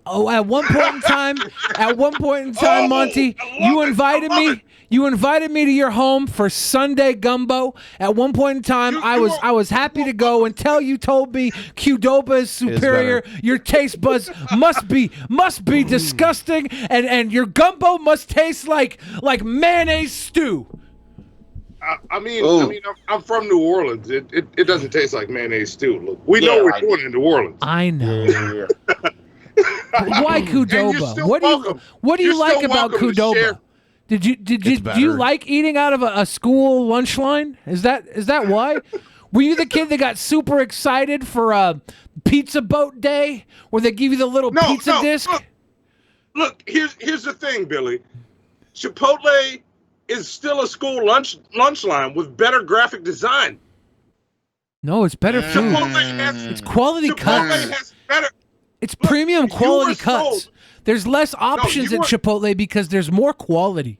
Oh, at one point in time, Monty, you invited me. You invited me to your home for Sunday gumbo. At one point in time, I was happy to go until you told me Qdoba is superior. Your taste buds must be disgusting, and your gumbo must taste like mayonnaise stew. I mean, I'm from New Orleans. It doesn't taste like mayonnaise stew. Look, we know we're doing in New Orleans. I know. Yeah. Why Qdoba? What do you like about Qdoba? Do you like eating out of a school lunch line? Is that why? Were you the kid that got super excited for a pizza boat day where they give you the little pizza disc? Look, here's the thing, Billy. Chipotle is still a school lunch line with better graphic design. No, it's better food. It's quality cuts. Has better. It's premium quality cuts. There's less options at Chipotle because there's more quality.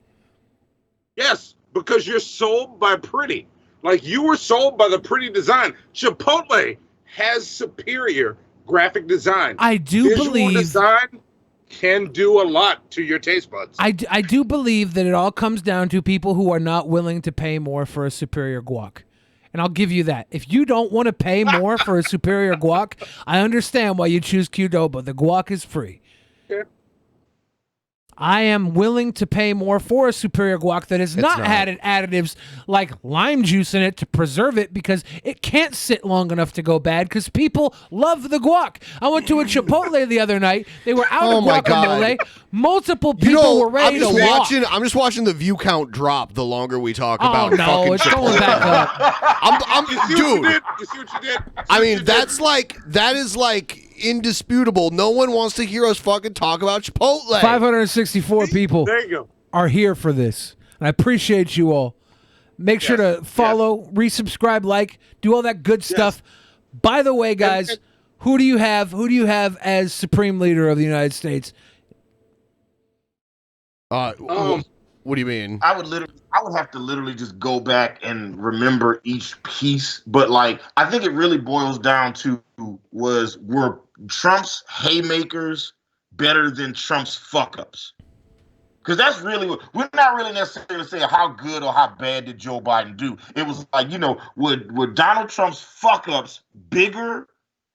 Yes, because you're sold by pretty. Like you were sold by the pretty design. Chipotle has superior graphic design. I do believe design can do a lot to your taste buds. I do believe that it all comes down to people who are not willing to pay more for a superior guac. And I'll give you that. If you don't want to pay more for a superior guac, I understand why you choose Qdoba. The guac is free. Yeah. I am willing to pay more for a superior guac that has not not. had additives like lime juice in it to preserve it because it can't sit long enough to go bad because people love the guac. I went to a Chipotle the other night. They were out of my guacamole. God. Multiple people were ready to walk. I'm just watching the view count drop the longer we talk Oh, about no, fucking it's going back up. You see dude. what you did? You see what you did? I mean, that is like indisputable. No one wants to hear us fucking talk about Chipotle. 564 people There you go. are here for this. And I appreciate you all. Make sure to follow, resubscribe, like, do all that good stuff. By the way, guys, who do you have as Supreme Leader of the United States? What do you mean? I would have to literally just go back and remember each piece. But like, I think it really boils down to were Trump's haymakers better than Trump's fuck ups? Because that's really we're not really necessarily saying how good or how bad did Joe Biden do. It was like, were Donald Trump's fuck ups bigger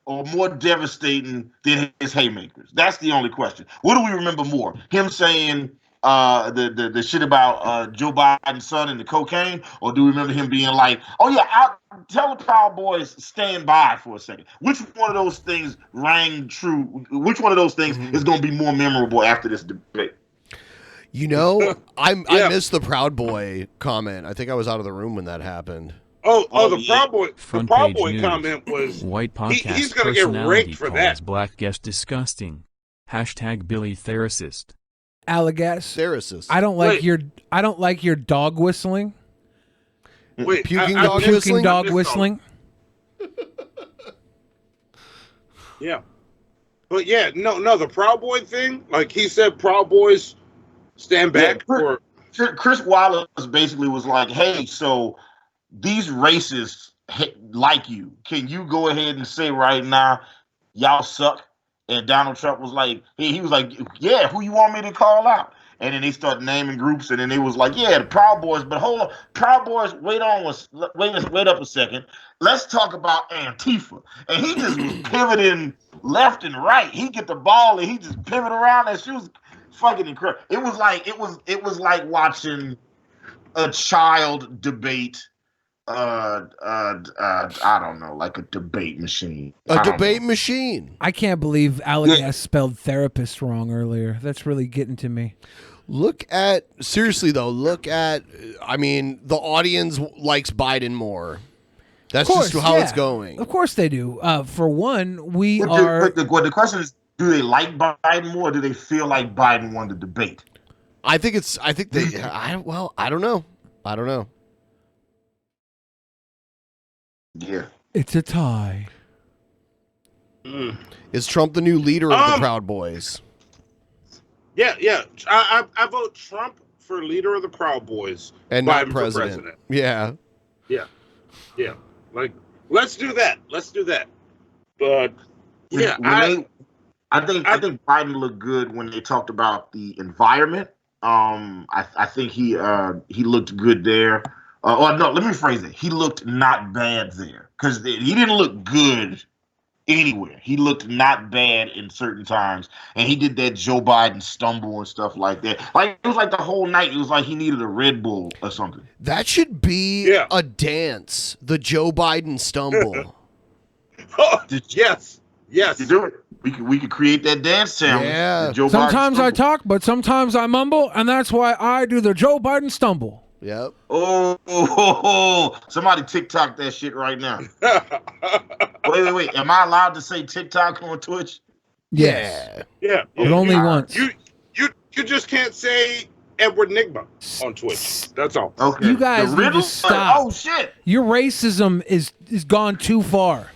or more devastating than his haymakers? That's the only question. What do we remember more? Him saying the shit about Joe Biden's son and the cocaine, or do we remember him being like, "Oh yeah, tell the Proud Boys stand by for a second"? Which one of those things rang true? Which one of those things is going to be more memorable after this debate? I missed the Proud Boy comment. I think I was out of the room when that happened. The Proud Boy. Front The Proud page Boy news. comment was White podcast he's going to get personality raked for calls that. black guest disgusting. # Billy Theracist. Allegas. Theracist. I don't like your dog whistling. Wait, puking dog whistling. Yeah. But yeah, no, the Proud Boy thing, like he said, Proud Boys stand back for. Chris Wallace basically was like, "Hey, so these racists like you. Can you go ahead and say right now, y'all suck?" And Donald Trump was like, he was like, "Yeah, who you want me to call out?" And then they started naming groups, and then they was like, "Yeah, the Proud Boys." But hold on, Proud Boys, wait up a second. Let's talk about Antifa. And he just was pivoting left and right. He get the ball and he just pivot around, and she was fucking incredible. It was like watching a child debate. I don't know, like a debate machine. Machine. I can't believe Allegas spelled therapist wrong earlier. That's really getting to me. Seriously though, I mean, the audience likes Biden more. That's just how it's going. Of course they do. For one, the question is, do they like Biden more, or do they feel like Biden won the debate? I think they. I don't know. Yeah, it's a tie. Is Trump the new leader of the Proud Boys? Yeah. I vote Trump for leader of the Proud Boys and Biden not president. For president. Yeah. Like, let's do that. But yeah, I think Biden looked good when they talked about the environment. I think he looked good there. Or no, let me rephrase it. He looked not bad there, because he didn't look good anywhere. He looked not bad in certain times, and he did that Joe Biden stumble and stuff like that. Like, it was like the whole night. It was like he needed a Red Bull or something. That should be a dance. The Joe Biden stumble. Yes. You do it. We could create that dance challenge. Yeah. Sometimes I talk, but sometimes I mumble, and that's why I do the Joe Biden stumble. Yep. Oh, somebody TikTok that shit right now. Wait. Am I allowed to say TikTok on Twitch? Yes. Yeah. But only once. You just can't say Edward Nigma on Twitch. That's all. Okay. You guys need to stop. Oh shit. Your racism is gone too far.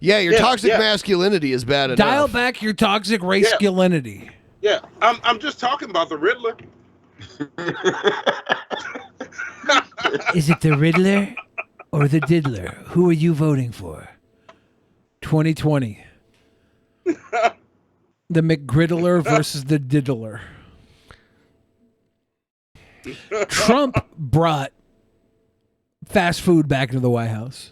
Yeah, your toxic masculinity is bad enough. Dial back your toxic masculinity. Yeah. I'm just talking about the Riddler. Is it the Riddler or the Diddler? Who are you voting for? 2020. The McGriddler versus the Diddler. Trump brought fast food back into the White House.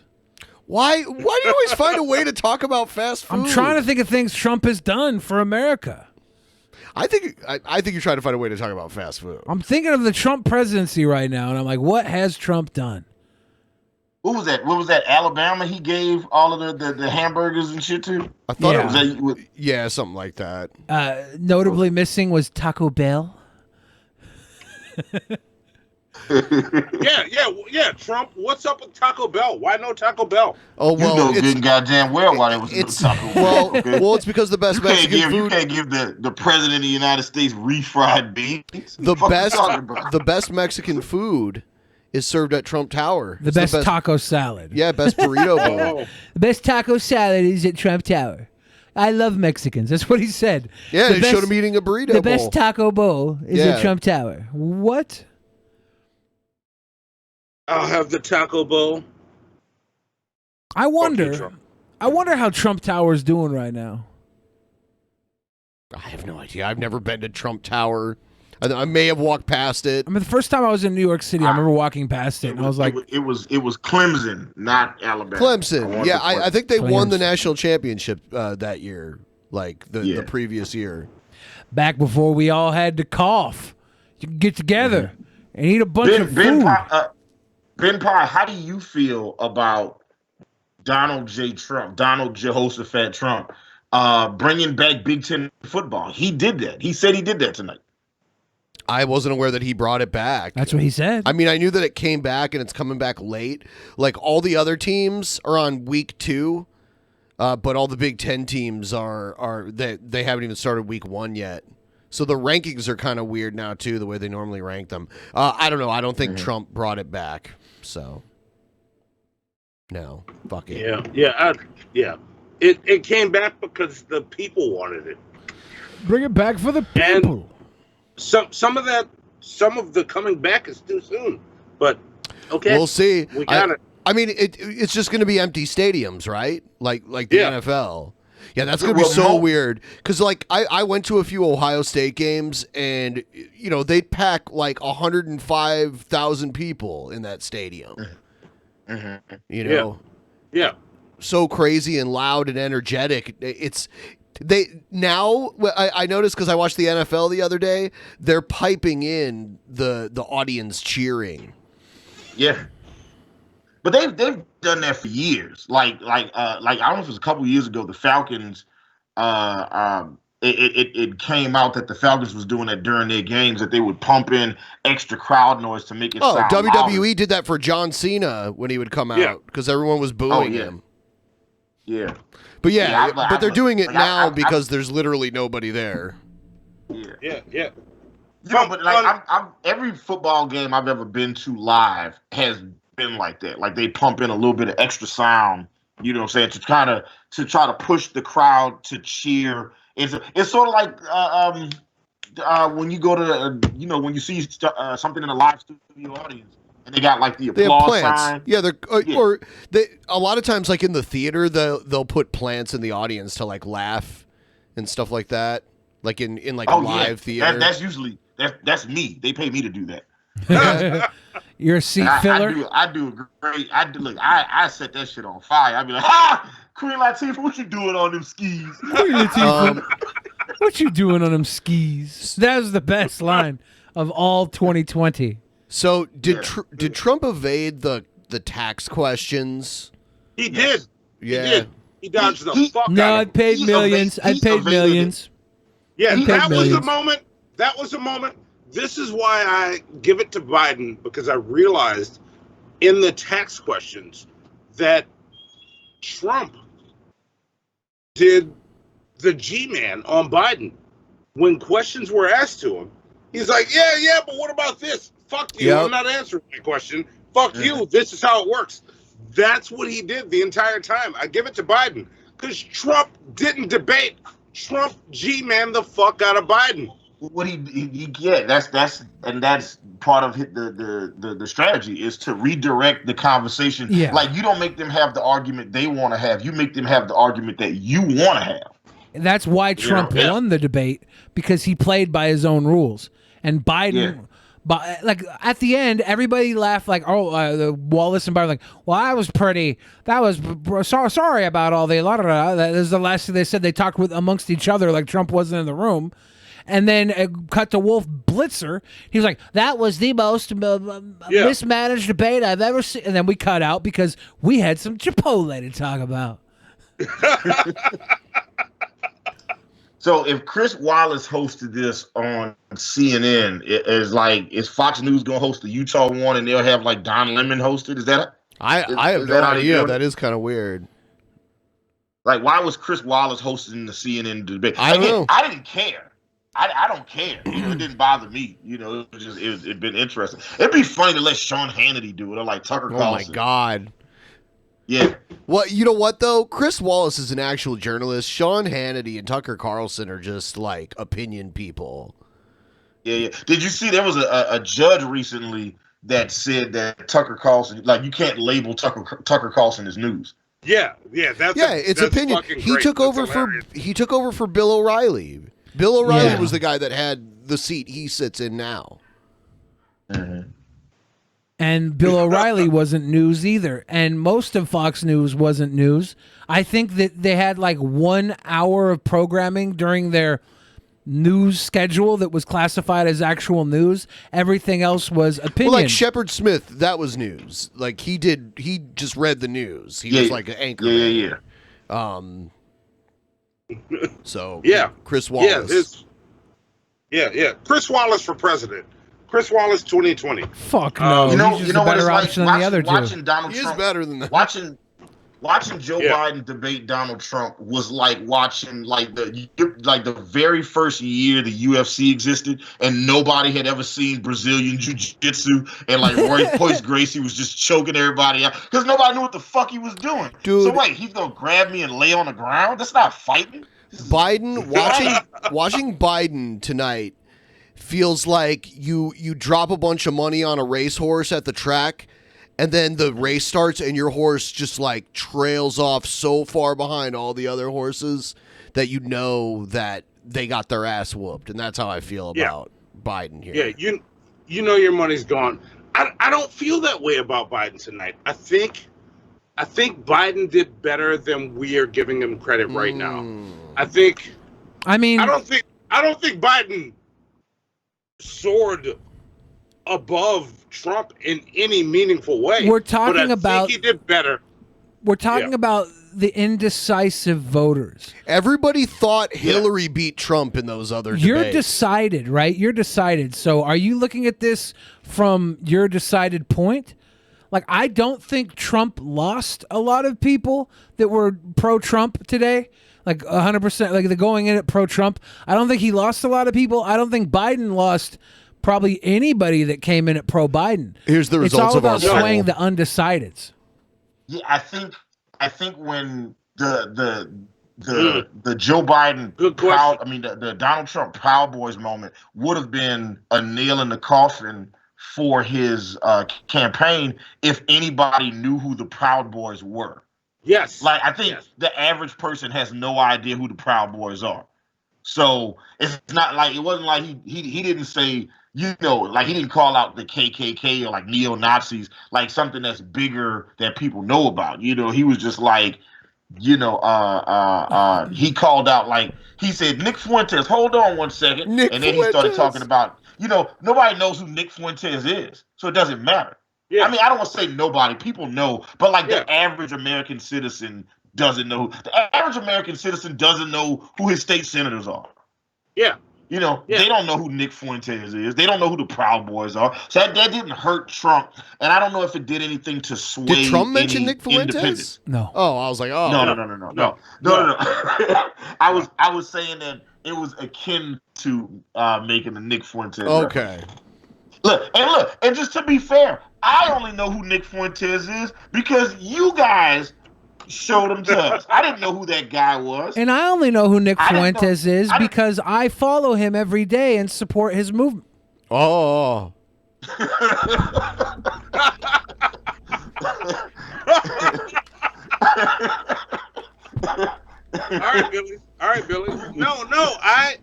Why do you always find a way to talk about fast food? I'm trying to think of things Trump has done for America. I think you're trying to find a way to talk about fast food. I'm thinking of the Trump presidency right now, and I'm like, what has Trump done? What was that? What was that? Alabama? He gave all of the hamburgers and shit to. I thought Yeah. it was something like that. Notably missing was Taco Bell. Yeah. Trump, what's up with Taco Bell? Why no Taco Bell? Oh You know good goddamn well why there was no Taco Bell. Well, it's because the best you can't Mexican give, food. You can't give the president of the United States refried beans. The best Mexican food is served at Trump Tower. The It's best taco salad. Yeah, best burrito bowl. The best taco salad is at Trump Tower. I love Mexicans. That's what he said. Yeah, The they best- showed him eating a burrito The bowl. best taco bowl is Yeah. at Trump Tower. What? I'll have the taco bowl. I wonder how Trump Tower's doing right now. I have no idea. I've never been to Trump Tower. I may have walked past it. I mean, the first time I was in New York City, I remember walking past it, and I was like, it was Clemson, not Alabama. Clemson. Yeah, I think they won the Clemson. national championship that year, like the previous year. back before we all had to cough. You could get together and eat a bunch of food. BENPAI, how do you feel about Donald Jehoshaphat Trump bringing back Big Ten football? He did that. He said he did that tonight. I wasn't aware that he brought it back. That's what he said. I mean, I knew that it came back and it's coming back late. Like all the other teams are on week 2, but all the Big Ten teams are they haven't even started week 1 yet. So the rankings are kind of weird now too, the way they normally rank them. I don't know. I don't think Trump brought it back. So no, fuck it. Yeah. It came back because the people wanted it. Bring it back for the people. Some of the coming back is too soon, but okay, We'll see. We got it. I mean, it's just going to be empty stadiums, right? Like the NFL. Yeah, that's going to be so weird. Because, like, I went to a few Ohio State games, and, you know, they'd pack, like, 105,000 people in that stadium. You know? Yeah. So crazy and loud and energetic. I noticed because I watched the NFL the other day, they're piping in the audience cheering. Yeah. But they've done that for years. Like I don't know if it was a couple years ago, the Falcons, it came out that the Falcons was doing that during their games, that they would pump in extra crowd noise to make it sound WWE louder. did that for John Cena when he would come out because everyone was booing him. Yeah. But but they're doing it now because there's literally nobody there. Yeah. You know, but like every football game I've ever been to live has been like that. Like they pump in a little bit of extra sound, you know what I'm saying, to try to push the crowd to cheer. It's sort of like when you go to when you see something in a live studio audience and they got like the applause sign. Yeah, or a lot of times like in the theater they'll put plants in the audience to like laugh and stuff like that. Like in like a live theater. That's usually that's me. They pay me to do that. You're a seat filler. I do great. I set that shit on fire. I'd be like, Queen Latifah, what you doing on them skis? Queen Latifah, what you doing on them skis? That was the best line of all 2020. So did Trump evade the tax questions? He did. Yeah. He did. He dodged the fuck out No, of I it. paid millions. I paid millions. Yeah, He that paid was the millions. moment. That was the moment. This is why I give it to Biden, because I realized in the tax questions that Trump did the G-man on Biden. When questions were asked to him, he's like, yeah, but what about this? Fuck you. Yep. I'm not answering that question. Fuck you. This is how it works. That's what he did the entire time. I give it to Biden because Trump didn't debate. Trump G-man the fuck out of Biden. What that's part of the strategy is to redirect the conversation. Yeah. Like you don't make them have the argument they want to have. You make them have the argument that you want to have. That's why Trump won the debate, because he played by his own rules. And Biden But like at the end, everybody laughed like, the Wallace and Biden like, well, that was sorry about all the that is the last thing they said. They talked amongst each other like Trump wasn't in the room. And then cut to Wolf Blitzer. He was like, that was the most mismanaged debate I've ever seen. And then we cut out because we had some Chipotle to talk about. So if Chris Wallace hosted this on CNN, is Fox News gonna host the Utah one and they'll have like Don Lemon hosted? Is that? I have no idea. That is kind of weird. Like, why was Chris Wallace hosting the CNN debate? I don't know. I didn't care. I don't care. It didn't bother me. It'd been interesting. It'd be funny to let Sean Hannity do it or like Tucker Carlson. Oh my God. Yeah. Well, you know what though? Chris Wallace is an actual journalist. Sean Hannity and Tucker Carlson are just like opinion people. Yeah. Did you see there was a judge recently that said that Tucker Carlson, like, you can't label Tucker Carlson as news. Yeah. It's opinion. He took over for Bill O'Reilly. Bill O'Reilly was the guy that had the seat he sits in now. Mm-hmm. And Bill O'Reilly wasn't news either. And most of Fox News wasn't news. I think that they had like 1 hour of programming during their news schedule that was classified as actual news. Everything else was opinion. Well, like Shepard Smith, that was news. Like he just read the news. He was like an anchor. Yeah. So yeah, Chris Wallace. Chris Wallace for president. Chris Wallace 2020. Fuck no. You know a what better it's option like than the other two. watching Donald He Trump. is better than that. Watching Joe Biden debate Donald Trump was like watching like the very first year the UFC existed and nobody had ever seen Brazilian Jiu-Jitsu and like Royce Gracie was just choking everybody out because nobody knew what the fuck he was doing. Dude. So wait, he's gonna grab me and lay on the ground? That's not fighting. Biden watching Biden tonight feels like you drop a bunch of money on a racehorse at the track. And then the race starts and your horse just like trails off so far behind all the other horses that you know that they got their ass whooped. And that's how I feel about Biden here. Yeah, you know your money's gone. I don't feel that way about Biden tonight. I think Biden did better than we are giving him credit right now. I don't think Biden soared above Trump in any meaningful way. We're talking but I about think he did better. We're talking about the indecisive voters. Everybody thought Hillary beat Trump in those other debates. You're decided, right? You're decided. So are you looking at this from your decided point? Like, I don't think Trump lost a lot of people that were pro-Trump today. Like 100%, like they're going in at pro-Trump. I don't think he lost a lot of people. I don't think Biden lost probably anybody that came in at pro-Biden. Here's the results of our It's all about swaying the undecideds. Yeah, I think when the Joe Biden the Donald Trump Proud Boys moment would have been a nail in the coffin for his campaign if anybody knew who the Proud Boys were. Yes. Like, I think the average person has no idea who the Proud Boys are. So it's not like, it wasn't like he didn't say, like he didn't call out the KKK or like neo-Nazis, like something that's bigger that people know about. He was just like, he called out, like, he said, Nick Fuentes, hold on one second. And then he started talking about, nobody knows who Nick Fuentes is. So it doesn't matter. Yeah. I mean, I don't want to say nobody. People know. But like the average American citizen doesn't know. The average American citizen doesn't know who his state senators are. Yeah. They don't know who Nick Fuentes is. They don't know who the Proud Boys are. So that didn't hurt Trump. And I don't know if it did anything to sway. Did Trump mention Nick Fuentes? No. Oh, I was like, oh. No. I was saying that it was akin to making the Nick Fuentes. Okay. Reference. Look, and just to be fair, I only know who Nick Fuentes is because you guys showed him to us. I didn't know who that guy was. And I only know who Nick Fuentes is because I follow him every day and support his movement. Oh. All right, Billy. No, I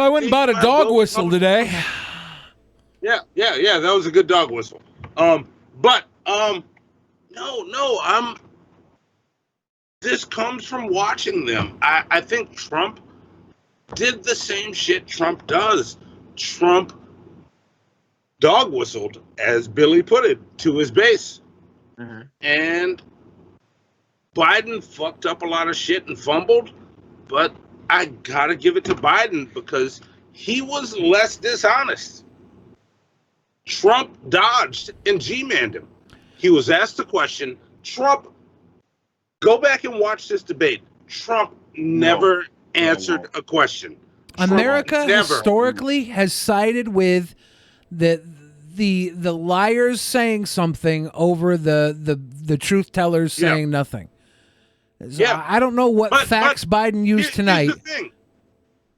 went and bought a dog whistle today. Yeah. That was a good dog whistle. But no. This comes from watching them. I think Trump did the same shit Trump does. Trump dog whistled, as Billy put it, to his base. Mm-hmm. And Biden fucked up a lot of shit and fumbled, but I gotta give it to Biden because he was less dishonest. Trump dodged and G-manned him. He was asked a question. Trump, go back and watch this debate. Trump never answered a question. America historically has sided with the liars saying something over the truth tellers saying nothing. So I don't know what facts Biden used tonight.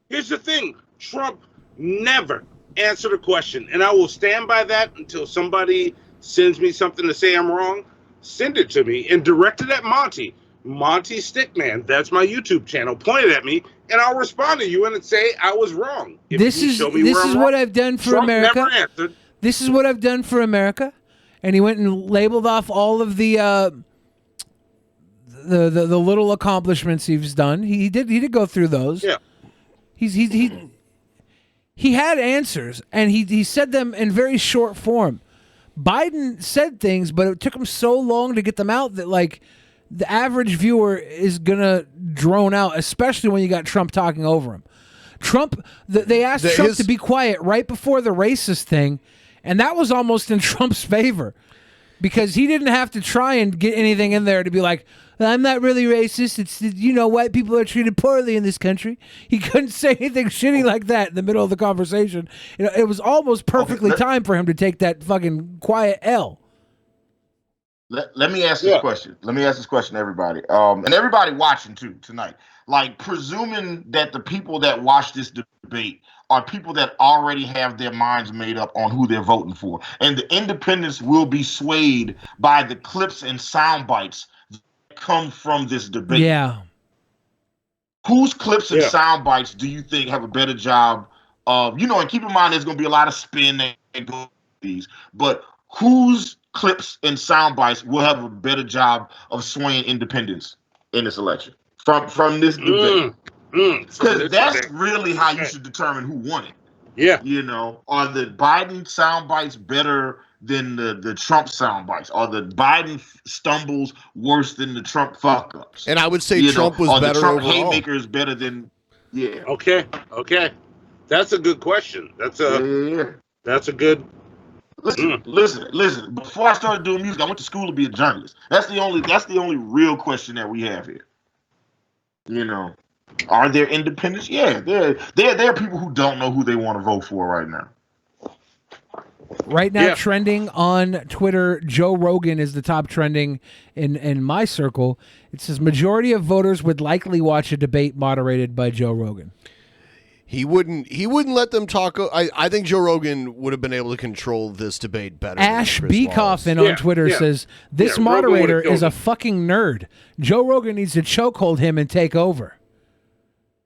Here's the thing. Trump never answered a question, and I will stand by that until somebody sends me something to say I'm wrong. Send it to me and direct it at Monty. Monty Stickman, that's my YouTube channel. Point it at me, and I'll respond to you and say I was wrong. This is what I've done for America. Never answered. This is what I've done for America, and he went and labeled off all of the little accomplishments he's done. He did go through those. Yeah. He had answers, and he said them in very short form. Biden said things, but it took him so long to get them out that like the average viewer is gonna drone out, especially when you got Trump talking over him. They asked Trump to be quiet right before the racist thing, and that was almost in Trump's favor because he didn't have to try and get anything in there to be like, I'm not really racist. It's, white people are treated poorly in this country. He couldn't say anything shitty like that in the middle of the conversation. It was almost perfectly timed for him to take that fucking quiet L. Let me ask this question. Let me ask this question, everybody. And everybody watching too tonight. Like, presuming that the people that watch this debate are people that already have their minds made up on who they're voting for, and the independents will be swayed by the clips and sound bites that come from this debate. Yeah. Whose clips and sound bites do you think have a better job of, and keep in mind there's going to be a lot of spin that goes with these, but whose clips and sound bites will have a better job of swaying independents in this election from this debate? Because that's really how you should determine who won it. Yeah. Are the Biden sound bites better than the Trump sound bites? Are the Biden stumbles worse than the Trump fuck ups? And I would say Trump was better the Trump overall. haymakers better than Okay. That's a good question. That's a good. Listen. Before I started doing music, I went to school to be a journalist. That's the only real question that we have here. Are there independents? Yeah, there are people who don't know who they want to vote for right now. Right now, trending on Twitter, Joe Rogan is the top trending in my circle. It says majority of voters would likely watch a debate moderated by Joe Rogan. He wouldn't let them talk. I think Joe Rogan would have been able to control this debate better. Ash Beekoffin on Twitter says, this moderator is a fucking nerd. Joe Rogan needs to chokehold him and take over.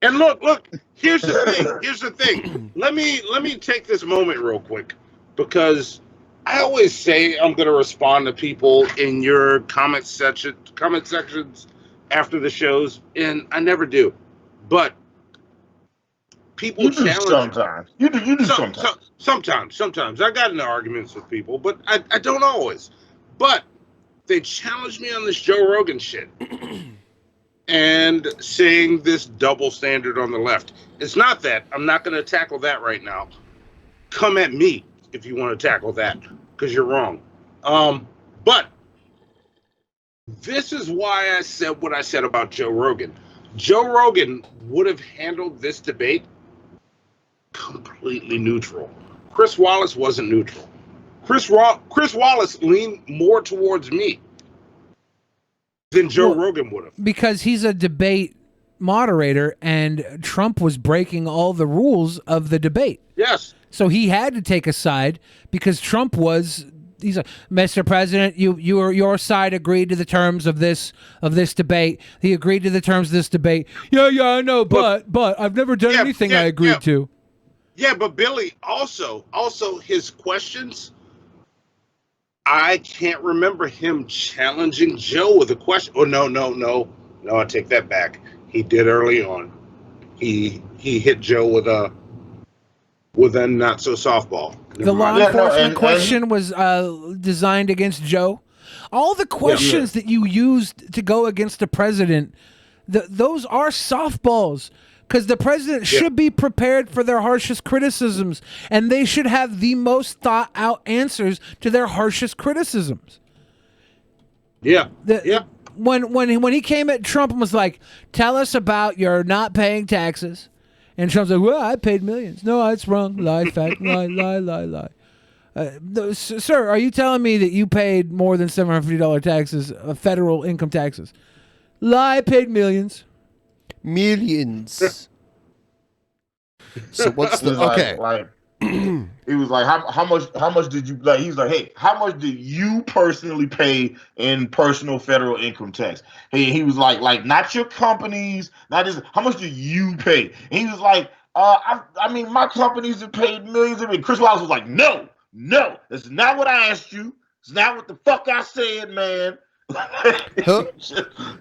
And look, here's the thing. Let me take this moment real quick, because I always say I'm going to respond to people in your comment sections after the shows, and I never do. But people challenge sometimes. You do sometimes. Sometimes I got into arguments with people, but I don't always. But they challenge me on this Joe Rogan shit. And saying this double standard on the left. It's not that. I'm not going to tackle that right now. Come at me if you want to tackle that, because you're wrong. But this is why I said what I said about Joe Rogan. Joe Rogan would have handled this debate completely neutral. Chris Wallace wasn't neutral. Chris Wallace leaned more towards me than Joe Rogan would have. Because he's a debate moderator, and Trump was breaking all the rules of the debate. Yes. So he had to take a side because Trump he's like, Mr. President, your side agreed to the terms of this debate. He agreed to the terms of this debate. Yeah, I know, but I've never done anything I agreed to. Yeah, but Billy also his questions. I can't remember him challenging Joe with a question. Oh no! I take that back. He did early on. He hit Joe with a not so softball. The law enforcement question was designed against Joe. All the questions that you used to go against the president, those are softballs. Because the president should be prepared for their harshest criticisms, and they should have the most thought out answers to their harshest criticisms. Yeah. When he came at Trump and was like, "Tell us about your not paying taxes," and Trump's like, "Well, I paid millions. No, it's wrong. Lie, fact, lie. Sir, are you telling me that you paid more than $750 taxes, federal income taxes? Lie, paid millions. Millions. So what's the okay? He was like, how much did you like? He's like, hey, how much did you personally pay in personal federal income tax? Hey, he was like not your companies, not just how much do you pay? And he was like, I mean, my companies have paid millions of it. Chris Wallace was like, no, that's not what I asked you. It's not what the fuck I said, man.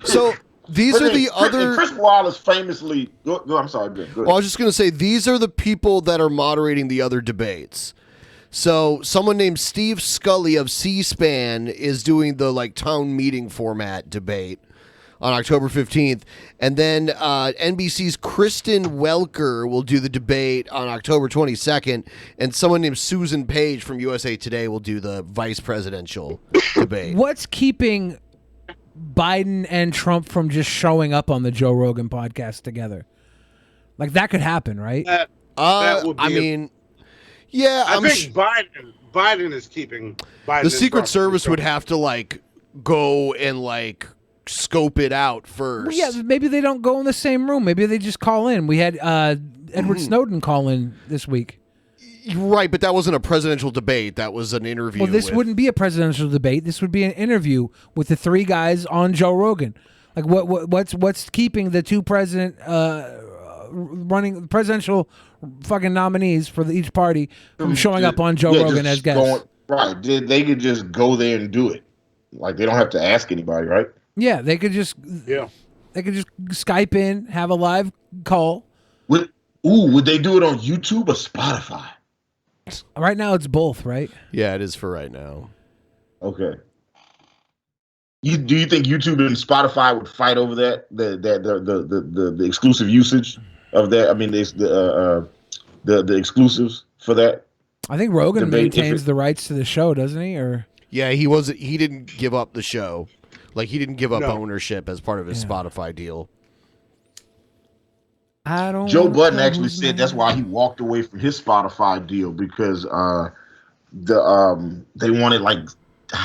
So these are the other. Chris Wallace famously. Go, I'm sorry. Go. Well, I was just going to say these are the people that are moderating the other debates. So someone named Steve Scully of C-SPAN is doing the town meeting format debate on October 15th, and then NBC's Kristen Welker will do the debate on October 22nd, and someone named Susan Page from USA Today will do the vice presidential debate. What's keeping Biden and Trump from just showing up on the Joe Rogan podcast together? That could happen, right? That would be I think Biden is keeping Biden. The Secret Service would have to go and scope it out first. Well, yeah, maybe they don't go in the same room. Maybe they just call in. We had Edward Snowden call in this week. Right, but that wasn't a presidential debate. That was an interview. Well, this wouldn't be a presidential debate. This would be an interview with the three guys on Joe Rogan. What's keeping the two running presidential fucking nominees for each party from showing up on Joe Rogan as guests? Right, they could just go there and do it. They don't have to ask anybody, right? Yeah, they could just Skype in, have a live call. Would they do it on YouTube or Spotify? Right now, it's both, right? Yeah, it is for right now. Okay. Do you think YouTube and Spotify would fight over that? The exclusive usage of that? I mean, the exclusives for that. I think Rogan maintains the rights to the show, doesn't he? Or yeah, he didn't give up the show. He didn't give up ownership as part of his Spotify deal. Joe Budden actually said that's why he walked away from his Spotify deal because they wanted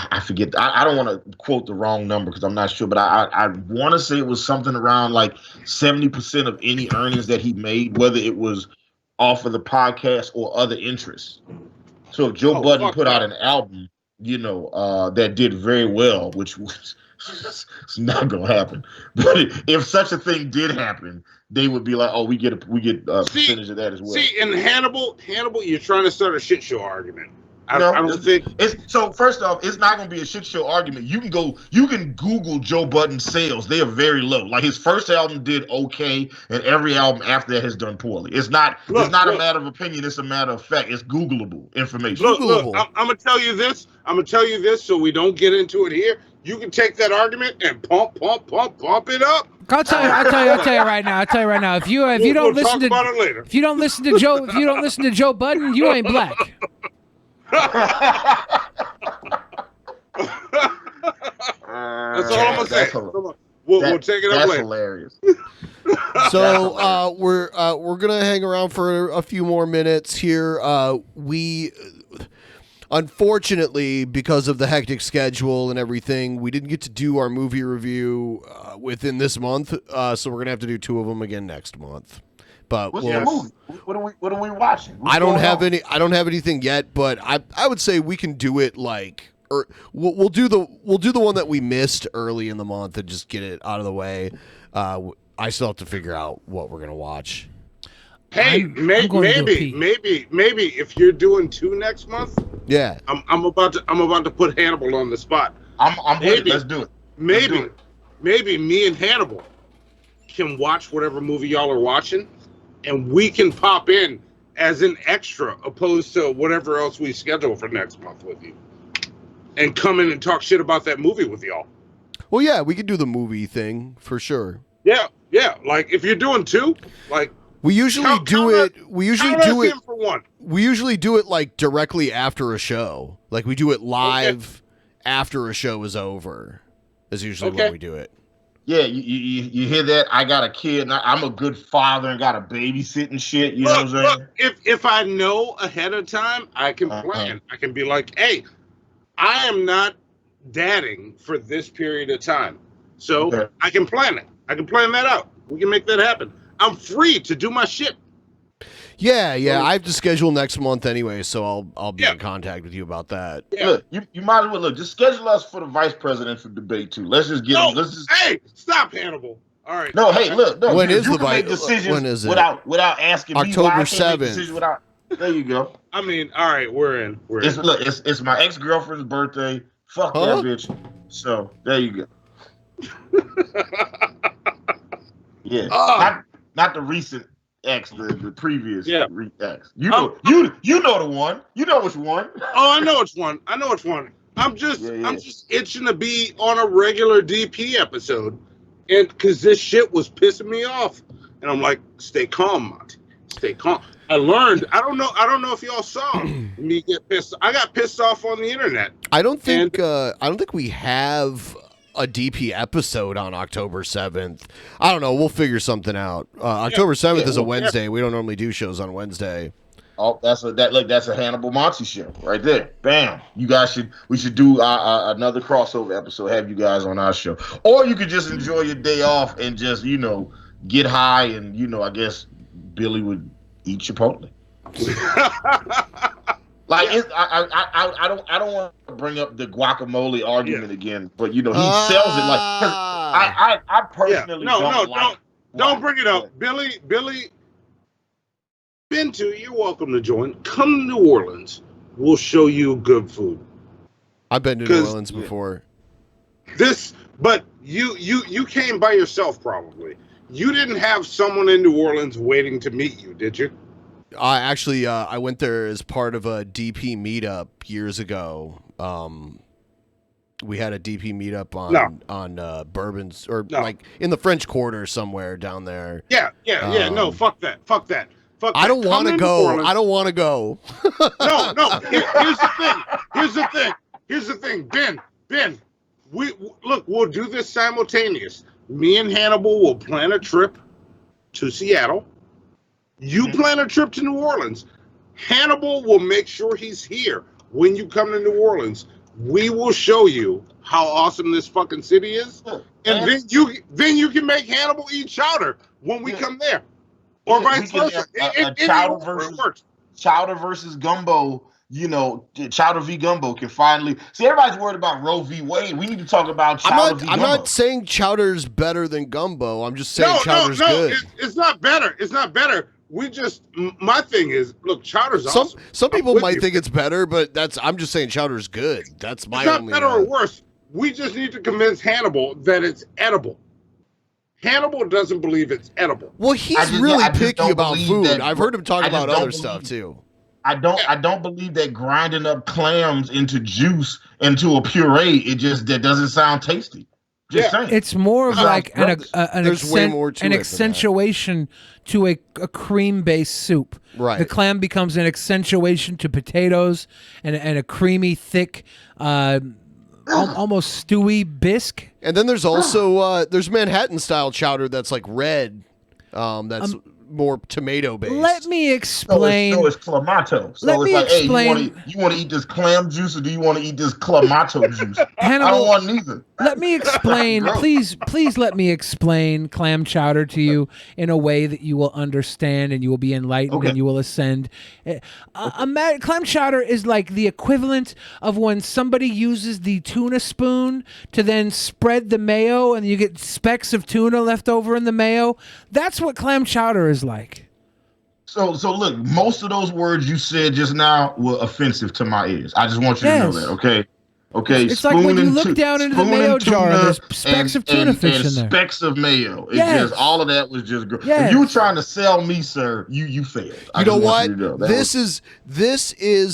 I forget. I don't want to quote the wrong number because I'm not sure, but I want to say it was something around 70% of any earnings that he made, whether it was off of the podcast or other interests. So if Joe Budden put out an album, that did very well, which was it's not gonna happen. But if such a thing did happen, they would be like, "Oh, we get a percentage of that as well." See, in Hannibal, you're trying to start a shit show argument. I don't think so. First off, it's not going to be a shit show argument. You can Google Joe Budden's sales; they are very low. His first album did okay, and every album after that has done poorly. It's not a matter of opinion; it's a matter of fact. It's Googleable information. Look, I'm gonna tell you this. So we don't get into it here. You can take that argument and pump it up. I'll tell you right now. If you don't listen to Joe Budden, you ain't black. That's all I'm gonna say. We'll take it up later. That's hilarious. So we're gonna hang around for a few more minutes here. We unfortunately, because of the hectic schedule and everything, we didn't get to do our movie review within this month. So we're gonna have to do two of them again next month. But what's the movie? What are we watching? I don't have anything yet, but I would say we can do it we'll do the one that we missed early in the month and just get it out of the way. I still have to figure out what we're gonna watch. Hey, I'm going to go pee. maybe if you're doing 2 next month, yeah, I'm about to put Hannibal on the spot. I'm with it. Let's do it. Maybe me and Hannibal can watch whatever movie y'all are watching, and we can pop in as an extra, opposed to whatever else we schedule for next month with you, and come in and talk shit about that movie with y'all. Well, yeah, we could do the movie thing for sure. Yeah. Like if you're doing 2, like we usually do it. We usually do it for 1. We usually do it like directly after a show. Like we do it live after a show is over. Is usually when we do it. Yeah, you hear that? I got a kid, and I'm a good father and got a babysitting shit. You know what I'm saying? If I know ahead of time, I can plan. I can be like, hey, I am not dadding for this period of time, so I can plan it. I can plan that out. We can make that happen. I'm free to do my shit. Yeah. I have to schedule next month anyway, so I'll be in contact with you about that. Yeah. Look, you might as well just schedule us for the vice presidential debate too. Let's just get. Hey, stop, Hannibal. All right. No, hey, look. No, when is the vice? When is it? Without asking me. October 7th. There you go. I mean, all right, we're in. It's my ex-girlfriend's birthday. Fuck that bitch. So there you go. Yeah. Not the recent ex, the previous ex. You know the one. You know which one. Oh, I know which one. I'm just itching to be on a regular DP episode, and because this shit was pissing me off, and I'm like, stay calm, Monty. Stay calm. I learned. I don't know if y'all saw me get pissed. I got pissed off on the internet. I don't think we have a DP episode on October 7th. I don't know. We'll figure something out. October 7th is a Wednesday. We don't normally do shows on Wednesday. Oh, that's a Hannibal Monty show right there. Bam. We should do another crossover episode. Have you guys on our show, or you could just enjoy your day off and just get high and I guess Billy would eat Chipotle. Like I don't want to bring up the guacamole argument again, but he sells it like I personally don't bring it up, Billy. You're welcome to join. Come to New Orleans. We'll show you good food. I've been to New Orleans before. But you came by yourself probably. You didn't have someone in New Orleans waiting to meet you, did you? I went there as part of a DP meetup years ago. We had a DP meetup on Bourbons like in the French Quarter somewhere down there. Yeah. No, fuck that. I don't want to go. I don't want to go. No. Here's the thing. Ben. We'll do this simultaneous. Me and Hannibal will plan a trip to Seattle. You plan a trip to New Orleans. Hannibal will make sure he's here when you come to New Orleans. We will show you how awesome this fucking city is, and then you can make Hannibal eat chowder when we come there, or vice versa. Chowder versus gumbo. Chowder v. Gumbo can finally see. Everybody's worried about Roe v. Wade. We need to talk about Chowder v. Gumbo. I'm not saying Chowder's better than Gumbo. I'm just saying Chowder's good. It's not better. My thing is, look, Chowder's awesome. Some people might think it's better, but I'm just saying Chowder's good. That's my only. It's not better or worse. We just need to convince Hannibal that it's edible. Hannibal doesn't believe it's edible. Well, he's really picky about food. I've heard him talk about other stuff too. I don't believe that grinding up clams into juice into a puree. That doesn't sound tasty. Just saying. It's more of like an accentuation to a cream-based soup. Right. The clam becomes an accentuation to potatoes and a creamy, thick, almost stewy bisque. And then there's also there's Manhattan-style chowder that's like red. That's more tomato based. Let me explain. So it's clamato. So it's like, hey, you want to eat this clam juice or do you want to eat this clamato juice? Hannibal, I don't want neither. Let me explain. please let me explain clam chowder to you in a way that you will understand and you will be enlightened and you will ascend. Clam chowder is like the equivalent of when somebody uses the tuna spoon to then spread the mayo and you get specks of tuna left over in the mayo. That's what clam chowder is like. So look, most of those words you said just now were offensive to my ears. I just want you to know that, okay? Okay, It's like when you look down into the mayo jar and there's specks of tuna fish in there. Specks of mayo. It's Yes. just all of that was just gross. Yes. If you were trying to sell me, sir, you failed. You know what? This is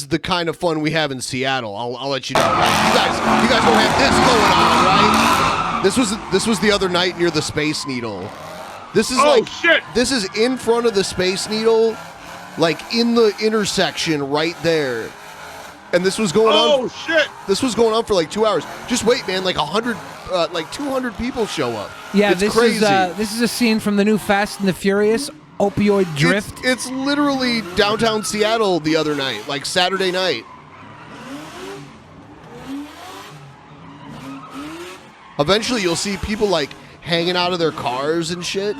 the kind of fun we have in Seattle. I'll let you know. You guys don't have this going on, right? This was the other night near the Space Needle. This is this is in front of the Space Needle, like in the intersection right there. And this was going on. Oh shit! This was going on for like 2 hours. Just wait, man. Like 200 people show up. Yeah, it's this crazy. this is a scene from the new Fast and the Furious opioid drift. It's literally downtown Seattle the other night, like Saturday night. Eventually, you'll see people like hanging out of their cars and shit.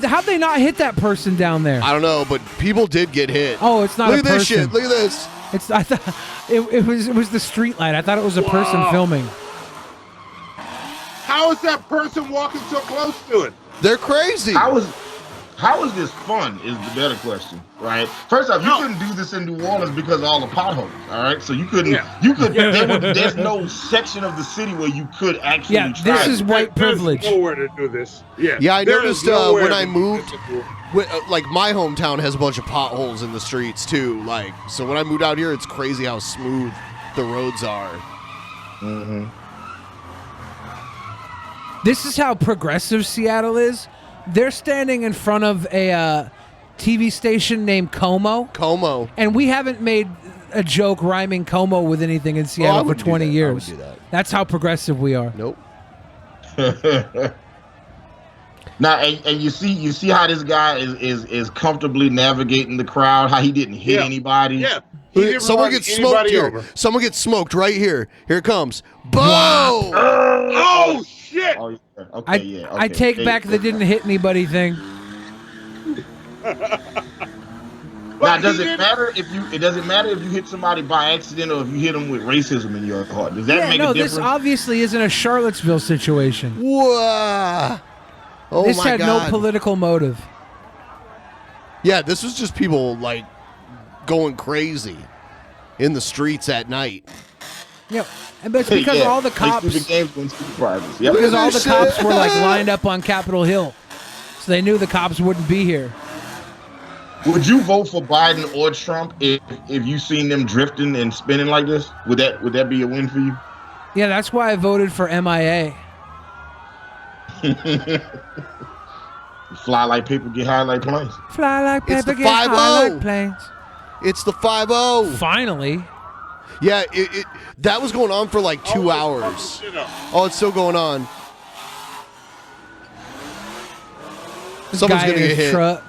How'd they not hit that person down there? I don't know, but people did get hit. Oh, it's not Look a at this person. shit. Look at this. I thought it was the street light. I thought it was a person filming. How is that person walking so close to it? They're crazy. How is this fun is the better question, right? First off, you couldn't do this in New Orleans because of all the potholes, all right? So you couldn't, there's no section of the city where you could actually try. This is white privilege. There's nowhere to do this. Yeah, I noticed when I moved, moved, like my hometown has a bunch of potholes in the streets too. Like, so when I moved out here, it's crazy how smooth the roads are. Mm-hmm. This is how progressive Seattle is. They're standing in front of a TV station named Como. And we haven't made a joke rhyming Como with anything in Seattle for 20 years. I would do that. That's how progressive we are. Nope. Now, and you see how this guy is comfortably navigating the crowd, how he didn't hit anybody. Yeah. Someone gets smoked here. Someone gets smoked right here. Here it comes. Boom! Oh shit! Oh, yeah. Okay, I take back the didn't hit anybody thing. Now, does it matter if you? It doesn't matter if you hit somebody by accident or if you hit them with racism in your heart. Does that make a difference? This obviously isn't a Charlottesville situation. Whoa! Oh this my had God. no political motive. Yeah, this was just people like going crazy in the streets at night. Yeah, but it's because all the cops. Yep. Because all the cops were like lined up on Capitol Hill, so they knew the cops wouldn't be here. Would you vote for Biden or Trump if you seen them drifting and spinning like this? Would that be a win for you? Yeah, that's why I voted for MIA. Fly like paper, get high like planes. Fly like It's paper, the get high 5-0. like planes. It's the 5-0. Finally. Yeah, that was going on for like 2 hours. Oh, it's still going on. Someone's Guy in gonna get his hit. truck.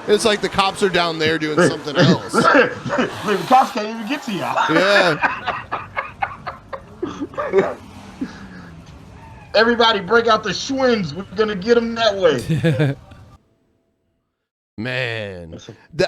It's like the cops are down there doing something else. The cops can't even get to y'all. Yeah. Everybody break out the Schwinns. We're going to get them that way. Man,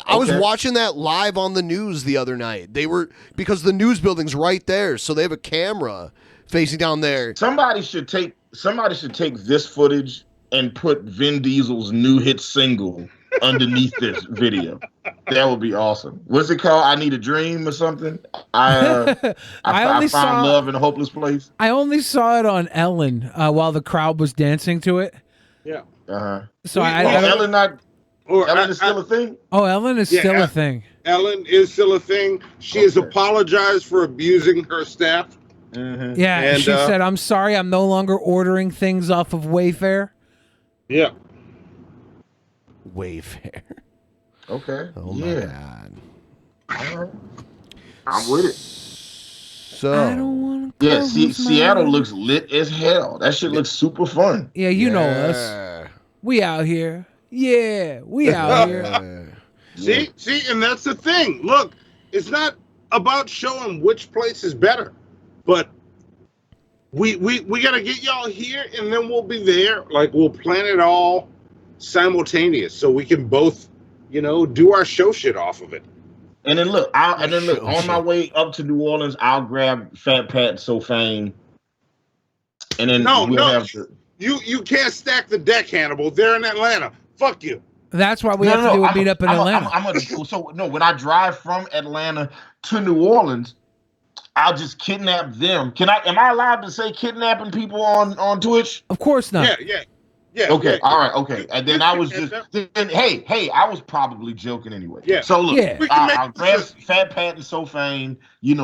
I was watching that live on the news the other night. Because the news building's right there, so they have a camera facing down there. Somebody should take this footage and put Vin Diesel's new hit single underneath this video. That would be awesome. What's it called? I Need a Dream or something? I found love in a hopeless place. I only saw it on Ellen while the crowd was dancing to it. Yeah. So Ellen is still a thing? Oh, Ellen is still a thing. Ellen is still a thing. She has apologized for abusing her staff. Mm-hmm. Yeah, And, she said, "I'm sorry, I'm no longer ordering things off of Wayfair." Yeah. Wayfair. Okay. Oh my God. All right. I'm with it. So Seattle looks lit as hell. That shit looks super fun. Yeah, you know us. We out here. Yeah, we out here. See, and that's the thing. Look, it's not about showing which place is better, but we gotta get y'all here, and then we'll be there. Like, we'll plan it all simultaneous, so we can both, do our show shit off of it. And then look, on my way up to New Orleans, I'll grab Fat Pat So Fame, and then You can't stack the deck, Hannibal. They're in Atlanta. Fuck you. That's why we have to do a meet up in Atlanta. When I drive from Atlanta to New Orleans, I'll just kidnap them. Am I allowed to say kidnapping people on Twitch? Of course not. Yeah. Okay. All right. Okay. And then I was just, hey, I was probably joking anyway. Yeah. So look, I'll grab Fat Pat and Sophane,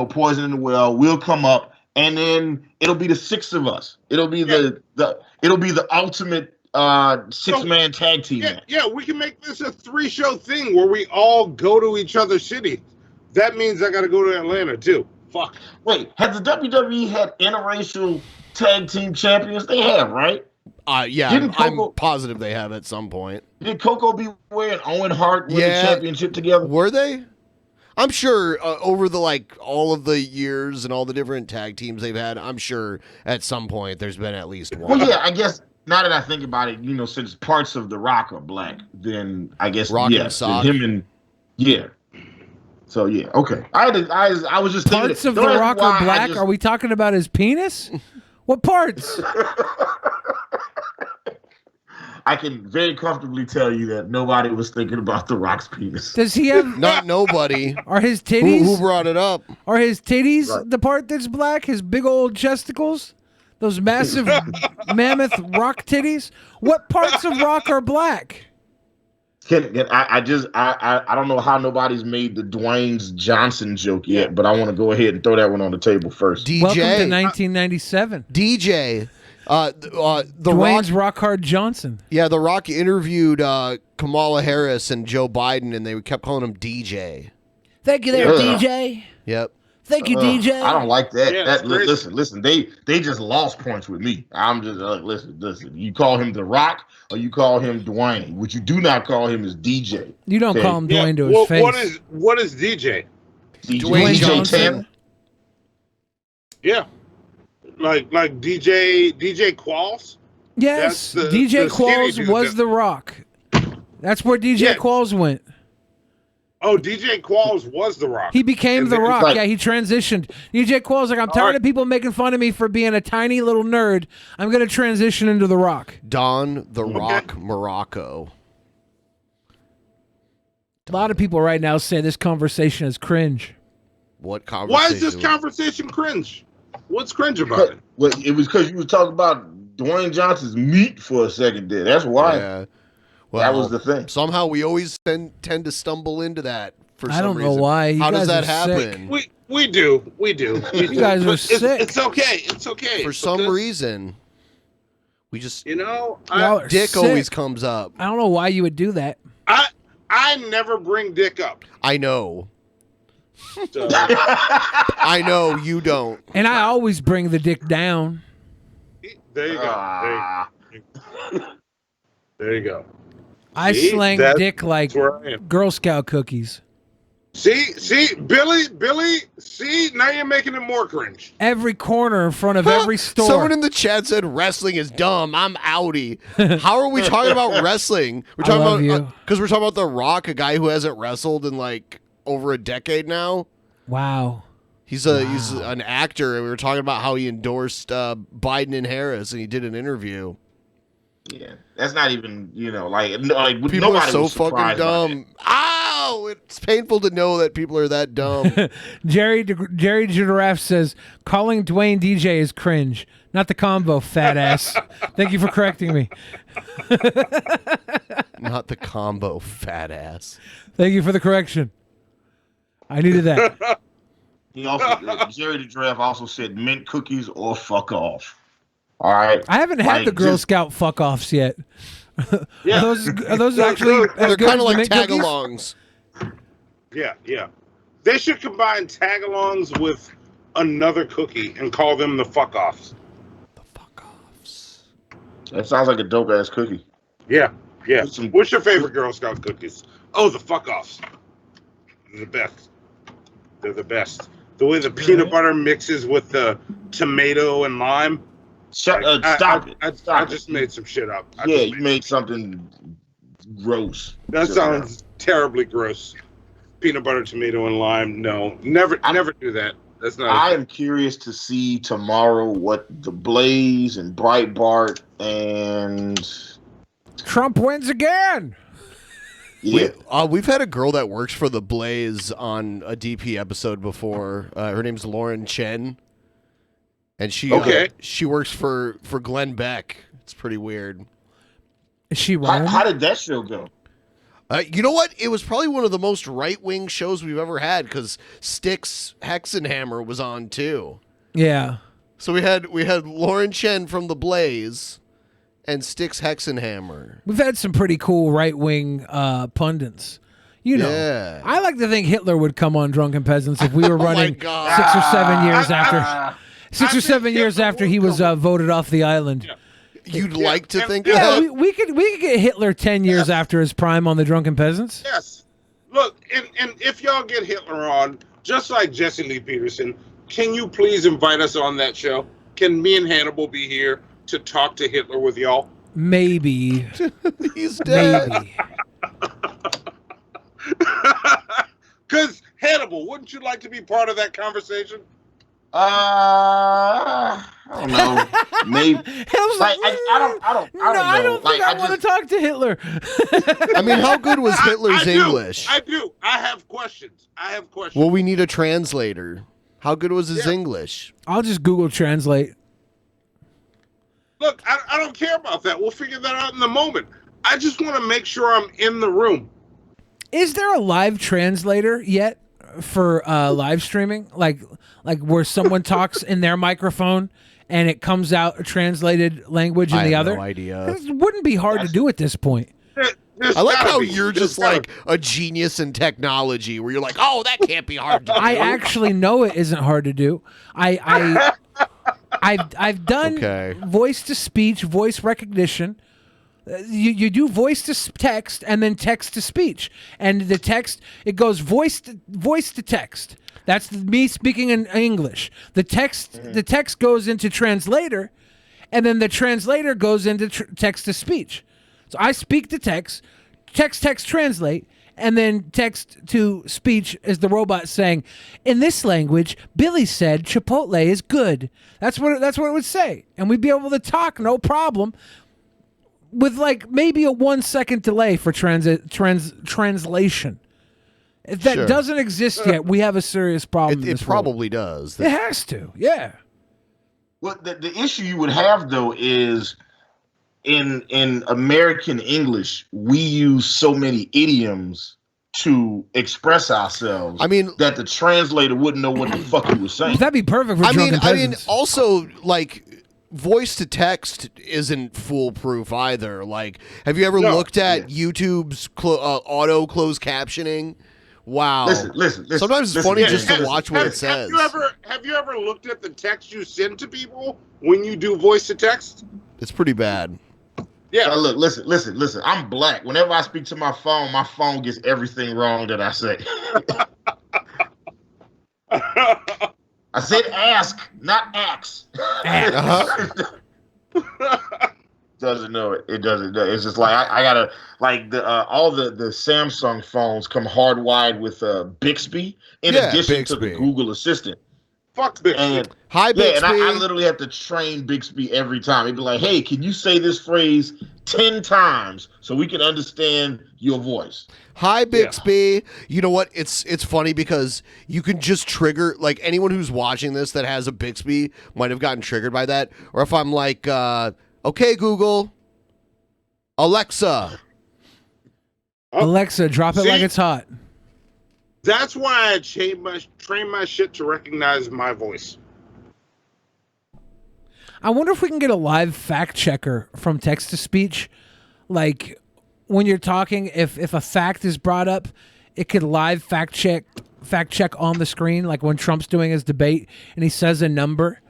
Poison in the Well. We'll come up, and then it'll be the 6 of us. It'll be it'll be the ultimate 6-man tag team match. Yeah, we can make this a 3-show thing where we all go to each other's city. That means I got to go to Atlanta too. Fuck. Wait, has the WWE had interracial tag team champions? They have, right? Yeah, I'm positive they have at some point. Did Coco Beware and Owen Hart win the championship together? Were they? I'm sure over the all of the years and all the different tag teams they've had, I'm sure at some point there's been at least one. Well, yeah, I guess now that I think about it, since parts of The Rock are black, then I guess and Sock. him and So yeah, okay. I was just thinking parts of The Rock are black. Are we talking about his penis? What parts? I can very comfortably tell you that nobody was thinking about The Rock's penis. Does he have not nobody? Are his titties? Who brought it up? Are his titties the part that's black? His big old chesticles? Those massive mammoth rock titties? What parts of Rock are black? I don't know how nobody's made the Dwayne Johnson joke yet, but I want to go ahead and throw that one on the table first. DJ. Welcome to 1997. DJ. Dwayne's Rock Hard Johnson. Yeah, The Rock interviewed Kamala Harris and Joe Biden, and they kept calling him DJ. Thank you there, DJ. Yep. Thank you, DJ. I don't like that. Yeah, listen. They just lost points with me. I'm just listen. You call him The Rock or you call him Dwayne. What you do not call him is DJ. You don't call him Dwayne to his face. What is DJ? Dwayne Johnson. Yeah. Like DJ Qualls? Yes, DJ Qualls was The Rock. That's where DJ Qualls went. Oh, DJ Qualls was The Rock. He became The Rock. He transitioned. DJ Qualls I'm tired of people making fun of me for being a tiny little nerd. I'm going to transition into The Rock. Don The Rock Morocco. A lot of people right now say this conversation is cringe. What conversation? Why is this conversation cringe? What's cringe about it? Well, it was because you were talking about Dwayne Johnson's meat for a second there. That's why. Yeah. Well, that was the thing. Somehow we always tend to stumble into that for some reason. I don't know why. How does that happen? We do. You guys are sick. It's okay. It's okay. For some reason, we just Dick sick. Always comes up. I don't know why you would do that. I never bring Dick up. I know. So. I know you don't. And I always bring the dick down. There you go. There you go. I slang dick like Girl Scout cookies. See, Billy, see, now you're making it more cringe. Every corner in front of every store. Someone in the chat said wrestling is dumb. I'm outie. How are we talking about wrestling? We're talking about because we're talking about The Rock, a guy who hasn't wrestled in like over a decade now. Wow. He's an actor, and we were talking about how he endorsed Biden and Harris, and he did an interview. Yeah, that's not even like people are so fucking dumb. Ow! It's painful to know that people are that dumb. Jerry Giraffe says calling Dwayne DJ is cringe, not the combo, fat ass. Thank you for correcting me. Not the combo, fat ass. Thank you for the correction. I needed that. He also Jerry the Giraffe also said mint cookies or fuck off. All right. I haven't had the Girl Scout fuck offs yet. Yeah. Are those actually they're kind of like tag-alongs. Yeah. They should combine tag-alongs with another cookie and call them the fuck offs. The fuck offs. That sounds like a dope ass cookie. Yeah. What's your favorite Girl Scout cookies? Oh, the fuck offs. They're the best. They're the best. The way the peanut butter mixes with the tomato and lime. Stop it. I just made some shit up. You made something gross. That sounds terribly gross. Peanut butter, tomato, and lime. No, never do that. That's not. I am curious to see tomorrow what the Blaze and Breitbart and Trump wins again. Yeah. We've had a girl that works for the Blaze on a DP episode before. Her name's Lauren Chen, and she works for Glenn Beck. It's pretty weird. Is she How did that show go? You know what? It was probably one of the most right-wing shows we've ever had because Styx Hexenhammer was on too. Yeah. So we had Lauren Chen from the Blaze and Styx Hexenhammer. We've had some pretty cool right-wing pundits. You know, Yeah. I like to think Hitler would come on Drunken Peasants if we were running 6 or 7 years after. 6 or 7 years after he was voted off the island. You'd like to think Yeah, that? we could get Hitler 10 years after his prime on the Drunken Peasants. Yes. Look, and if y'all get Hitler on, just like Jesse Lee Peterson, can you please invite us on that show? Can me and Hannibal be here to talk to Hitler with y'all? Maybe. He's dead. Maybe. Because Hannibal, wouldn't you like to be part of that conversation? I don't know. Maybe. I don't think I want to talk to Hitler. I mean, how good was Hitler's English? I do. I have questions. Well, we need a translator. How good was his English? I'll just Google Translate. Look, I don't care about that. We'll figure that out in the moment. I just want to make sure I'm in the room. Is there a live translator yet for live streaming? Like where someone talks in their microphone and it comes out a translated language in the other? No idea. It wouldn't be hard to do at this point. I like how you're just like a genius in technology, where you're like, "Oh, that can't be hard to do." I actually know it isn't hard to do. I've done voice to speech, voice recognition. You do voice to text and then text to speech, and the text it goes voice to text. That's me speaking in English. The text goes into translator, and then the translator goes into text to speech. So I speak to text, translate, and then text to speech is the robot saying, in this language, Billy said Chipotle is good. That's what it would say, and we'd be able to talk no problem, with like maybe a 1 second delay for translation. If that doesn't exist yet, we have a serious problem. It probably does. It has to, yeah. Well, the issue you would have though is in American English, we use so many idioms to express ourselves. I mean, that the translator wouldn't know what the fuck he was saying. That'd be perfect for Drunken Peasants. Also, like, voice to text isn't foolproof either. Like, have you ever looked at YouTube's auto closed captioning? Wow. Listen. Sometimes it's funny just to watch what it says. Have you ever looked at the text you send to people when you do voice to text? It's pretty bad. Yeah. Look, listen. I'm black. Whenever I speak to my phone gets everything wrong that I say. I said ask, not ax. Doesn't know it. It doesn't. It's just like I gotta like all the Samsung phones come hardwired with Bixby in addition to the Google Assistant. Fuck Bixby. And, Hi Bixby. And I literally have to train Bixby every time. He'd be like, "Hey, can you say this phrase 10 times so we can understand your voice?" Hi Bixby. Yeah. You know what? It's funny because you can just trigger, like, anyone who's watching this that has a Bixby might have gotten triggered by that. Or if I'm like, okay, Google, Alexa. Alexa, drop it like it's hot. That's why I train my shit to recognize my voice. I wonder if we can get a live fact checker from text to speech. Like, when you're talking, if a fact is brought up, it could live fact check on the screen. Like when Trump's doing his debate and he says a number,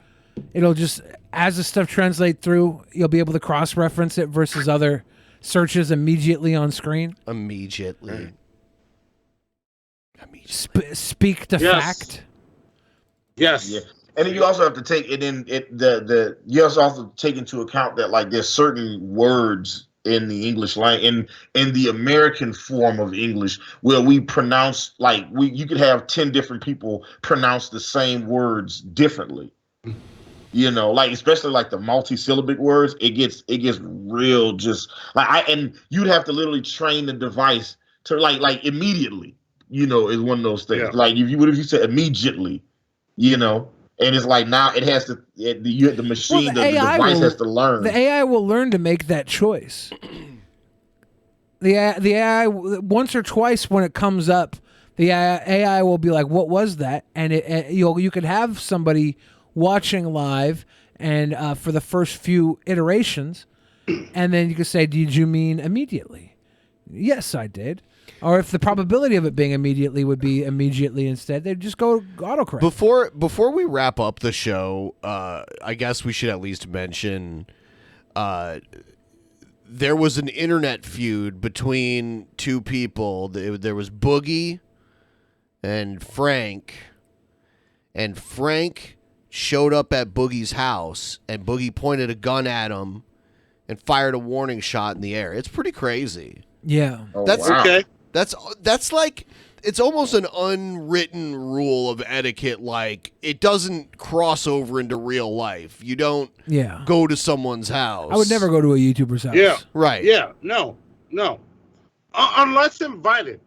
it'll just, as the stuff translate through, you'll be able to cross-reference it versus other searches immediately on screen. Immediately. Speak the fact. Yes. Yeah. And then you also have to take it in. You also have to take into account that like there's certain words in the English language, in the American form of English, where we pronounce you could have 10 different people pronounce the same words differently. Especially like the multi-syllabic words, it gets real. Just and you'd have to literally train the device to like immediately. Is one of those things. Yeah. Like if you said immediately, and it's like now it has to the machine, the device has to learn. The AI will learn to make that choice. The AI once or twice when it comes up, the AI will be like, "What was that?" And you could have somebody watching live and for the first few iterations, and then you could say, "Did you mean immediately?" Yes, I did. Or if the probability of it being immediately would be immediately instead, they'd just go autocorrect. Before we wrap up the show, I guess we should at least mention there was an internet feud between two people. There was Boogie and Frank showed up at Boogie's house, and Boogie pointed a gun at him and fired a warning shot in the air. It's pretty crazy. Yeah. That's wow. Okay. That's like, it's almost an unwritten rule of etiquette. Like, it doesn't cross over into real life. You don't go to someone's house. I would never go to a YouTuber's house. Yeah. Right. Yeah. No. Unless invited.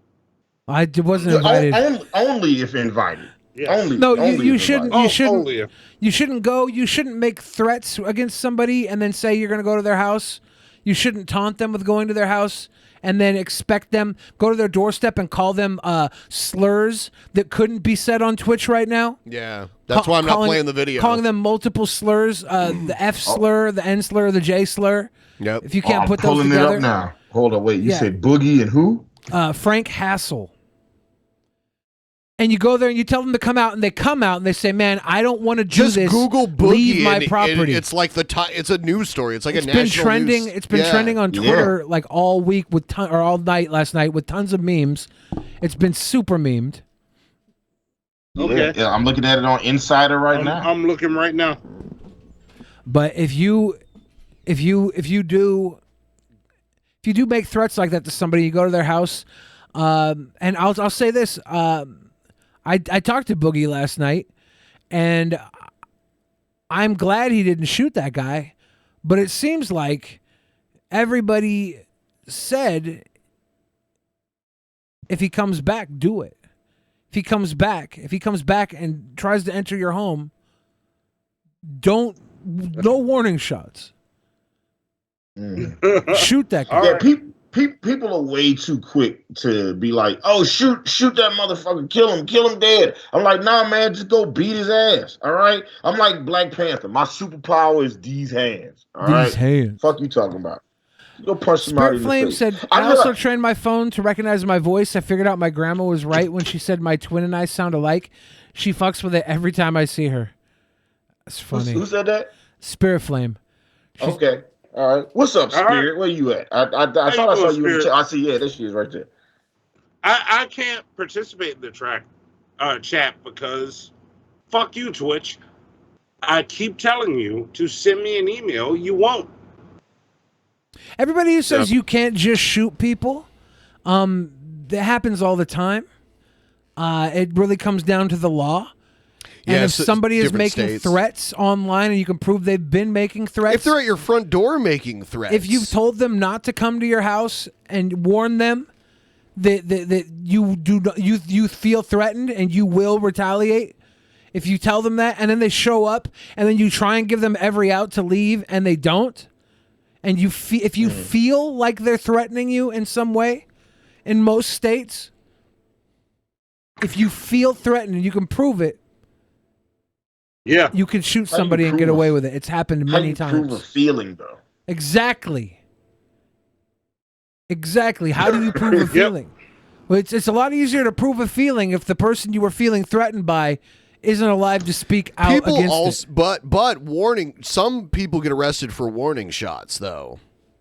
I wasn't invited. Only if invited. Yes. You shouldn't. Only if. You shouldn't go. You shouldn't make threats against somebody and then say you're going to go to their house. You shouldn't taunt them with going to their house and then expect them go to their doorstep and call them slurs that couldn't be said on Twitch right now. Yeah, that's why I'm not playing the video. Calling them multiple slurs: the F slur, the N slur, the J slur. Yep. If you can't put those pulling together. it up now. Hold on, wait. You said Boogie and who? Frank Hassel. And you go there and you tell them to come out, and they come out and they say, "Man, I don't want to do Just this. Google Boogie. Leave my and property." it's like it's a news story. It's like It's a been national trending. news. It's been trending on Twitter like all week or all night last night with tons of memes. It's been super memed. Okay. Yeah, I'm looking at it on Insider right now. I'm looking right now. But if you do make threats like that to somebody, you go to their house, and I'll say this. I talked to Boogie last night, and I'm glad he didn't shoot that guy, but it seems like everybody said if he comes back, do it. If he comes back and tries to enter your home, no warning shots. Shoot that guy. Yeah, people are way too quick to be like, "Oh, shoot that motherfucker, kill him dead." I'm like, "Nah, man, just go beat his ass." All right. I'm like Black Panther. My superpower is these hands. All right. These hands. Fuck you talking about? Go punch somebody Spirit Flame in the face. said, I also trained my phone to recognize my voice. I figured out my grandma was right when she said my twin and I sound alike. She fucks with it every time I see her. That's funny. Who said that? Spirit Flame. Okay. All right. What's up, Spirit? Where you at? I thought I saw you in the chat. I see, there she is right there. I can't participate in the chat because fuck you, Twitch. I keep telling you to send me an email. You won't. Everybody who says you can't just shoot people, that happens all the time. It really comes down to the law. And if somebody is making threats online and you can prove they've been making threats. If they're at your front door making threats. If you've told them not to come to your house and warn them that you feel threatened and you will retaliate. If you tell them that and then they show up and then you try and give them every out to leave and they don't, and if you feel like they're threatening you in some way, in most states, if you feel threatened and you can prove it, you can shoot somebody and get away with it. It's happened many times. Prove a feeling, though. Exactly. How do you prove a feeling? Well, it's a lot easier to prove a feeling if the person you were feeling threatened by isn't alive to speak out against it. But warning, some people get arrested for warning shots, though.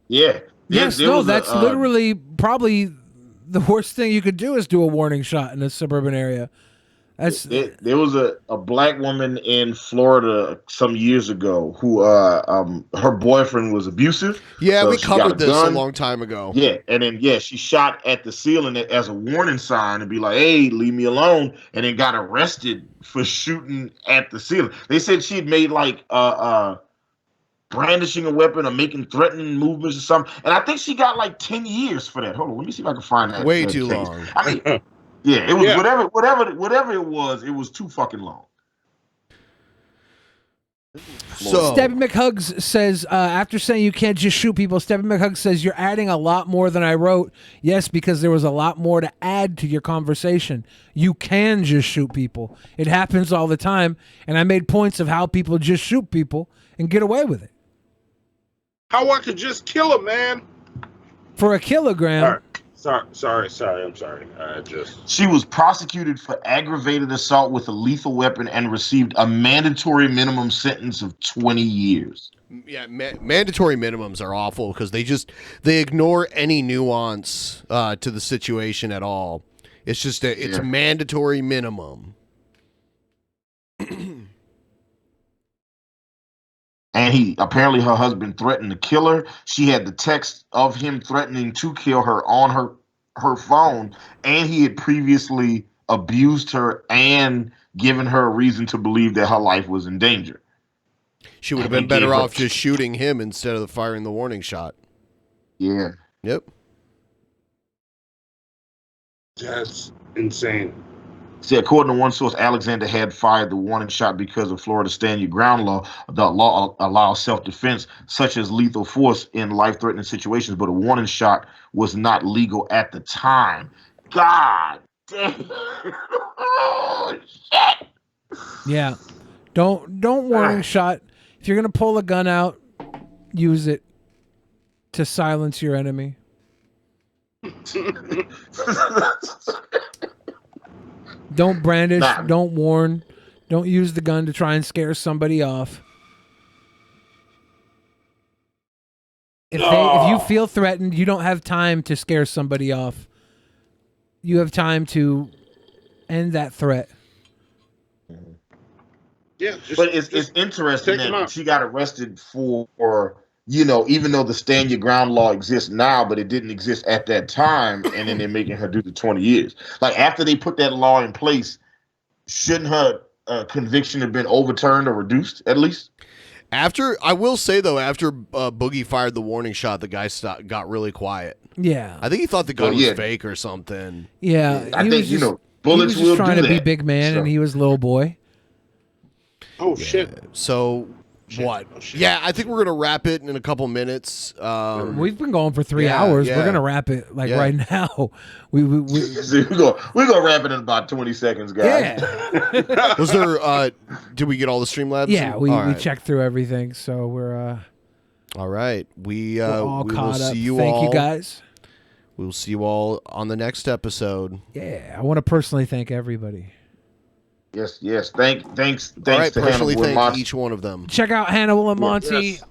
Yeah. Yes, that's literally probably the worst thing you could do is do a warning shot in a suburban area. There was a black woman in Florida some years ago who her boyfriend was abusive. Yeah, so we she got covered this a gun. long time ago. Yeah, and then she shot at the ceiling as a warning sign and be like, "Hey, leave me alone," and then got arrested for shooting at the ceiling. They said she'd made like brandishing a weapon or making threatening movements or something, and I think she got like 10 years for that. Hold on, let me see if I can find that. Way that too case. long. I mean, yeah, it was whatever it was. It was too fucking long. So Stebby McHugs says, after saying you can't just shoot people, Stebby McHugs says, you're adding a lot more than I wrote. Yes, because there was a lot more to add to your conversation. You can just shoot people. It happens all the time. And I made points of how people just shoot people and get away with it. How I could just kill a man. For a kilogram. Sorry. I'm sorry. She was prosecuted for aggravated assault with a lethal weapon and received a mandatory minimum sentence of 20 years. Yeah, mandatory minimums are awful because they ignore any nuance to the situation at all. It's just a mandatory minimum. And apparently her husband threatened to kill her. She had the text of him threatening to kill her on her phone, and he had previously abused her and given her a reason to believe that her life was in danger. She would have been better off just shooting him instead of firing the warning shot. Yeah. Yep. That's insane. See, according to one source, Alexander had fired the warning shot because of Florida's stand your ground law. The law allows self-defense, such as lethal force in life-threatening situations, but a warning shot was not legal at the time. God damn. Oh, shit. Yeah. Don't warning shot. If you're going to pull a gun out, use it to silence your enemy. Don't brandish, don't warn, don't use the gun to try and scare somebody off. If you feel threatened, you don't have time to scare somebody off. You have time to end that threat. Yeah, but it's interesting that she got arrested for, even though the stand your ground law exists now, but it didn't exist at that time, and then they're making her do the 20 years. Like, after they put that law in place, shouldn't her conviction have been overturned or reduced, at least? I will say, though, after Boogie fired the warning shot, the guy got really quiet. Yeah. I think he thought the gun was fake or something. Yeah. I think, bullets he was just will trying do to be that, big man, and he was little boy. Oh, shit. So, what? Yeah, I think we're going to wrap it in a couple minutes. We've been going for 3 hours. yeah. We're going to wrap it right now. We're going to wrap it in about 20 seconds, guys. Yeah. Was there, did we get all the Streamlabs? Yeah, we right. checked through everything, so we're all right. We all will caught up. see you Thank all. you, guys. We will see you all on the next episode. Yeah, I want to personally thank everybody. Yes. Thanks all right, to personally Hannibal and thank Monty. each one of them. Check out Hannibal and Monty. Yes.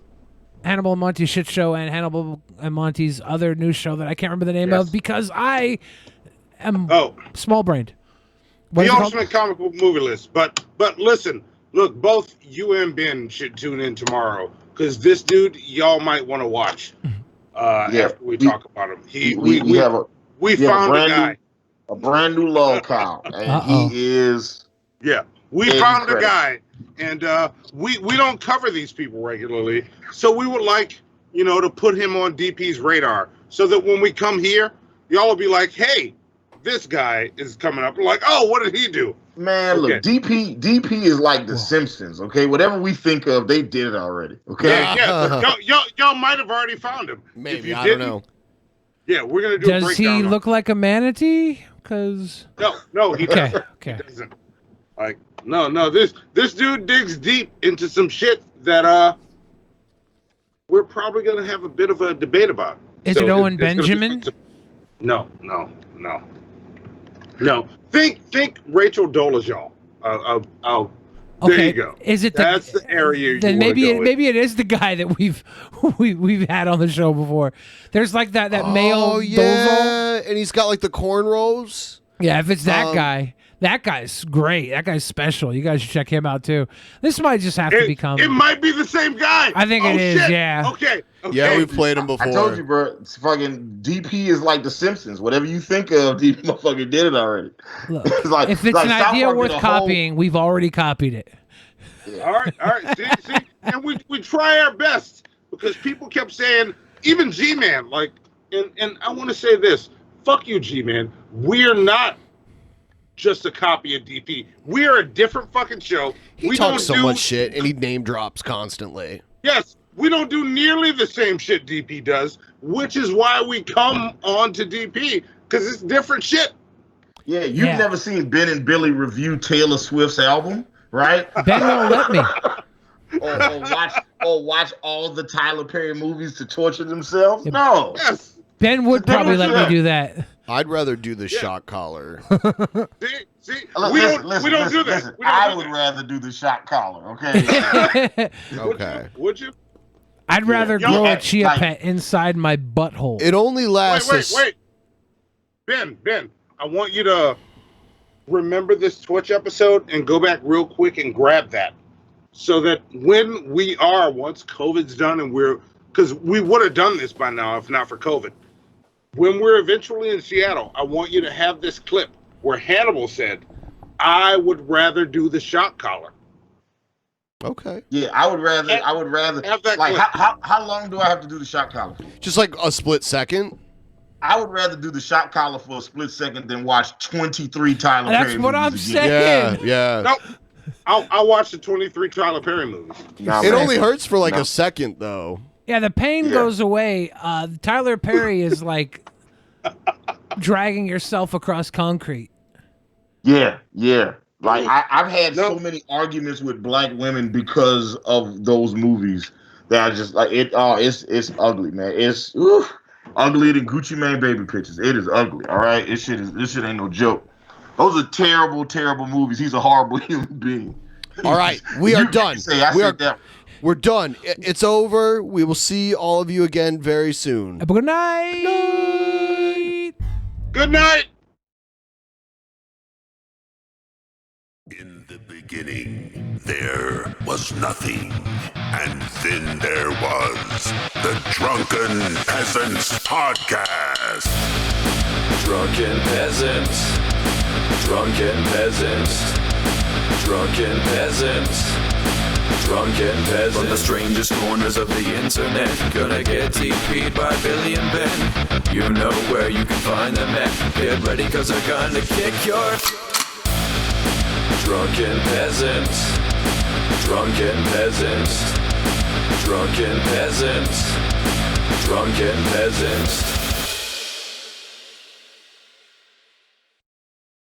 Hannibal and Monty Shit Show and Hannibal and Monty's other news show that I can't remember the name of because I am small-brained. The Ultimate Comic Book Movie List. But listen, look, both you and Ben should tune in tomorrow because this dude y'all might want to watch after we talk about him. We found a guy. A brand new log cow, and he is. Yeah, we found a guy, and we don't cover these people regularly, so we would like to put him on DP's radar, so that when we come here, y'all will be like, "Hey, this guy is coming up." We're like, "Oh, what did he do?" Man, look, DP is like The Simpsons. Okay, whatever we think of, they did it already. Okay, yeah, but y'all might have already found him. Maybe if you I didn't, don't know. Yeah, we're gonna do. Does he look like a manatee? Because no, he doesn't. Okay. He doesn't. Like, no, this dude digs deep into some shit that we're probably gonna have a bit of a debate about. Is it Owen Benjamin? No. Think Rachel Dolezal. There you go. Is it? That's the area. Then maybe maybe it is the guy that we've had on the show before. There's like that male. Oh yeah, and he's got like the cornrows. Yeah, if it's that guy, That guy's great. That guy's special. You guys should check him out too. This might just have to become. It might be the same guy. I think it is. Shit. Yeah. Okay. Yeah, we've played him before. I told you, bro. It's fucking DP is like The Simpsons. Whatever you think of, DP motherfucker did it already. Look, if it's an idea worth copying, we've already copied it. Yeah. All right. See, and we try our best because people kept saying, even G-Man, like, and I want to say this: fuck you, G-Man. We're not just a copy of DP. We are a different fucking show. He talks so much shit, and he name drops constantly. Yes. We don't do nearly the same shit DP does, which is why we come on to DP, because it's different shit. Yeah, you've never seen Ben and Billy review Taylor Swift's album, right? Ben won't let me. or watch all the Tyler Perry movies to torture themselves? No. Yes. Ben would probably let me do that. I'd rather do the shock collar. See, we don't do that. I would rather do the shock collar, okay? Okay. Would you? I'd rather grow a chia pet inside my butthole. It only lasts. Wait. Ben, I want you to remember this Twitch episode and go back real quick and grab that, so that when we are, once COVID's done and because we would have done this by now if not for COVID. When we're eventually in Seattle, I want you to have this clip where Hannibal said, "I would rather do the shock collar." Okay. Yeah, I would rather have that like clip. how long do I have to do the shock collar for? Just like a split second. I would rather do the shock collar for a split second than watch 23 Tyler Perry movies. That's what I'm again. saying. Yeah. No, I'll watch the 23 Tyler Perry movies. It only hurts for like a second though. Yeah, the pain goes away. Tyler Perry is like dragging yourself across concrete. Yeah. Like I've had so many arguments with black women because of those movies that I just like it. It's ugly, man. It's uglier than Gucci Mane baby pictures. It is ugly. All right, this shit ain't no joke. Those are terrible, terrible movies. He's a horrible human being. All right, we are done. That. We're done. It's over. We will see all of you again very soon. Good night. Good night. In the beginning, there was nothing. And then there was the Drunken Peasants Podcast. Drunken Peasants. Drunken Peasants. Drunken Peasants. Drunken Peasants. From the strangest corners of the internet, gonna get TP'd by Billy and Ben. You know where you can find them at. Get ready, cause they're gonna kick your... Drunken Peasants. Drunken Peasants. Drunken Peasants. Drunken Peasants.